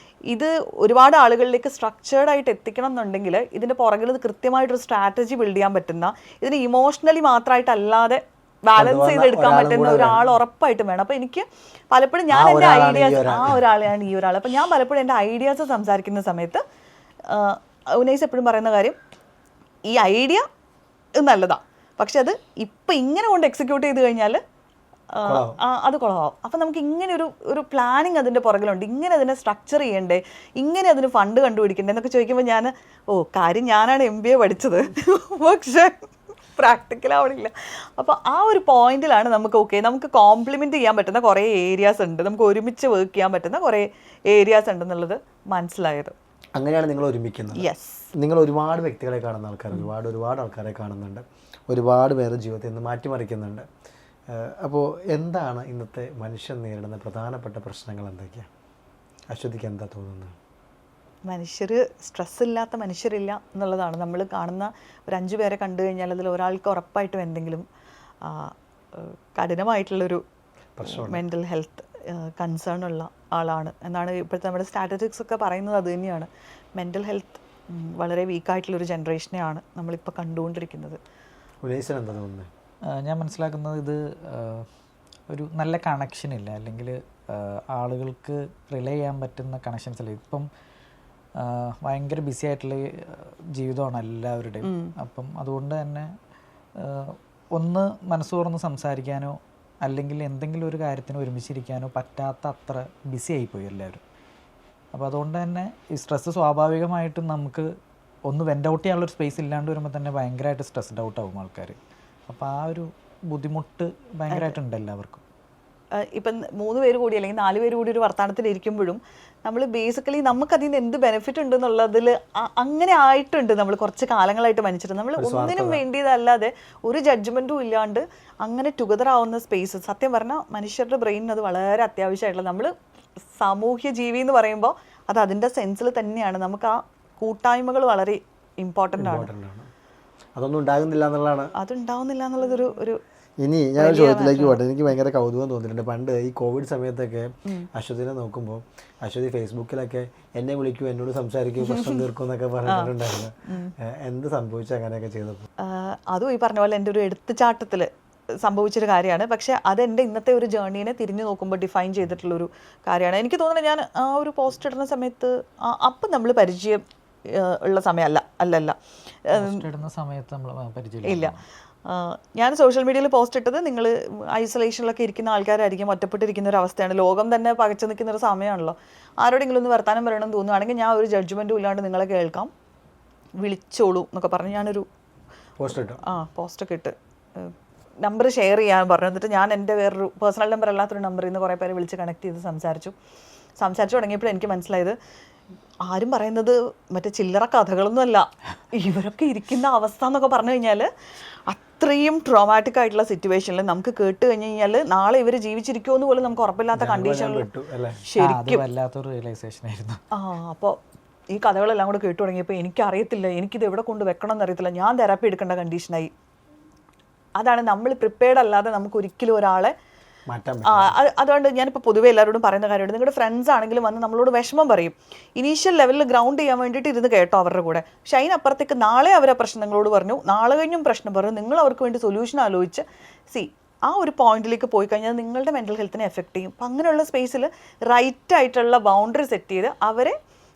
ഇത് ഒരുപാട് ആളുകളിലേക്ക് സ്ട്രക്ചേർഡ് ആയിട്ട് എത്തിക്കണം എന്നുണ്ടെങ്കിൽ ഇതിൻ്റെ പുറകിൽ കൃത്യമായിട്ടൊരു സ്ട്രാറ്റജി ബിൽഡ് ചെയ്യാൻ പറ്റുന്ന, ഇതിന് ഇമോഷണലി മാത്രമായിട്ടല്ലാതെ ബാലൻസ് ചെയ്തെടുക്കാൻ പറ്റുന്ന ഒരാൾ ഉറപ്പായിട്ടും വേണം. അപ്പോൾ എനിക്ക് പലപ്പോഴും ഞാൻ എൻ്റെ ഐഡിയാസ് ഒരാളെയാണ് ഈ ഒരാൾ. അപ്പോൾ ഞാൻ പലപ്പോഴും എൻ്റെ ഐഡിയാസ് സംസാരിക്കുന്ന സമയത്ത് ഉനൈസ് എപ്പോഴും പറയുന്ന കാര്യം, ഈ ഐഡിയ നല്ലതാണ്, പക്ഷെ അത് ഇപ്പം ഇങ്ങനെ കൊണ്ട് എക്സിക്യൂട്ട് ചെയ്ത് കഴിഞ്ഞാൽ അത് കുളമാവും. അപ്പം നമുക്ക് ഇങ്ങനെ ഒരു പ്ലാനിങ് അതിൻ്റെ പുറകിലുണ്ട്, ഇങ്ങനെ അതിനെ സ്ട്രക്ചർ ചെയ്യണ്ടേ, ഇങ്ങനെ അതിന് ഫണ്ട് കണ്ടുപിടിക്കണ്ടേ എന്നൊക്കെ ചോദിക്കുമ്പോൾ ഞാൻ കാര്യം ഞാനാണ് MBA പഠിച്ചത്, പക്ഷേ പ്രാക്ടിക്കലാവണില്ല. അപ്പോൾ ആ ഒരു പോയിന്റിലാണ് നമുക്ക് കോംപ്ലിമെൻ്റ് ചെയ്യാൻ പറ്റുന്ന കുറേ ഏരിയാസ് ഉണ്ട്, നമുക്ക് ഒരുമിച്ച് വർക്ക് ചെയ്യാൻ പറ്റുന്ന കുറേ ഏരിയാസ് ഉണ്ടെന്നുള്ളത് മനസ്സിലായത്. അങ്ങനെയാണ് നിങ്ങൾ ഒരുമിക്കുന്നത്. യെസ്. നിങ്ങൾ ഒരുപാട് വ്യക്തികളെ കാണുന്ന ആൾക്കാർ, ഒരുപാട് ആൾക്കാരെ കാണുന്നുണ്ട്, ഒരുപാട് പേരുടെ ജീവിതത്തിൽ നിന്ന് മാറ്റിമറിക്കുന്നുണ്ട്. അപ്പോൾ എന്താണ് ഇന്നത്തെ മനുഷ്യൻ നേരിടുന്ന പ്രധാനപ്പെട്ട പ്രശ്നങ്ങൾ എന്തൊക്കെയാണ്? അശ്വതിക്ക് എന്താ തോന്നുന്നത്? മനുഷ്യർ സ്ട്രെസ് ഇല്ലാത്ത മനുഷ്യരില്ല എന്നുള്ളതാണ്. നമ്മൾ കാണുന്ന ഒരു 5 പേരെ കണ്ടു കഴിഞ്ഞാൽ അതിൽ ഒരാൾക്ക് ഉറപ്പായിട്ടും എന്തെങ്കിലും കഠിനമായിട്ടുള്ളൊരു മെൻ്റൽ ഹെൽത്ത് കൺസേൺ ഉള്ള ആളാണ് എന്നാണ് ഇപ്പോഴത്തെ നമ്മുടെ സ്റ്റാറ്റിസ്റ്റിക്സ് ഒക്കെ പറയുന്നത്. അത് തന്നെയാണ്, മെൻ്റൽ ഹെൽത്ത് വളരെ വീക്കായിട്ടുള്ളൊരു ജനറേഷനെയാണ് നമ്മളിപ്പോൾ കണ്ടുകൊണ്ടിരിക്കുന്നത്. ഉനൈസിന് എന്താ തോന്നുന്നത്? ഞാൻ മനസ്സിലാക്കുന്നത് ഇത് ഒരു നല്ല കണക്ഷൻ ഇല്ല, അല്ലെങ്കിൽ ആളുകൾക്ക് റിലേ ചെയ്യാൻ പറ്റുന്ന കണക്ഷൻസ് അല്ല. ഇപ്പം ഭയങ്കര ബിസി ആയിട്ടുള്ള ജീവിതമാണ് എല്ലാവരുടെയും. അപ്പം അതുകൊണ്ട് തന്നെ ഒന്ന് മനസ്സ് തുറന്ന് സംസാരിക്കാനോ അല്ലെങ്കിൽ എന്തെങ്കിലും ഒരു കാര്യത്തിന് ഒരുമിച്ചിരിക്കാനോ പറ്റാത്ത അത്ര ബിസി ആയിപ്പോയി എല്ലാവരും. അപ്പോൾ അതുകൊണ്ട് തന്നെ ഈ സ്ട്രെസ്സ് സ്വാഭാവികമായിട്ടും നമുക്ക് ഒന്ന് വെൻ്റ് ഔട്ട് ചെയ്യാനുള്ളൊരു സ്പേസ് ഇല്ലാണ്ട് വരുമ്പോൾ തന്നെ ഭയങ്കരമായിട്ട് സ്ട്രെസ്ഡ് ഔട്ട് ആവും ആൾക്കാർ. അപ്പോൾ ആ ഒരു ബുദ്ധിമുട്ട് ഭയങ്കരമായിട്ടുണ്ട് എല്ലാവർക്കും. ഇപ്പം 3 പേര് കൂടി അല്ലെങ്കിൽ 4 പേര് കൂടി ഒരു വർത്തമാനത്തിലിരിക്കുമ്പോഴും നമ്മൾ ബേസിക്കലി നമുക്കതിൽ നിന്ന് എന്ത് ബെനിഫിറ്റ് ഉണ്ടെന്നുള്ളതിൽ അങ്ങനെ ആയിട്ടുണ്ട്. നമ്മൾ കുറച്ച് കാലങ്ങളായിട്ട് മനുഷ്യർ നമ്മൾ ഒന്നിനും വേണ്ടിയതല്ലാതെ ഒരു ജഡ്ജ്മെൻറ്റും ഇല്ലാണ്ട് അങ്ങനെ ടുഗദർ ആവുന്ന സ്പേസ്, സത്യം പറഞ്ഞാൽ മനുഷ്യരുടെ ബ്രെയിനിന് അത് വളരെ അത്യാവശ്യമായിട്ടുള്ള, നമ്മൾ സാമൂഹ്യ ജീവി എന്ന് പറയുമ്പോൾ അത് അതിൻ്റെ സെൻസിൽ തന്നെയാണ്. നമുക്ക് ആ കൂട്ടായ്മകൾ വളരെ ഇമ്പോർട്ടൻ്റ് ആണ്. അതൊന്നും ഉണ്ടാകുന്നില്ല എന്നുള്ളതാണ്. അതുണ്ടാവുന്നില്ല എന്നുള്ളതൊരു ഒരു ഇനി ഞാൻ ചോദ്യത്തിലേക്ക് പോട്ടെ. എനിക്ക് ഭയങ്കര കൗതുകം തോന്നിയിട്ടുണ്ട്. പണ്ട് ഈ കോവിഡ് സമയത്തൊക്കെ അശ്വതിനെ നോക്കുമ്പോൾ അശ്വതി ഫേസ്ബുക്കിലൊക്കെ എന്നെ വിളിക്കൂ, എന്നോട് സംസാരിക്കൂ, പ്രശ്നം തീർക്കും എന്നൊക്കെ പറഞ്ഞിട്ടുണ്ടായിരുന്നു. എന്ത് സംഭവിച്ചു അങ്ങനെയൊക്കെ ചെയ്തപ്പോൾ? അതും ഈ പറഞ്ഞ പോലെ എൻ്റെ ഒരു എടുത്തുചാട്ടത്തിൽ സംഭവിച്ചൊരു കാര്യമാണ്. പക്ഷേ അതെൻ്റെ ഇന്നത്തെ ഒരു ജേർണീനെ തിരിഞ്ഞു നോക്കുമ്പോൾ ഡിഫൈൻ ചെയ്തിട്ടുള്ളൊരു കാര്യമാണ്. എനിക്ക് തോന്നുന്നത് ഞാൻ ആ ഒരു പോസ്റ്റ് ഇടുന്ന സമയത്ത് അപ്പം നമ്മൾ പരിചയം ഉള്ള സമയമല്ല ഇല്ല. ഞാൻ സോഷ്യൽ മീഡിയയിൽ പോസ്റ്റ് ഇട്ടത് നിങ്ങൾ ഐസൊലേഷനിലൊക്കെ ഇരിക്കുന്ന ആൾക്കാരായിരിക്കും, ഒറ്റപ്പെട്ടിരിക്കുന്ന ഒരു അവസ്ഥയാണ്, ലോകം തന്നെ പകച്ചു നിൽക്കുന്ന ഒരു സമയമാണല്ലോ. ആരോടെങ്കിലും ഒന്ന് വർത്താനം പറയണമെന്ന് തോന്നുകയാണെങ്കിൽ ഞാൻ ഒരു ജഡ്ജ്മെൻറ്റും ഇല്ലാണ്ട് നിങ്ങളെ കേൾക്കാം, വിളിച്ചോളൂ എന്നൊക്കെ പറഞ്ഞ് ഞാനൊരു പോസ്റ്റൊക്കെ ഇട്ട് നമ്പർ ഷെയർ ചെയ്യാൻ പറഞ്ഞു. എന്നിട്ട് ഞാൻ എൻ്റെ വേറൊരു പേഴ്സണൽ നമ്പർ അല്ലാത്തൊരു നമ്പറിൽ നിന്ന് കുറേ പേരെ വിളിച്ച് കണക്ട് ചെയ്ത് സംസാരിച്ചു തുടങ്ങിയപ്പോൾ എനിക്ക് മനസ്സിലായത് ആരും പറയുന്നത് മറ്റേ ചില്ലറ കഥകളൊന്നും അല്ല. ഇവരൊക്കെ ഇരിക്കുന്ന അവസ്ഥ എന്നൊക്കെ പറഞ്ഞു കഴിഞ്ഞാൽ അത്രയും ട്രോമാറ്റിക് ആയിട്ടുള്ള സിറ്റുവേഷനിൽ നമുക്ക് കേട്ട് കഴിഞ്ഞ് കഴിഞ്ഞാൽ നാളെ ഇവർ ജീവിച്ചിരിക്കുമോ എന്ന് പോലും നമുക്ക് ഉറപ്പില്ലാത്ത കണ്ടീഷനിൽ ശരിക്കും അപ്പോൾ ഈ കഥകളെല്ലാം കൂടെ കേട്ടു തുടങ്ങിയപ്പോൾ എനിക്കറിയത്തില്ല, എനിക്കിത് എവിടെ കൊണ്ട് വെക്കണം എന്നറിയത്തില്ല, ഞാൻ തെറാപ്പി എടുക്കേണ്ട കണ്ടീഷനായി. അതാണ് നമ്മൾ പ്രിപ്പയർഡ് അല്ലാതെ നമുക്ക് ഒരിക്കലും ഒരാളെ മാറ്റാൻ അതുകൊണ്ട് ഞാനിപ്പോൾ പൊതുവെ എല്ലാവരോടും പറയുന്ന കാര്യമുണ്ട്, നിങ്ങളുടെ ഫ്രണ്ട്സ് ആണെങ്കിലും വന്ന് നമ്മളോട് വിഷമം പറയും, ഇനീഷ്യൽ ലെവലിൽ ഗ്രൗണ്ട് ചെയ്യാൻ വേണ്ടിയിട്ട് ഇരുന്ന് കേട്ടോ അവരുടെ കൂടെ. പക്ഷെ അതിനപ്പുറത്തേക്ക് നാളെ അവരെ പ്രശ്നം നിങ്ങളോട് പറഞ്ഞു, നാളെ കഴിഞ്ഞും പ്രശ്നം പറഞ്ഞു, നിങ്ങൾ അവർക്ക് വേണ്ടി സൊല്യൂഷൻ ആലോചിച്ച് ആ ഒരു പോയിന്റിലേക്ക് പോയി കഴിഞ്ഞാൽ നിങ്ങളുടെ മെൻ്റൽ ഹെൽത്തിനെ എഫക്റ്റ് ചെയ്യും. അപ്പം അങ്ങനെയുള്ള സ്പേസിൽ റൈറ്റ് ആയിട്ടുള്ള ബൗണ്ടറി സെറ്റ് ചെയ്ത് അവരെ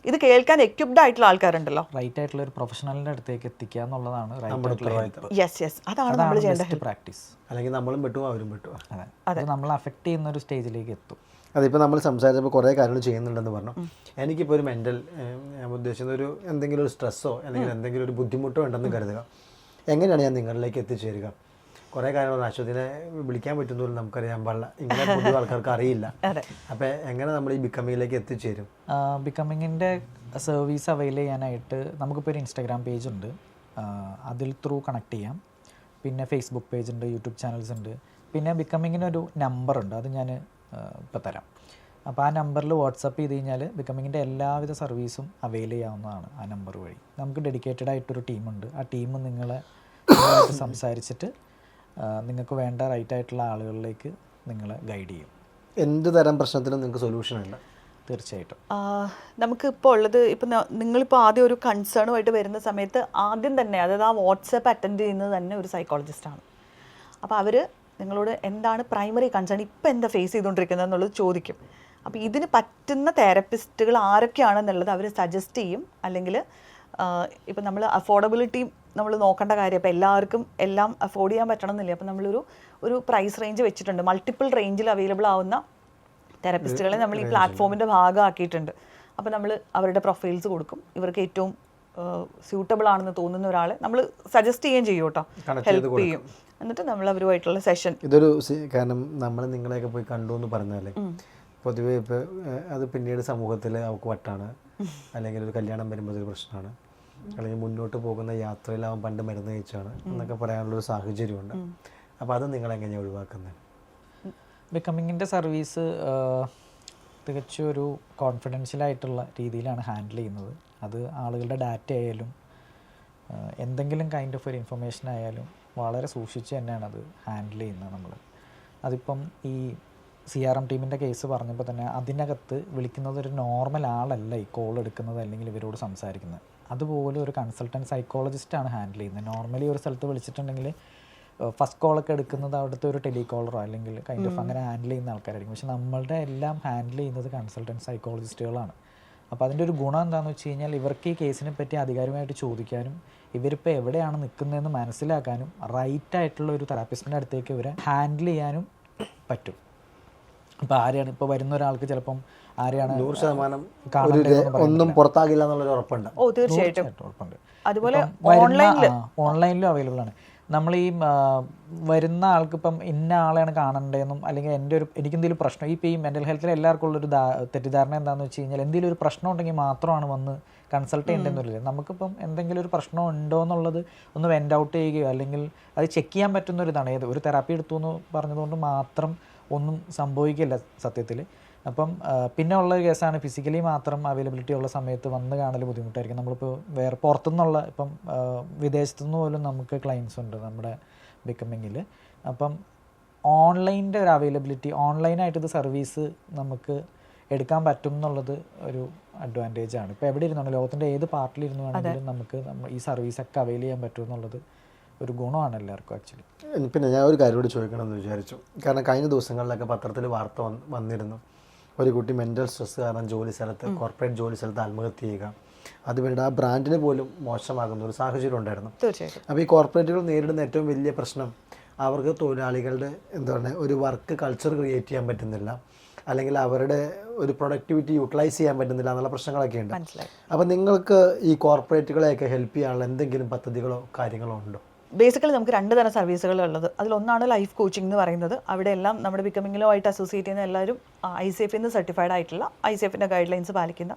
ഇത് കേൾക്കാൻ എക്യുപ്ഡ് ആയിട്ടുള്ള ആൾക്കാരുണ്ടല്ലോ, റൈറ്റ് ആയിട്ടുള്ള ഒരു പ്രൊഫഷണലിന്റെ അടുത്തേക്ക് എത്തിക്കുക എന്നുള്ളതാണ് യെസ് അതാണ് നമ്മൾ ചെയ്യേണ്ട പ്രാക്ടീസ്. അല്ലെങ്കിൽ നമ്മളും പെട്ടു അവരും പെട്ടു. അതെ, നമ്മൾ അഫക്റ്റ് ചെയ്യുന്ന ഒരു സ്റ്റേജിലേക്ക് എത്തും. അതിപ്പോൾ നമ്മൾ സംസാരിച്ചപ്പോൾ കുറേ കാര്യങ്ങൾ ചെയ്യുന്നുണ്ടെന്ന് പറഞ്ഞു. എനിക്കിപ്പോൾ ഒരു മെൻ്റൽ, ഞാൻ ഉദ്ദേശിക്കുന്ന ഒരു എന്തെങ്കിലും ഒരു സ്ട്രെസ്സോ അല്ലെങ്കിൽ എന്തെങ്കിലും ഒരു ബുദ്ധിമുട്ടോ ഉണ്ടെന്ന് കരുതുക, എങ്ങനെയാണ് ഞാൻ നിങ്ങളിലേക്ക് എത്തിച്ചേരുക? കുറേ കാര്യങ്ങൾ അശ്വതിനെ വിളിക്കാൻ പറ്റുന്നതും നമുക്കറിയാൻ പാടില്ല, ഇങ്ങനെ പുതിയ ആൾക്കാർക്ക് അറിയില്ല. അപ്പോൾ എങ്ങനെ നമ്മൾ ഈ ബിക്കമിങ്ങിലേക്ക് എത്തിച്ചേരും? ബിക്കമിങ്ങിൻ്റെ സർവീസ് അവൈൽ ചെയ്യാനായിട്ട് നമുക്കിപ്പോൾ ഒരു ഇൻസ്റ്റാഗ്രാം പേജ് ഉണ്ട്, അതിൽ ത്രൂ കണക്ട് ചെയ്യാം. പിന്നെ ഫേസ്ബുക്ക് പേജ് ഉണ്ട്, യൂട്യൂബ് ചാനൽസ് ഉണ്ട്. പിന്നെ ബിക്കമിങ്ങിനൊരു നമ്പറുണ്ട്, അത് ഞാൻ ഇപ്പോൾ തരാം. അപ്പോൾ ആ നമ്പറിൽ വാട്സപ്പ് ചെയ്ത് കഴിഞ്ഞാൽ ബിക്കമിങ്ങിൻ്റെ എല്ലാവിധ സർവീസും അവൈൽ ചെയ്യാവുന്നതാണ്. ആ നമ്പർ വഴി നമുക്ക് ഡെഡിക്കേറ്റഡ് ആയിട്ടൊരു ടീമുണ്ട്. ആ ടീം നിങ്ങളെ സംസാരിച്ചിട്ട് നിങ്ങൾക്ക് വേണ്ട റൈറ്റ് ആയിട്ടുള്ള ആളുകളിലേക്ക് നിങ്ങളെ ഗൈഡ് ചെയ്യും. എന്ത് തരം പ്രശ്നത്തിനും നിങ്ങൾക്ക് സൊല്യൂഷൻ ഉണ്ട്? തീർച്ചയായിട്ടും. നമുക്കിപ്പോൾ ഉള്ളത്, ഇപ്പം നിങ്ങളിപ്പോൾ ആദ്യം ഒരു കൺസേണുമായിട്ട് വരുന്ന സമയത്ത് ആദ്യം തന്നെ, അതായത് ആ വാട്സപ്പ് അറ്റൻഡ് ചെയ്യുന്നത് തന്നെ ഒരു സൈക്കോളജിസ്റ്റാണ്. അപ്പോൾ അവർ നിങ്ങളോട് എന്താണ് പ്രൈമറി കൺസേൺ, ഇപ്പം എന്താ ഫേസ് ചെയ്തുകൊണ്ടിരിക്കുന്നത് എന്നുള്ളത് ചോദിക്കും. അപ്പോൾ ഇതിന് പറ്റുന്ന തെറപ്പിസ്റ്റുകൾ ആരൊക്കെയാണെന്നുള്ളത് അവർ സജസ്റ്റ് ചെയ്യും. അല്ലെങ്കിൽ ഇപ്പം നമ്മൾ അഫോർഡബിലിറ്റി നമ്മൾ നോക്കേണ്ട കാര്യം, അപ്പോൾ എല്ലാവർക്കും എല്ലാം അഫോർഡ് ചെയ്യാൻ പറ്റണം എന്നില്ല. അപ്പോൾ നമ്മളൊരു പ്രൈസ് റേഞ്ച് വെച്ചിട്ടുണ്ട്. മൾട്ടിപ്പിൾ റേഞ്ചിൽ അവൈലബിൾ ആവുന്ന തെറപ്പിസ്റ്റുകളെ നമ്മൾ ഈ പ്ലാറ്റ്ഫോമിൻ്റെ ഭാഗമാക്കിയിട്ടുണ്ട്. അപ്പോൾ നമ്മൾ അവരുടെ പ്രൊഫൈൽസ് കൊടുക്കും. ഇവർക്ക് ഏറ്റവും സ്യൂട്ടബിൾ ആണെന്ന് തോന്നുന്ന ഒരാളെ നമ്മൾ സജസ്റ്റ് ചെയ്യുകയും ചെയ്യും കേട്ടോ, ഹെൽപ്പ് ചെയ്യും. എന്നിട്ട് നമ്മൾ അവരുമായിട്ടുള്ള സെഷൻ. ഇതൊരു കാരണം നമ്മൾ നിങ്ങളെയൊക്കെ പോയി കണ്ടു എന്ന് പറഞ്ഞാലേ പൊതുവേ ഇപ്പോൾ അത് പിന്നീട് സമൂഹത്തിൽ അവർക്ക് വട്ടാണ്, അല്ലെങ്കിൽ ഒരു കല്യാണം വരുമ്പോൾ ഒരു പ്രശ്നമാണ്, അല്ലെങ്കിൽ മുന്നോട്ട് പോകുന്ന യാത്രയിൽ അവൻ പണ്ട് മരുന്ന് കഴിച്ചാണ് എന്നൊക്കെ പറയാനുള്ളൊരു സാഹചര്യമുണ്ട്. അപ്പോൾ അത് നിങ്ങളെങ്ങനെയാണ് ഒഴിവാക്കുന്നത്? ബിക്കമിങ്ങിൻ്റെ സർവീസ് തികച്ചും ഒരു കോൺഫിഡൻഷ്യലായിട്ടുള്ള രീതിയിലാണ് ഹാൻഡിൽ ചെയ്യുന്നത്. അത് ആളുകളുടെ ഡാറ്റ ആയാലും എന്തെങ്കിലും കൈൻഡ് ഓഫ് ഒരു ഇൻഫർമേഷൻ ആയാലും വളരെ സൂക്ഷിച്ച് തന്നെയാണ് അത് ഹാൻഡിൽ ചെയ്യുന്നത് നമ്മൾ. അതിപ്പം ഈ CRM ടീമിൻ്റെ കേസ് പറഞ്ഞപ്പോൾ തന്നെ അതിനകത്ത് വിളിക്കുന്നത് ഒരു നോർമൽ ആളല്ല ഈ കോൾ എടുക്കുന്നത് അല്ലെങ്കിൽ ഇവരോട് സംസാരിക്കുന്നത്. അതുപോലെ ഒരു കൺസൾട്ടൻറ്റ് സൈക്കോളജിസ്റ്റാണ് ഹാൻഡിൽ ചെയ്യുന്നത്. നോർമലി ഒരു സ്ഥലത്ത് വിളിച്ചിട്ടുണ്ടെങ്കിൽ ഫസ്റ്റ് കോളൊക്കെ എടുക്കുന്നത് അവിടുത്തെ ഒരു ടെലികോളറോ അല്ലെങ്കിൽ കൈൻഡ് ഓഫ് അങ്ങനെ ഹാൻഡിൽ ചെയ്യുന്ന ആൾക്കാരായിരിക്കും. പക്ഷെ നമ്മളുടെ എല്ലാം ഹാൻഡിൽ ചെയ്യുന്നത് കൺസൾട്ടൻറ്റ് സൈക്കോളജിസ്റ്റുകളാണ്. അപ്പോൾ അതിൻ്റെ ഒരു ഗുണം എന്താണെന്ന് വെച്ച് കഴിഞ്ഞാൽ ഇവർക്ക് ഈ കേസിനെ പറ്റി ആധികാരികമായിട്ട് ചോദിക്കാനും ഇവരിപ്പോൾ എവിടെയാണ് നിൽക്കുന്നതെന്ന് മനസ്സിലാക്കാനും റൈറ്റായിട്ടുള്ള ഒരു തെറാപ്പിസ്റ്റിൻ്റെ അടുത്തേക്ക് ഇവരെ ഹാൻഡിൽ ചെയ്യാനും പറ്റും. ഇപ്പോൾ ആരെയാണ് ഇപ്പോൾ വരുന്ന ഒരാൾക്ക് ചിലപ്പം ആരെയാണ് 100% ഒന്നും പുറത്താകില്ല എന്നുള്ളൊരു ഉറപ്പുണ്ട്. തീർച്ചയായിട്ടും ഉറപ്പുണ്ട്. അതുപോലെ ഓൺലൈനിലും അവൈലബിൾ ആണ്. നമ്മൾ ഈ വരുന്ന ആൾക്ക് ഇപ്പം ഇന്ന ആളെയാണ് കാണേണ്ടതെന്നും അല്ലെങ്കിൽ എനിക്കെന്തെങ്കിലും പ്രശ്നം, ഇപ്പോൾ ഈ മെൻ്റൽ ഹെൽത്തിൽ എല്ലാവർക്കും ഉള്ളൊരു തെറ്റിദ്ധാരണ എന്താണെന്ന് വെച്ച് കഴിഞ്ഞാൽ എന്തെങ്കിലും ഒരു പ്രശ്നം ഉണ്ടെങ്കിൽ മാത്രമാണ് വന്ന് കൺസൾട്ട് ചെയ്യേണ്ടതെന്നില്ല. നമുക്കിപ്പം എന്തെങ്കിലും ഒരു പ്രശ്നം ഉണ്ടോ എന്നുള്ളത് ഒന്ന് വെൻഡ് ഔട്ട് ചെയ്യുകയോ അല്ലെങ്കിൽ അത് ചെക്ക് ചെയ്യാൻ പറ്റുന്ന ഒരിതാണ്. ഒരു തെറാപ്പി എടുത്തു എന്ന് പറഞ്ഞതുകൊണ്ട് മാത്രം ഒന്നും സംഭവിക്കില്ല സത്യത്തിൽ. അപ്പം പിന്നെ ഉള്ളൊരു കേസാണ് ഫിസിക്കലി മാത്രം അവൈലബിലിറ്റി ഉള്ള സമയത്ത് വന്ന് കാണൽ ബുദ്ധിമുട്ടായിരിക്കും. നമ്മളിപ്പോൾ വേറെ പുറത്തുനിന്നുള്ള ഇപ്പം വിദേശത്തുനിന്ന് പോലും നമുക്ക് ക്ലയൻസ് ഉണ്ട് നമ്മുടെ ബിക്കമിങ്ങിൽ. അപ്പം ഓൺലൈനിൻ്റെ ഒരു അവൈലബിലിറ്റി, ഓൺലൈനായിട്ട് ഇത് സർവീസ് നമുക്ക് എടുക്കാൻ പറ്റും എന്നുള്ളത് ഒരു അഡ്വാൻറ്റേജ് ആണ്. ഇപ്പോൾ എവിടെ ഇരുന്നാണ് ലോകത്തിൻ്റെ ഏത് പാർട്ടിലിരുന്ന് വേണമെങ്കിലും നമുക്ക് ഈ സർവീസൊക്കെ അവൈൽ ചെയ്യാൻ പറ്റും എന്നുള്ളത് ഒരു ഗുണമാണ് എല്ലാവർക്കും ആക്ച്വലി. പിന്നെ ഞാൻ ഒരു കാര്യം കൂടി ചോദിക്കണമെന്ന് വിചാരിച്ചു. കാരണം കഴിഞ്ഞ ദിവസങ്ങളിലൊക്കെ പത്രത്തിൽ വാർത്ത വന്നിരുന്നു, ഒരു കുട്ടി മെൻ്റൽ സ്ട്രെസ് കാരണം ജോലി സ്ഥലത്ത്, കോർപ്പറേറ്റ് ജോലി സ്ഥലത്ത് ആത്മഹത്യ ചെയ്യുക, അത് പിന്നീട് ആ ബ്രാൻഡിന് പോലും മോശമാകുന്ന ഒരു സാഹചര്യം ഉണ്ടായിരുന്നു. അപ്പോൾ ഈ കോർപ്പറേറ്റുകൾ നേരിടുന്ന ഏറ്റവും വലിയ പ്രശ്നം അവർക്ക് തൊഴിലാളികളുടെ ഒരു വർക്ക് കൾച്ചർ ക്രിയേറ്റ് ചെയ്യാൻ പറ്റുന്നില്ല, അല്ലെങ്കിൽ അവരുടെ ഒരു പ്രൊഡക്ടിവിറ്റി യൂട്ടിലൈസ് ചെയ്യാൻ പറ്റുന്നില്ല എന്നുള്ള പ്രശ്നങ്ങളൊക്കെ ഉണ്ട്. അപ്പോൾ നിങ്ങൾക്ക് ഈ കോർപ്പറേറ്റുകളെയൊക്കെ ഹെൽപ്പ് ചെയ്യാനുള്ള എന്തെങ്കിലും പദ്ധതികളോ കാര്യങ്ങളോ ഉണ്ടോ? ബേസിക്കലി നമുക്ക് 2 തരം സർവീസുകളുള്ളത്. അതിലൊന്നാണ് ലൈഫ് കോച്ചിങ് എന്ന് പറയുന്നത്. അവിടെ എല്ലാം നമ്മുടെ ബിക്കമിങ്ങിലുമായിട്ട് അസോസിയേറ്റ് ചെയ്യുന്ന എല്ലാവരും ICF സർട്ടിഫൈഡ് ആയിട്ടുള്ള ICFൻ്റെ ഗൈഡ് ലൈൻസ് പാലിക്കുന്ന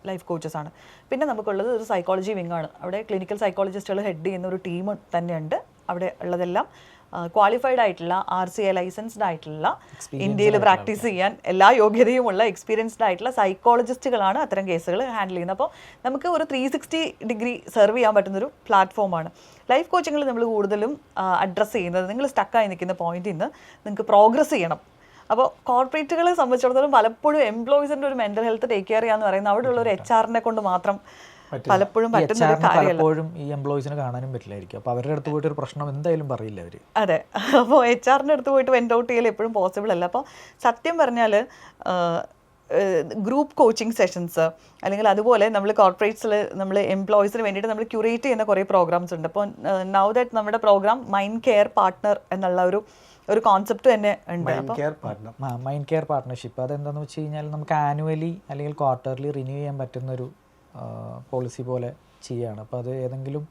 ലൈഫ് കോച്ചസ് ആണ്. പിന്നെ നമുക്കുള്ളത് ഒരു സൈക്കോളജി വിങ് ആണ്. അവിടെ ക്ലിനിക്കൽ സൈക്കോളജിസ്റ്റുകൾ ഹെഡ് ചെയ്യുന്ന ഒരു ടീം തന്നെയുണ്ട്. അവിടെ ഉള്ളതെല്ലാം ക്വാളിഫൈഡ് ആയിട്ടുള്ള RCA ലൈസൻസ്ഡ് ആയിട്ടുള്ള ഇന്ത്യയിൽ പ്രാക്ടീസ് ചെയ്യാൻ എല്ലാ യോഗ്യതയുമുള്ള എക്സ്പീരിയൻസ്ഡ് ആയിട്ടുള്ള സൈക്കോളജിസ്റ്റുകളാണ് അത്തരം കേസുകൾ ഹാൻഡിൽ ചെയ്യുന്നത്. അപ്പോൾ നമുക്ക് ഒരു 360 ഡിഗ്രി സെർവ് ചെയ്യാൻ പറ്റുന്നൊരു പ്ലാറ്റ്ഫോമാണ്. ലൈഫ് കോച്ചിങ്ങിൽ നമ്മൾ കൂടുതലും അഡ്രസ്സ് ചെയ്യുന്നത് നിങ്ങൾ സ്റ്റക്കായി നിൽക്കുന്ന പോയിന്റിൽ നിന്ന് നിങ്ങൾക്ക് പ്രോഗ്രസ് ചെയ്യണം. അപ്പോൾ കോർപ്പറേറ്റുകളെ സംബന്ധിച്ചിടത്തോളം പലപ്പോഴും എംപ്ലോയീസിൻ്റെ ഒരു മെൻ്റൽ ഹെൽത്ത് ടേക്ക് കെയർ ചെയ്യാന്ന് പറയുന്നത് അവിടെയുള്ള ഒരു HR കൊണ്ട് മാത്രം പലപ്പോഴും പറ്റുന്ന ഒരു കാര്യമല്ല. പലപ്പോഴും ഈ എംപ്ലോയീസിന് കാണാനും പറ്റില്ലായിരിക്കും. അപ്പോൾ അവരുടെ അടുത്ത് പോയിട്ട് ഒരു പ്രശ്നം എന്തായാലും പറയില്ല അവർ. അതെ, അപ്പോൾ HR അടുത്ത് പോയിട്ട് വെൻ്റ് ഔട്ട് ചെയ്യൽ എപ്പോഴും പോസിബിൾ അല്ല. അപ്പോൾ സത്യം പറഞ്ഞാൽ ഗ്രൂപ്പ് കോച്ചിങ് സെഷൻസ് അല്ലെങ്കിൽ അതുപോലെ നമ്മൾ കോർപ്പറേറ്റ്സിൽ നമ്മൾ എംപ്ലോയീസിന് വേണ്ടിയിട്ട് നമ്മൾ ക്യൂറേറ്റ് ചെയ്യുന്ന കുറേ പ്രോഗ്രാംസ് ഉണ്ട്. അപ്പോൾ നൗ ദാറ്റ് നമ്മുടെ പ്രോഗ്രാം മൈൻഡ് കെയർ പാർട്ട്ണർ എന്നുള്ള ഒരു കോൺസെപ്റ്റ് തന്നെ ഉണ്ട്. മൈൻഡ് കെയർ പാർട്ട്ണർഷിപ്പ് അതെന്താണെന്ന് വെച്ച് കഴിഞ്ഞാൽ നമുക്ക് ആനുവലി അല്ലെങ്കിൽ ക്വാർട്ടർലി റിന്യൂ ചെയ്യാൻ പറ്റുന്നൊരു പോളിസി പോലെ ചെയ്യുകയാണ്. അപ്പോൾ അത് ഏതെങ്കിലും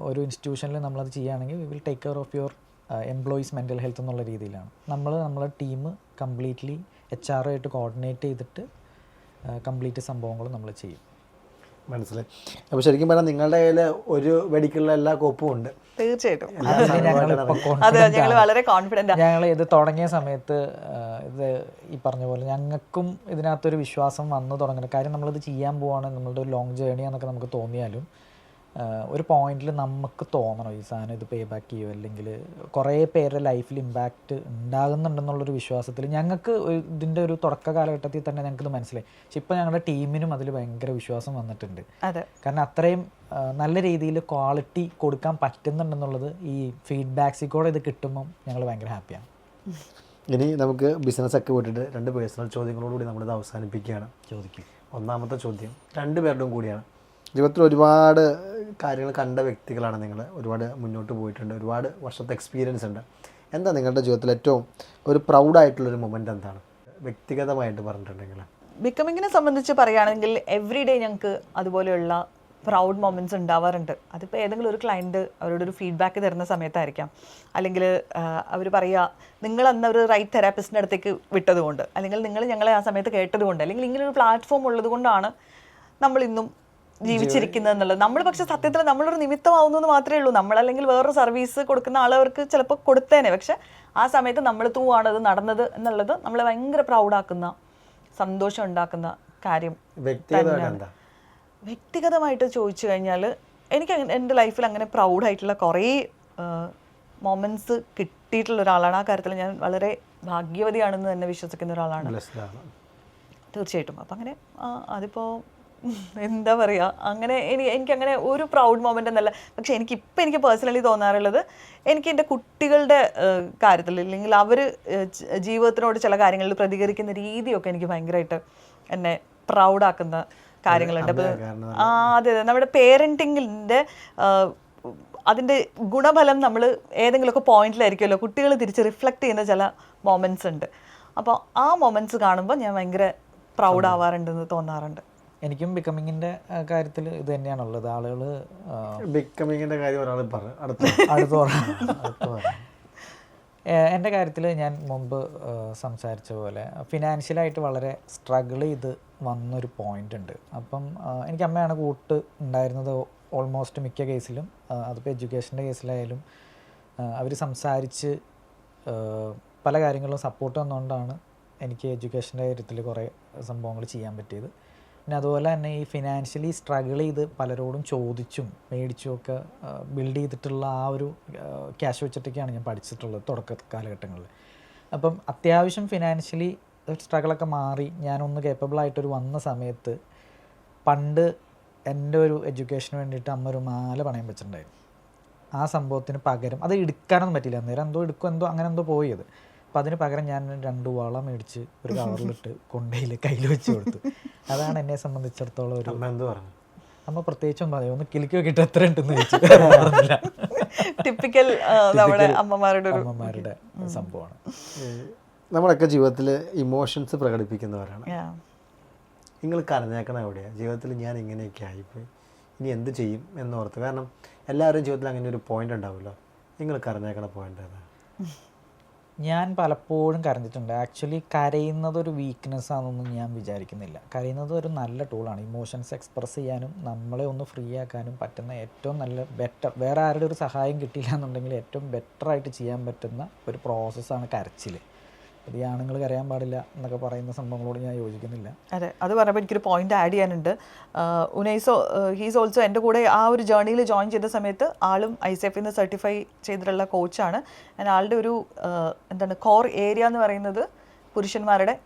ഒരു ഇൻസ്റ്റിറ്റ്യൂഷനിൽ നമ്മളത് ചെയ്യുകയാണെങ്കിൽ we will take care of your employees mental health എന്നുള്ള രീതിയിലാണ് നമ്മളെ ടീം കംപ്ലീറ്റ്ലി HR ആയിട്ട് കോർഡിനേറ്റ് ചെയ്തിട്ട് കംപ്ലീറ്റ് സംഭവങ്ങൾ നമ്മൾ ചെയ്യും. മനസ്സിലായി. അപ്പോൾ ശരിക്കും പറഞ്ഞാൽ നിങ്ങളുടെ കയ്യിൽ ഒരു വെടിക്കുള്ള എല്ലാ കോപ്പും ഉണ്ട്. തീർച്ചയായിട്ടും ഞങ്ങൾ ഇത് തുടങ്ങിയ സമയത്ത് ഇത് ഈ പറഞ്ഞ പോലെ ഞങ്ങൾക്കും ഇതിനകത്തൊരു വിശ്വാസം വന്നു തുടങ്ങുന്നത്. കാര്യം നമ്മളിത് ചെയ്യാൻ പോവാണ്, നമ്മളുടെ ഒരു ലോങ് ജേണിയാന്നൊക്കെ നമുക്ക് തോന്നിയാലും ഒരു പോയിന്റിൽ നമുക്ക് തോന്നണം ഈ സാധനം ഇത് പേ ബാക്ക് ചെയ്യുമോ, അല്ലെങ്കിൽ കുറേ പേരുടെ ലൈഫിൽ ഇമ്പാക്റ്റ് ഉണ്ടാകുന്നുണ്ടെന്നുള്ളൊരു വിശ്വാസത്തിൽ ഞങ്ങൾക്ക് ഇതിൻ്റെ ഒരു തുടക്ക കാലഘട്ടത്തിൽ തന്നെ ഞങ്ങൾക്കിത് മനസ്സിലായി. പക്ഷെ ഇപ്പോൾ ഞങ്ങളുടെ ടീമിനും അതിൽ ഭയങ്കര വിശ്വാസം വന്നിട്ടുണ്ട്. കാരണം അത്രയും നല്ല രീതിയിൽ ക്വാളിറ്റി കൊടുക്കാൻ പറ്റുന്നുണ്ടെന്നുള്ളത് ഈ ഫീഡ്ബാക്സിൽ കൂടെ ഇത് കിട്ടുമ്പം ഞങ്ങൾ ഭയങ്കര ഹാപ്പിയാണ്. ഇനി നമുക്ക് ബിസിനസ്സൊക്കെ വിട്ടിട്ട് 2 പേഴ്സണൽ ചോദ്യങ്ങളോടുകൂടി നമ്മളിത് അവസാനിപ്പിക്കുകയാണ്. ചോദിക്കും. ഒന്നാമത്തെ ചോദ്യം 2 പേരുടെയും കൂടിയാണ്. ജീവിതത്തിൽ ഒരുപാട് കാര്യങ്ങൾ കണ്ട വ്യക്തികളാണ് നിങ്ങൾ. ഒരുപാട് മുന്നോട്ട് പോയിട്ടുണ്ട്, ഒരുപാട് വർഷത്തെ എക്സ്പീരിയൻസ് ഉണ്ട്. എന്താ നിങ്ങളുടെ ജീവിതത്തിൽ ഏറ്റവും ഒരു പ്രൗഡായിട്ടുള്ളൊരു മൊമെൻ്റ് എന്താണ് വ്യക്തിഗതമായിട്ട് പറഞ്ഞിട്ടുണ്ടെങ്കിൽ? ബിക്കമിങ്ങിനെ സംബന്ധിച്ച് പറയുകയാണെങ്കിൽ എവറി ഡേ ഞങ്ങൾക്ക് അതുപോലെയുള്ള പ്രൗഡ് മൊമെൻറ്റ്സ് ഉണ്ടാവാറുണ്ട്. അതിപ്പോൾ ഏതെങ്കിലും ഒരു ക്ലയൻറ്റ് അവരോടൊരു ഫീഡ്ബാക്ക് തരുന്ന സമയത്തായിരിക്കാം, അല്ലെങ്കിൽ അവർ പറയുക നിങ്ങൾ അന്ന് ഒരു റൈറ്റ് തെറാപ്പിസ്റ്റിൻ്റെ അടുത്തേക്ക് വിട്ടതുകൊണ്ട്, അല്ലെങ്കിൽ നിങ്ങൾ ഞങ്ങളെ ആ സമയത്ത് കേട്ടതുകൊണ്ട്, അല്ലെങ്കിൽ ഇങ്ങനൊരു പ്ലാറ്റ്ഫോം ഉള്ളത് കൊണ്ടാണ് നമ്മളിന്നും ജീവിച്ചിരിക്കുന്നത് എന്നുള്ളത്. നമ്മൾ പക്ഷെ സത്യത്തിൽ നമ്മളൊരു നിമിത്തമാവുന്നത് മാത്രമേ ഉള്ളൂ. നമ്മളല്ലെങ്കിൽ വേറൊരു സർവീസ് കൊടുക്കുന്ന ആളവർക്ക് ചിലപ്പോൾ കൊടുത്തേനെ, പക്ഷെ ആ സമയത്ത് നമ്മൾ ത്രൂ ആണ് അത് നടന്നത് എന്നുള്ളത് നമ്മളെ ഭയങ്കര പ്രൗഡാക്കുന്ന, സന്തോഷം ഉണ്ടാക്കുന്ന കാര്യം തന്നെയാണ്. വ്യക്തിഗതമായിട്ട് ചോദിച്ചു കഴിഞ്ഞാൽ എനിക്ക് എൻ്റെ ലൈഫിൽ അങ്ങനെ പ്രൗഡായിട്ടുള്ള കുറേ മൊമെൻറ്റ്സ് കിട്ടിയിട്ടുള്ള ഒരാളാണ്. ആ കാര്യത്തിൽ ഞാൻ വളരെ ഭാഗ്യവതിയാണെന്ന് തന്നെ വിശ്വസിക്കുന്ന ഒരാളാണ് തീർച്ചയായിട്ടും. അപ്പം അങ്ങനെ അതിപ്പോൾ എന്താ പറയുക, അങ്ങനെ എനിക്കങ്ങനെ ഒരു പ്രൗഡ് മൊമെൻ്റ് എന്നല്ല. പക്ഷേ എനിക്ക് പേഴ്സണലി തോന്നാറുള്ളത് എനിക്ക് എൻ്റെ കുട്ടികളുടെ കാര്യത്തിൽ, അല്ലെങ്കിൽ അവർ ജീവിതത്തിനോട് ചില കാര്യങ്ങളിൽ പ്രതികരിക്കുന്ന രീതിയൊക്കെ എനിക്ക് ഭയങ്കരമായിട്ട് എന്നെ പ്രൗഡാക്കുന്ന കാര്യങ്ങളുണ്ട്. അപ്പോൾ അതെ, നമ്മുടെ പേരൻറ്റിങ്ങിൻ്റെ അതിൻ്റെ ഗുണഫലം നമ്മൾ ഏതെങ്കിലുമൊക്കെ പോയിന്റിലായിരിക്കുമല്ലോ കുട്ടികൾ തിരിച്ച് റിഫ്ലക്റ്റ് ചെയ്യുന്ന ചില മൊമെൻറ്റ്സ് ഉണ്ട്. അപ്പോൾ ആ മൊമെൻറ്റ്സ് കാണുമ്പോൾ ഞാൻ ഭയങ്കര പ്രൗഡ് ആവാറുണ്ടെന്ന് തോന്നാറുണ്ട്. എനിക്കും ബിക്കമിങ്ങിൻ്റെ കാര്യത്തിൽ ഇത് തന്നെയാണുള്ളത്. ആളുകൾ ബിക്കമിങ്ങിൻ്റെ കാര്യം ഒരാൾ എൻ്റെ കാര്യത്തിൽ ഞാൻ മുമ്പ് സംസാരിച്ച പോലെ ഫിനാൻഷ്യലായിട്ട് വളരെ സ്ട്രഗിൾ ചെയ്ത് വന്നൊരു പോയിൻ്റ് ഉണ്ട്. അപ്പം എനിക്ക് അമ്മയാണ് കൂട്ട് ഉണ്ടായിരുന്നത് ഓൾമോസ്റ്റ് മിക്ക കേസിലും. അതിപ്പോൾ എഡ്യൂക്കേഷൻ്റെ കേസിലായാലും അവർ സംസാരിച്ച് പല കാര്യങ്ങളിലും സപ്പോർട്ട് തന്നുകൊണ്ടാണ് എനിക്ക് എഡ്യൂക്കേഷൻ്റെ കാര്യത്തിൽ കുറേ സംഭവങ്ങൾ ചെയ്യാൻ പറ്റിയത്. പിന്നെ അതുപോലെ തന്നെ ഈ ഫിനാൻഷ്യലി സ്ട്രഗിൾ ചെയ്ത് പലരോടും ചോദിച്ചും മേടിച്ചും ഒക്കെ ബിൽഡ് ചെയ്തിട്ടുള്ള ആ ഒരു ക്യാഷ് വെച്ചിട്ടൊക്കെയാണ് ഞാൻ പഠിച്ചിട്ടുള്ളത് തുടക്ക കാലഘട്ടങ്ങളിൽ. അപ്പം അത്യാവശ്യം ഫിനാൻഷ്യലി സ്ട്രഗിളൊക്കെ മാറി ഞാനൊന്ന് കേപ്പബിളായിട്ടൊരു വന്ന സമയത്ത് പണ്ട് എൻ്റെ ഒരു എഡ്യൂക്കേഷന് വേണ്ടിയിട്ട് അമ്മ ഒരു മാല പണയം വെച്ചിട്ടുണ്ടായിരുന്നു. ആ സംഭവത്തിന് പകരം അത് എടുക്കാനൊന്നും പറ്റില്ല, അന്നേരം എന്തോ അങ്ങനെ എന്തോ പോയത്. അപ്പം അതിന് പകരം ഞാൻ 2 വള മേടിച്ച് ഒരു കവറിലിട്ട് കൊണ്ടയില് കയ്യിൽ വെച്ച് കൊടുത്തു. അതാണ് എന്നെ സംബന്ധിച്ചിടത്തോളം ഒരു അമ്മ പ്രത്യേകിച്ചും പറയും ഒന്ന് കിലുക്കി നോക്കിയിട്ട് എത്ര ഉണ്ടെന്ന് ചോദിച്ചു. ടിപ്പിക്കൽ അമ്മമാരുടെ സംഭവമാണ്. നമ്മളൊക്കെ ജീവിതത്തിൽ ഇമോഷൻസ് പ്രകടിപ്പിക്കുന്നവരാണ്. നിങ്ങൾ കരഞ്ഞേക്കണം എവിടെയാണ് ജീവിതത്തിൽ ഞാൻ ഇങ്ങനെയൊക്കെ ആയിപ്പോയി ഇനി എന്ത് ചെയ്യും എന്നോർത്ത്. കാരണം എല്ലാവരും ജീവിതത്തിൽ അങ്ങനെ ഒരു പോയിന്റ് ഉണ്ടാവുമല്ലോ. നിങ്ങൾ കരഞ്ഞേക്കണ പോയിന്റ് ഏതാ? ഞാൻ പലപ്പോഴും കരഞ്ഞിട്ടുണ്ട്. ആക്ച്വലി കരയുന്നത് ഒരു വീക്ക്നെസ് ആണെന്നൊന്നും ഞാൻ വിചാരിക്കുന്നില്ല. കരയുന്നത് ഒരു നല്ല ടൂളാണ്. ഇമോഷൻസ് എക്സ്പ്രസ് ചെയ്യാനും നമ്മളെ ഒന്ന് ഫ്രീ ആക്കാനും പറ്റുന്ന ഏറ്റവും നല്ല ബെറ്റർ, വേറെ ആരുടെ ഒരു സഹായം കിട്ടിയില്ല എന്നുണ്ടെങ്കിൽ ഏറ്റവും ബെറ്ററായിട്ട് ചെയ്യാൻ പറ്റുന്ന ഒരു പ്രോസസ്സാണ് കരച്ചിൽ. അത് ഈ ആണുങ്ങൾ കരയാൻ പാടില്ല എന്നൊക്കെ പറയുന്ന സംഭവങ്ങളോട് ഞാൻ യോജിക്കുന്നില്ല. അതെ, അത് പറയുമ്പോൾ എനിക്കൊരു പോയിന്റ് ആഡ് ചെയ്യാനുണ്ട്. ഉനൈസോ ഹീസ് ഓൾസോ എൻ്റെ കൂടെ ആ ഒരു ജേർണിയിൽ ജോയിൻ ചെയ്ത സമയത്ത് ആളും ICF നിന്ന് സർട്ടിഫൈ ചെയ്തിട്ടുള്ള കോച്ചാണ്. ആളുടെ ഒരു എന്താണ് കോർ ഏരിയ എന്ന് പറയുന്നത് പുരുഷന്മാരുടെ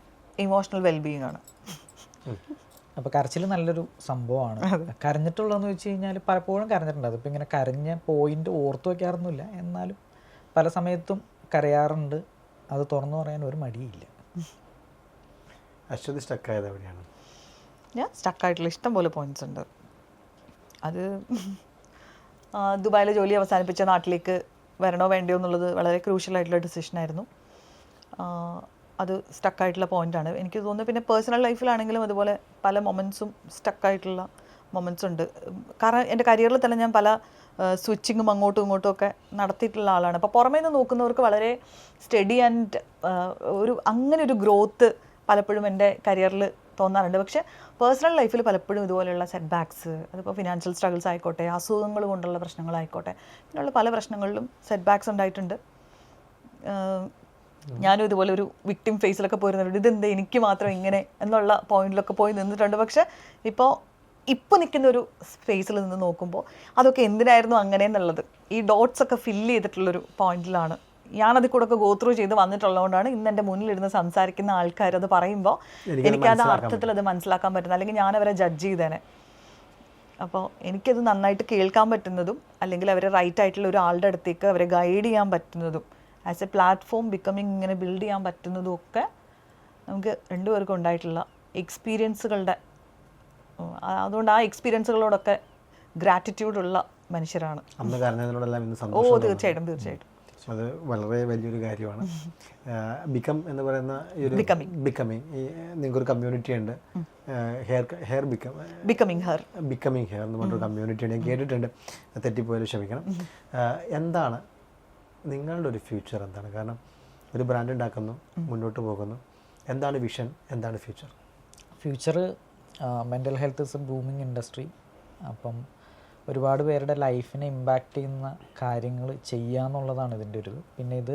ഇമോഷണൽ വെൽബീയിങ് ആണ്. അപ്പോൾ കരച്ചിൽ നല്ലൊരു സംഭവമാണ്. കരഞ്ഞിട്ടുള്ളതെന്ന് വെച്ച് കഴിഞ്ഞാൽ പലപ്പോഴും കരഞ്ഞിട്ടുണ്ട്. അതിപ്പോൾ ഇങ്ങനെ കരഞ്ഞ പോയിന്റ് ഓർത്തു വയ്ക്കാറൊന്നുമില്ല, എന്നാലും പല സമയത്തും കരയാറുണ്ട്. അത് തുറന്നു പറയാൻ ഒരു മടിയില്ല. അശ്വതി സ്റ്റക്കായത് എവിടെയാണ്? ഞാൻ സ്റ്റക്കായിട്ടുള്ള ഇഷ്ടം പോലെ പോയിന്റ്സ് ഉണ്ട്. അത് ദുബായിലെ ജോലി അവസാനിപ്പിച്ച നാട്ടിലേക്ക് വരണോ വേണ്ടയോ എന്നുള്ളത് വളരെ ക്രൂഷ്യലായിട്ടുള്ള ഡിസിഷനായിരുന്നു. അത് സ്റ്റക്കായിട്ടുള്ള പോയിൻ്റാണ് എനിക്ക് തോന്നുന്നത്. പിന്നെ പേഴ്സണൽ ലൈഫിലാണെങ്കിലും അതുപോലെ പല മൊമെൻറ്റ്സും സ്റ്റക്കായിട്ടുള്ള മൊമെൻറ്റ്സ് ഉണ്ട്. കാരണം എൻ്റെ കരിയറിൽ തന്നെ ഞാൻ പല സ്വിച്ചിങ്ങും അങ്ങോട്ടും ഇങ്ങോട്ടും ഒക്കെ നടത്തിയിട്ടുള്ള ആളാണ്. അപ്പോൾ പുറമേ നിന്ന് നോക്കുന്നവർക്ക് വളരെ സ്റ്റഡി ആൻഡ് അങ്ങനെ ഒരു ഗ്രോത്ത് പലപ്പോഴും എൻ്റെ കരിയറിൽ തോന്നാറുണ്ട്. പക്ഷേ പേഴ്സണൽ ലൈഫിൽ പലപ്പോഴും ഇതുപോലെയുള്ള സെറ്റ് ബാക്ക്സ്, അതിപ്പോൾ ഫിനാൻഷ്യൽ സ്ട്രഗിൾസ് ആയിക്കോട്ടെ, അസുഖങ്ങൾ കൊണ്ടുള്ള പ്രശ്നങ്ങളായിക്കോട്ടെ, ഇങ്ങനെയുള്ള പല പ്രശ്നങ്ങളിലും സെറ്റ് ബാക്ക്സ് ഉണ്ടായിട്ടുണ്ട്. ഞാനും ഇതുപോലെ ഒരു വിക്ടിം ഫേസിലൊക്കെ പോയിരുന്നുണ്ട്. ഇതെന്താ എനിക്ക് മാത്രം ഇങ്ങനെ എന്നുള്ള പോയിന്റിലൊക്കെ പോയി നിന്നിട്ടുണ്ട്. പക്ഷേ ഇപ്പോൾ നിൽക്കുന്ന ഒരു സ്പേസിൽ നിന്ന് നോക്കുമ്പോൾ അതൊക്കെ എന്തിനായിരുന്നു അങ്ങനെ എന്നുള്ളത് ഈ ഡോട്ട്സ് ഒക്കെ ഫില്ല് ചെയ്തിട്ടുള്ളൊരു പോയിന്റിലാണ് ഞാനതിൽ കൂടെ ഒക്കെ ഗോ ത്രൂ ചെയ്ത് വന്നിട്ടുള്ളതുകൊണ്ടാണ് ഇന്ന് എൻ്റെ മുന്നിലിരുന്ന് സംസാരിക്കുന്ന ആൾക്കാർ അത് പറയുമ്പോൾ എനിക്കത് അർത്ഥത്തിൽ അത് മനസ്സിലാക്കാൻ പറ്റുന്നത്. അല്ലെങ്കിൽ ഞാനവരെ ജഡ്ജ് ചെയ്തേനെ. അപ്പോൾ എനിക്കത് നന്നായിട്ട് കേൾക്കാൻ പറ്റുന്നതും അല്ലെങ്കിൽ അവരെ റൈറ്റ് ആയിട്ടുള്ള ഒരാളുടെ അടുത്തേക്ക് അവരെ ഗൈഡ് ചെയ്യാൻ പറ്റുന്നതും ആസ് എ പ്ലാറ്റ്ഫോം ബിക്കമിങ് ഇങ്ങനെ ബിൽഡ് ചെയ്യാൻ പറ്റുന്നതും ഒക്കെ നമുക്ക് രണ്ടുപേർക്കും ഉണ്ടായിട്ടുള്ള എക്സ്പീരിയൻസുകളുടെ, അതുകൊണ്ട് ആ എക്സ്പീരിയൻസുകളോടൊക്കെ ഗ്രാറ്റിറ്റ്യൂഡുള്ള മനുഷ്യരാണ്. തീർച്ചയായിട്ടും തീർച്ചയായിട്ടും അത് വളരെ വലിയൊരു കാര്യമാണ്. ബിക്കം എന്ന് പറയുന്ന ഈ ഒരു ബിക്കമിങ്, ഈ നിങ്ങൾക്കൊരു കമ്മ്യൂണിറ്റി ഉണ്ട്, ബിക്കമിങ് ഹെയർ എന്ന് പറഞ്ഞൊരു കമ്മ്യൂണിറ്റി ഉണ്ട്. ഞാൻ കേട്ടിട്ടുണ്ട്, തെറ്റിപ്പോയാലും ക്ഷമിക്കണം. എന്താണ് നിങ്ങളുടെ ഒരു ഫ്യൂച്ചർ? എന്താണ്? കാരണം ഒരു ബ്രാൻഡ് ഉണ്ടാക്കുന്നു, മുന്നോട്ട് പോകുന്നു, എന്താണ് വിഷൻ, എന്താണ് future? Mental health is A booming industry. അപ്പം ഒരുപാട് പേരുടെ ലൈഫിനെ ഇമ്പാക്റ്റ് ചെയ്യുന്ന കാര്യങ്ങൾ ചെയ്യുക എന്നുള്ളതാണ് ഇതിൻ്റെ ഒരു. പിന്നെ ഇത്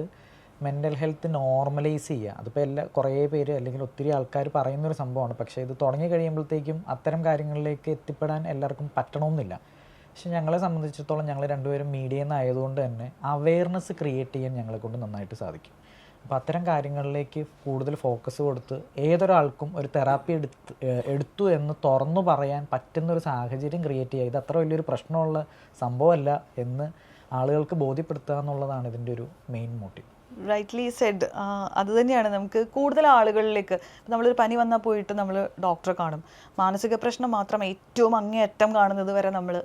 മെൻ്റൽ ഹെൽത്ത് നോർമലൈസ് ചെയ്യുക. അതിപ്പോൾ കുറേ പേര് അല്ലെങ്കിൽ ഒത്തിരി ആൾക്കാർ പറയുന്നൊരു സംഭവമാണ്. പക്ഷേ ഇത് തുടങ്ങി കഴിയുമ്പോഴത്തേക്കും അത്തരം കാര്യങ്ങളിലേക്ക് എത്തിപ്പെടാൻ എല്ലാവർക്കും പറ്റണമെന്നില്ല. പക്ഷെ ഞങ്ങളെ സംബന്ധിച്ചിടത്തോളം ഞങ്ങൾ രണ്ടുപേരും മീഡിയയിൽ നിന്നായതുകൊണ്ട് തന്നെ അവെയർനെസ് ക്രിയേറ്റ് ചെയ്യാൻ ഞങ്ങളെ കൊണ്ട് നന്നായിട്ട് സാധിക്കും. അപ്പോൾ അത്തരം കാര്യങ്ങളിലേക്ക് കൂടുതൽ ഫോക്കസ് കൊടുത്ത് ഏതൊരാൾക്കും ഒരു തെറാപ്പി എടുത്തു എന്ന് തുറന്നു പറയാൻ പറ്റുന്നൊരു സാഹചര്യം ക്രിയേറ്റ് ചെയ്യുക. ഇത് അത്ര വലിയൊരു പ്രശ്നമുള്ള സംഭവമല്ല എന്ന് ആളുകൾക്ക് ബോധ്യപ്പെടുത്തുക എന്നുള്ളതാണ് ഇതിൻ്റെ ഒരു മെയിൻ മോട്ടീവ്. Rightly Z. അത് തന്നെയാണ് നമുക്ക് കൂടുതൽ ആളുകളിലേക്ക്. നമ്മളൊരു പനി വന്നാൽ പോയിട്ട് നമ്മൾ ഡോക്ടറെ കാണും. മാനസിക പ്രശ്നം മാത്രം ഏറ്റവും അങ്ങേയറ്റം കാണുന്നത് വരെ നമ്മൾ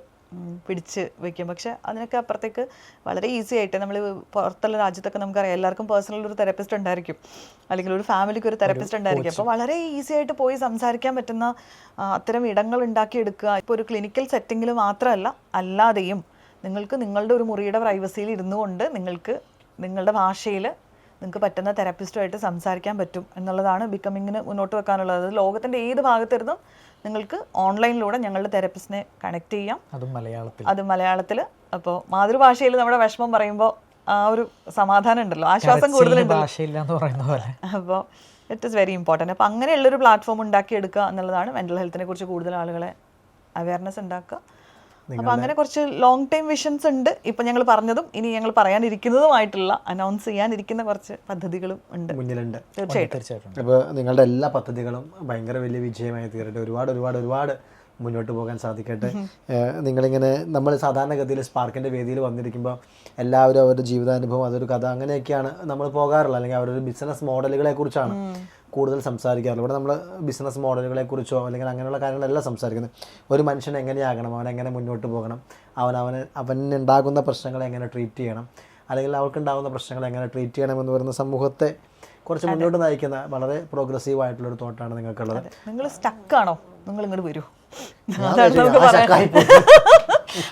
പിടിച്ച് വയ്ക്കും. പക്ഷെ അതിനൊക്കെ അപ്പുറത്തേക്ക് വളരെ ഈസി ആയിട്ട് നമ്മൾ പുറത്തുള്ള രാജ്യത്തൊക്കെ നമുക്കറിയാം എല്ലാവർക്കും പേഴ്സണൽ ഒരു തെറപ്പിസ്റ്റ് ഉണ്ടായിരിക്കും, അല്ലെങ്കിൽ ഒരു ഫാമിലിക്ക് ഒരു തെറപ്പിസ്റ്റ് ഉണ്ടായിരിക്കും. അപ്പോൾ വളരെ ഈസി ആയിട്ട് പോയി സംസാരിക്കാൻ പറ്റുന്ന അത്തരം ഇടങ്ങൾ ഉണ്ടാക്കിയെടുക്കുക. ഇപ്പോൾ ഒരു ക്ലിനിക്കൽ സെറ്റിങ്ങിൽ മാത്രമല്ല, അല്ലാതെയും നിങ്ങൾക്ക് നിങ്ങളുടെ ഒരു മുറിയുടെ പ്രൈവസിയിൽ ഇരുന്നു കൊണ്ട് നിങ്ങൾക്ക് നിങ്ങളുടെ ഭാഷയിൽ നിങ്ങൾക്ക് പറ്റുന്ന തെറപ്പിസ്റ്റുമായിട്ട് സംസാരിക്കാൻ പറ്റും എന്നുള്ളതാണ് ബിക്കമിങ്ങിന് മുന്നോട്ട് വെക്കാനുള്ളത്. ലോകത്തിൻ്റെ ഏത് ഭാഗത്തിരുന്നും നിങ്ങൾക്ക് ഓൺലൈനിലൂടെ ഞങ്ങളുടെ തെറപ്പിസ്റ്റിനെ കണക്ട് ചെയ്യാം, അതും മലയാളത്തിൽ. അപ്പോൾ മാതൃഭാഷയിൽ നമ്മുടെ വിഷമം പറയുമ്പോൾ ആ ഒരു സമാധാനം ഉണ്ടല്ലോ, ആശ്വാസം കൂടുതലുണ്ടല്ലോ. അപ്പോൾ ഇറ്റ് ഈസ് വെരി ഇമ്പോർട്ടൻറ്റ്. അപ്പോൾ അങ്ങനെയുള്ളൊരു പ്ലാറ്റ്ഫോം ഉണ്ടാക്കിയെടുക്കുക എന്നുള്ളതാണ് മെൻ്റൽ ഹെൽത്തിനെ കുറിച്ച് കൂടുതൽ ആളുകളെ അവയർനെസ് ഉണ്ടാക്കുക. അപ്പോൾ അങ്ങനെ കുറച്ച് ലോങ് ടൈം വിഷൻസ് ഉണ്ട്. ഇപ്പം ഞങ്ങൾ പറഞ്ഞതും ഇനി ഞങ്ങൾ പറയാനിരിക്കുന്നതുമായിട്ടുള്ള അനൗൺസ് ചെയ്യാനിരിക്കുന്ന കുറച്ച് പദ്ധതികളും ഉണ്ട്, മുന്നിലുണ്ട്. തീർച്ചയായിട്ടും. അപ്പോൾ നിങ്ങളുടെ എല്ലാ പദ്ധതികളും ഭയങ്കര വലിയ വിജയമായി തീരട്ടെ. ഒരുപാട് മുന്നോട്ട് പോകാൻ സാധിക്കട്ടെ. നിങ്ങളിങ്ങനെ നമ്മൾ സാധാരണഗതിയിൽ സ്പാർക്കിൻ്റെ വേദിയിൽ വന്നിരിക്കുമ്പോൾ എല്ലാവരും അവരുടെ ജീവിതാനുഭവം, അതൊരു കഥ, അങ്ങനെയൊക്കെയാണ് നമ്മൾ പോകാറുള്ളത്. അല്ലെങ്കിൽ അവരുടെ ബിസിനസ് മോഡലുകളെ കുറിച്ചാണ് കൂടുതൽ സംസാരിക്കാറുള്ളത്. ഇവിടെ നമ്മൾ ബിസിനസ് മോഡലുകളെ കുറിച്ചോ അല്ലെങ്കിൽ അങ്ങനെയുള്ള കാര്യങ്ങളെല്ലാം സംസാരിക്കുന്നത്. ഒരു മനുഷ്യൻ എങ്ങനെയാകണം, അവൻ എങ്ങനെ മുന്നോട്ട് പോകണം, അവനുണ്ടാകുന്ന പ്രശ്നങ്ങളെ എങ്ങനെ ട്രീറ്റ് ചെയ്യണം, അല്ലെങ്കിൽ അവൾക്കുണ്ടാകുന്ന പ്രശ്നങ്ങൾ എങ്ങനെ ട്രീറ്റ് ചെയ്യണമെന്ന് പറയുന്ന സമൂഹത്തെ കുറച്ച് മുന്നോട്ട് നയിക്കുന്ന വളരെ പ്രോഗ്രസീവ് ആയിട്ടുള്ളൊരു തോട്ടാണ് നിങ്ങൾക്കുള്ളത്. നിങ്ങൾ സ്റ്റക്കാണോ? നിങ്ങൾ ഇങ്ങോട്ട് വരൂ.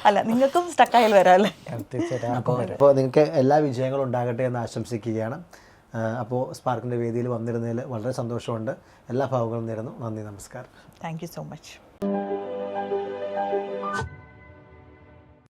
അല്ല, നിങ്ങൾക്കും സ്റ്റക്കായാൽ വരാം അല്ലേ? അപ്പോൾ നിങ്ങൾക്ക് എല്ലാ വിജയങ്ങളും ഉണ്ടാകട്ടെ എന്ന് ആശംസിക്കുകയാണ്. അപ്പോൾ സ്പാർക്കിൻ്റെ വേദിയിൽ വന്നിരുന്നതിൽ വളരെ സന്തോഷമുണ്ട്. എല്ലാ ഭാവങ്ങളും നേരുന്നു. നന്ദി, നമസ്കാരം. Thank you so much.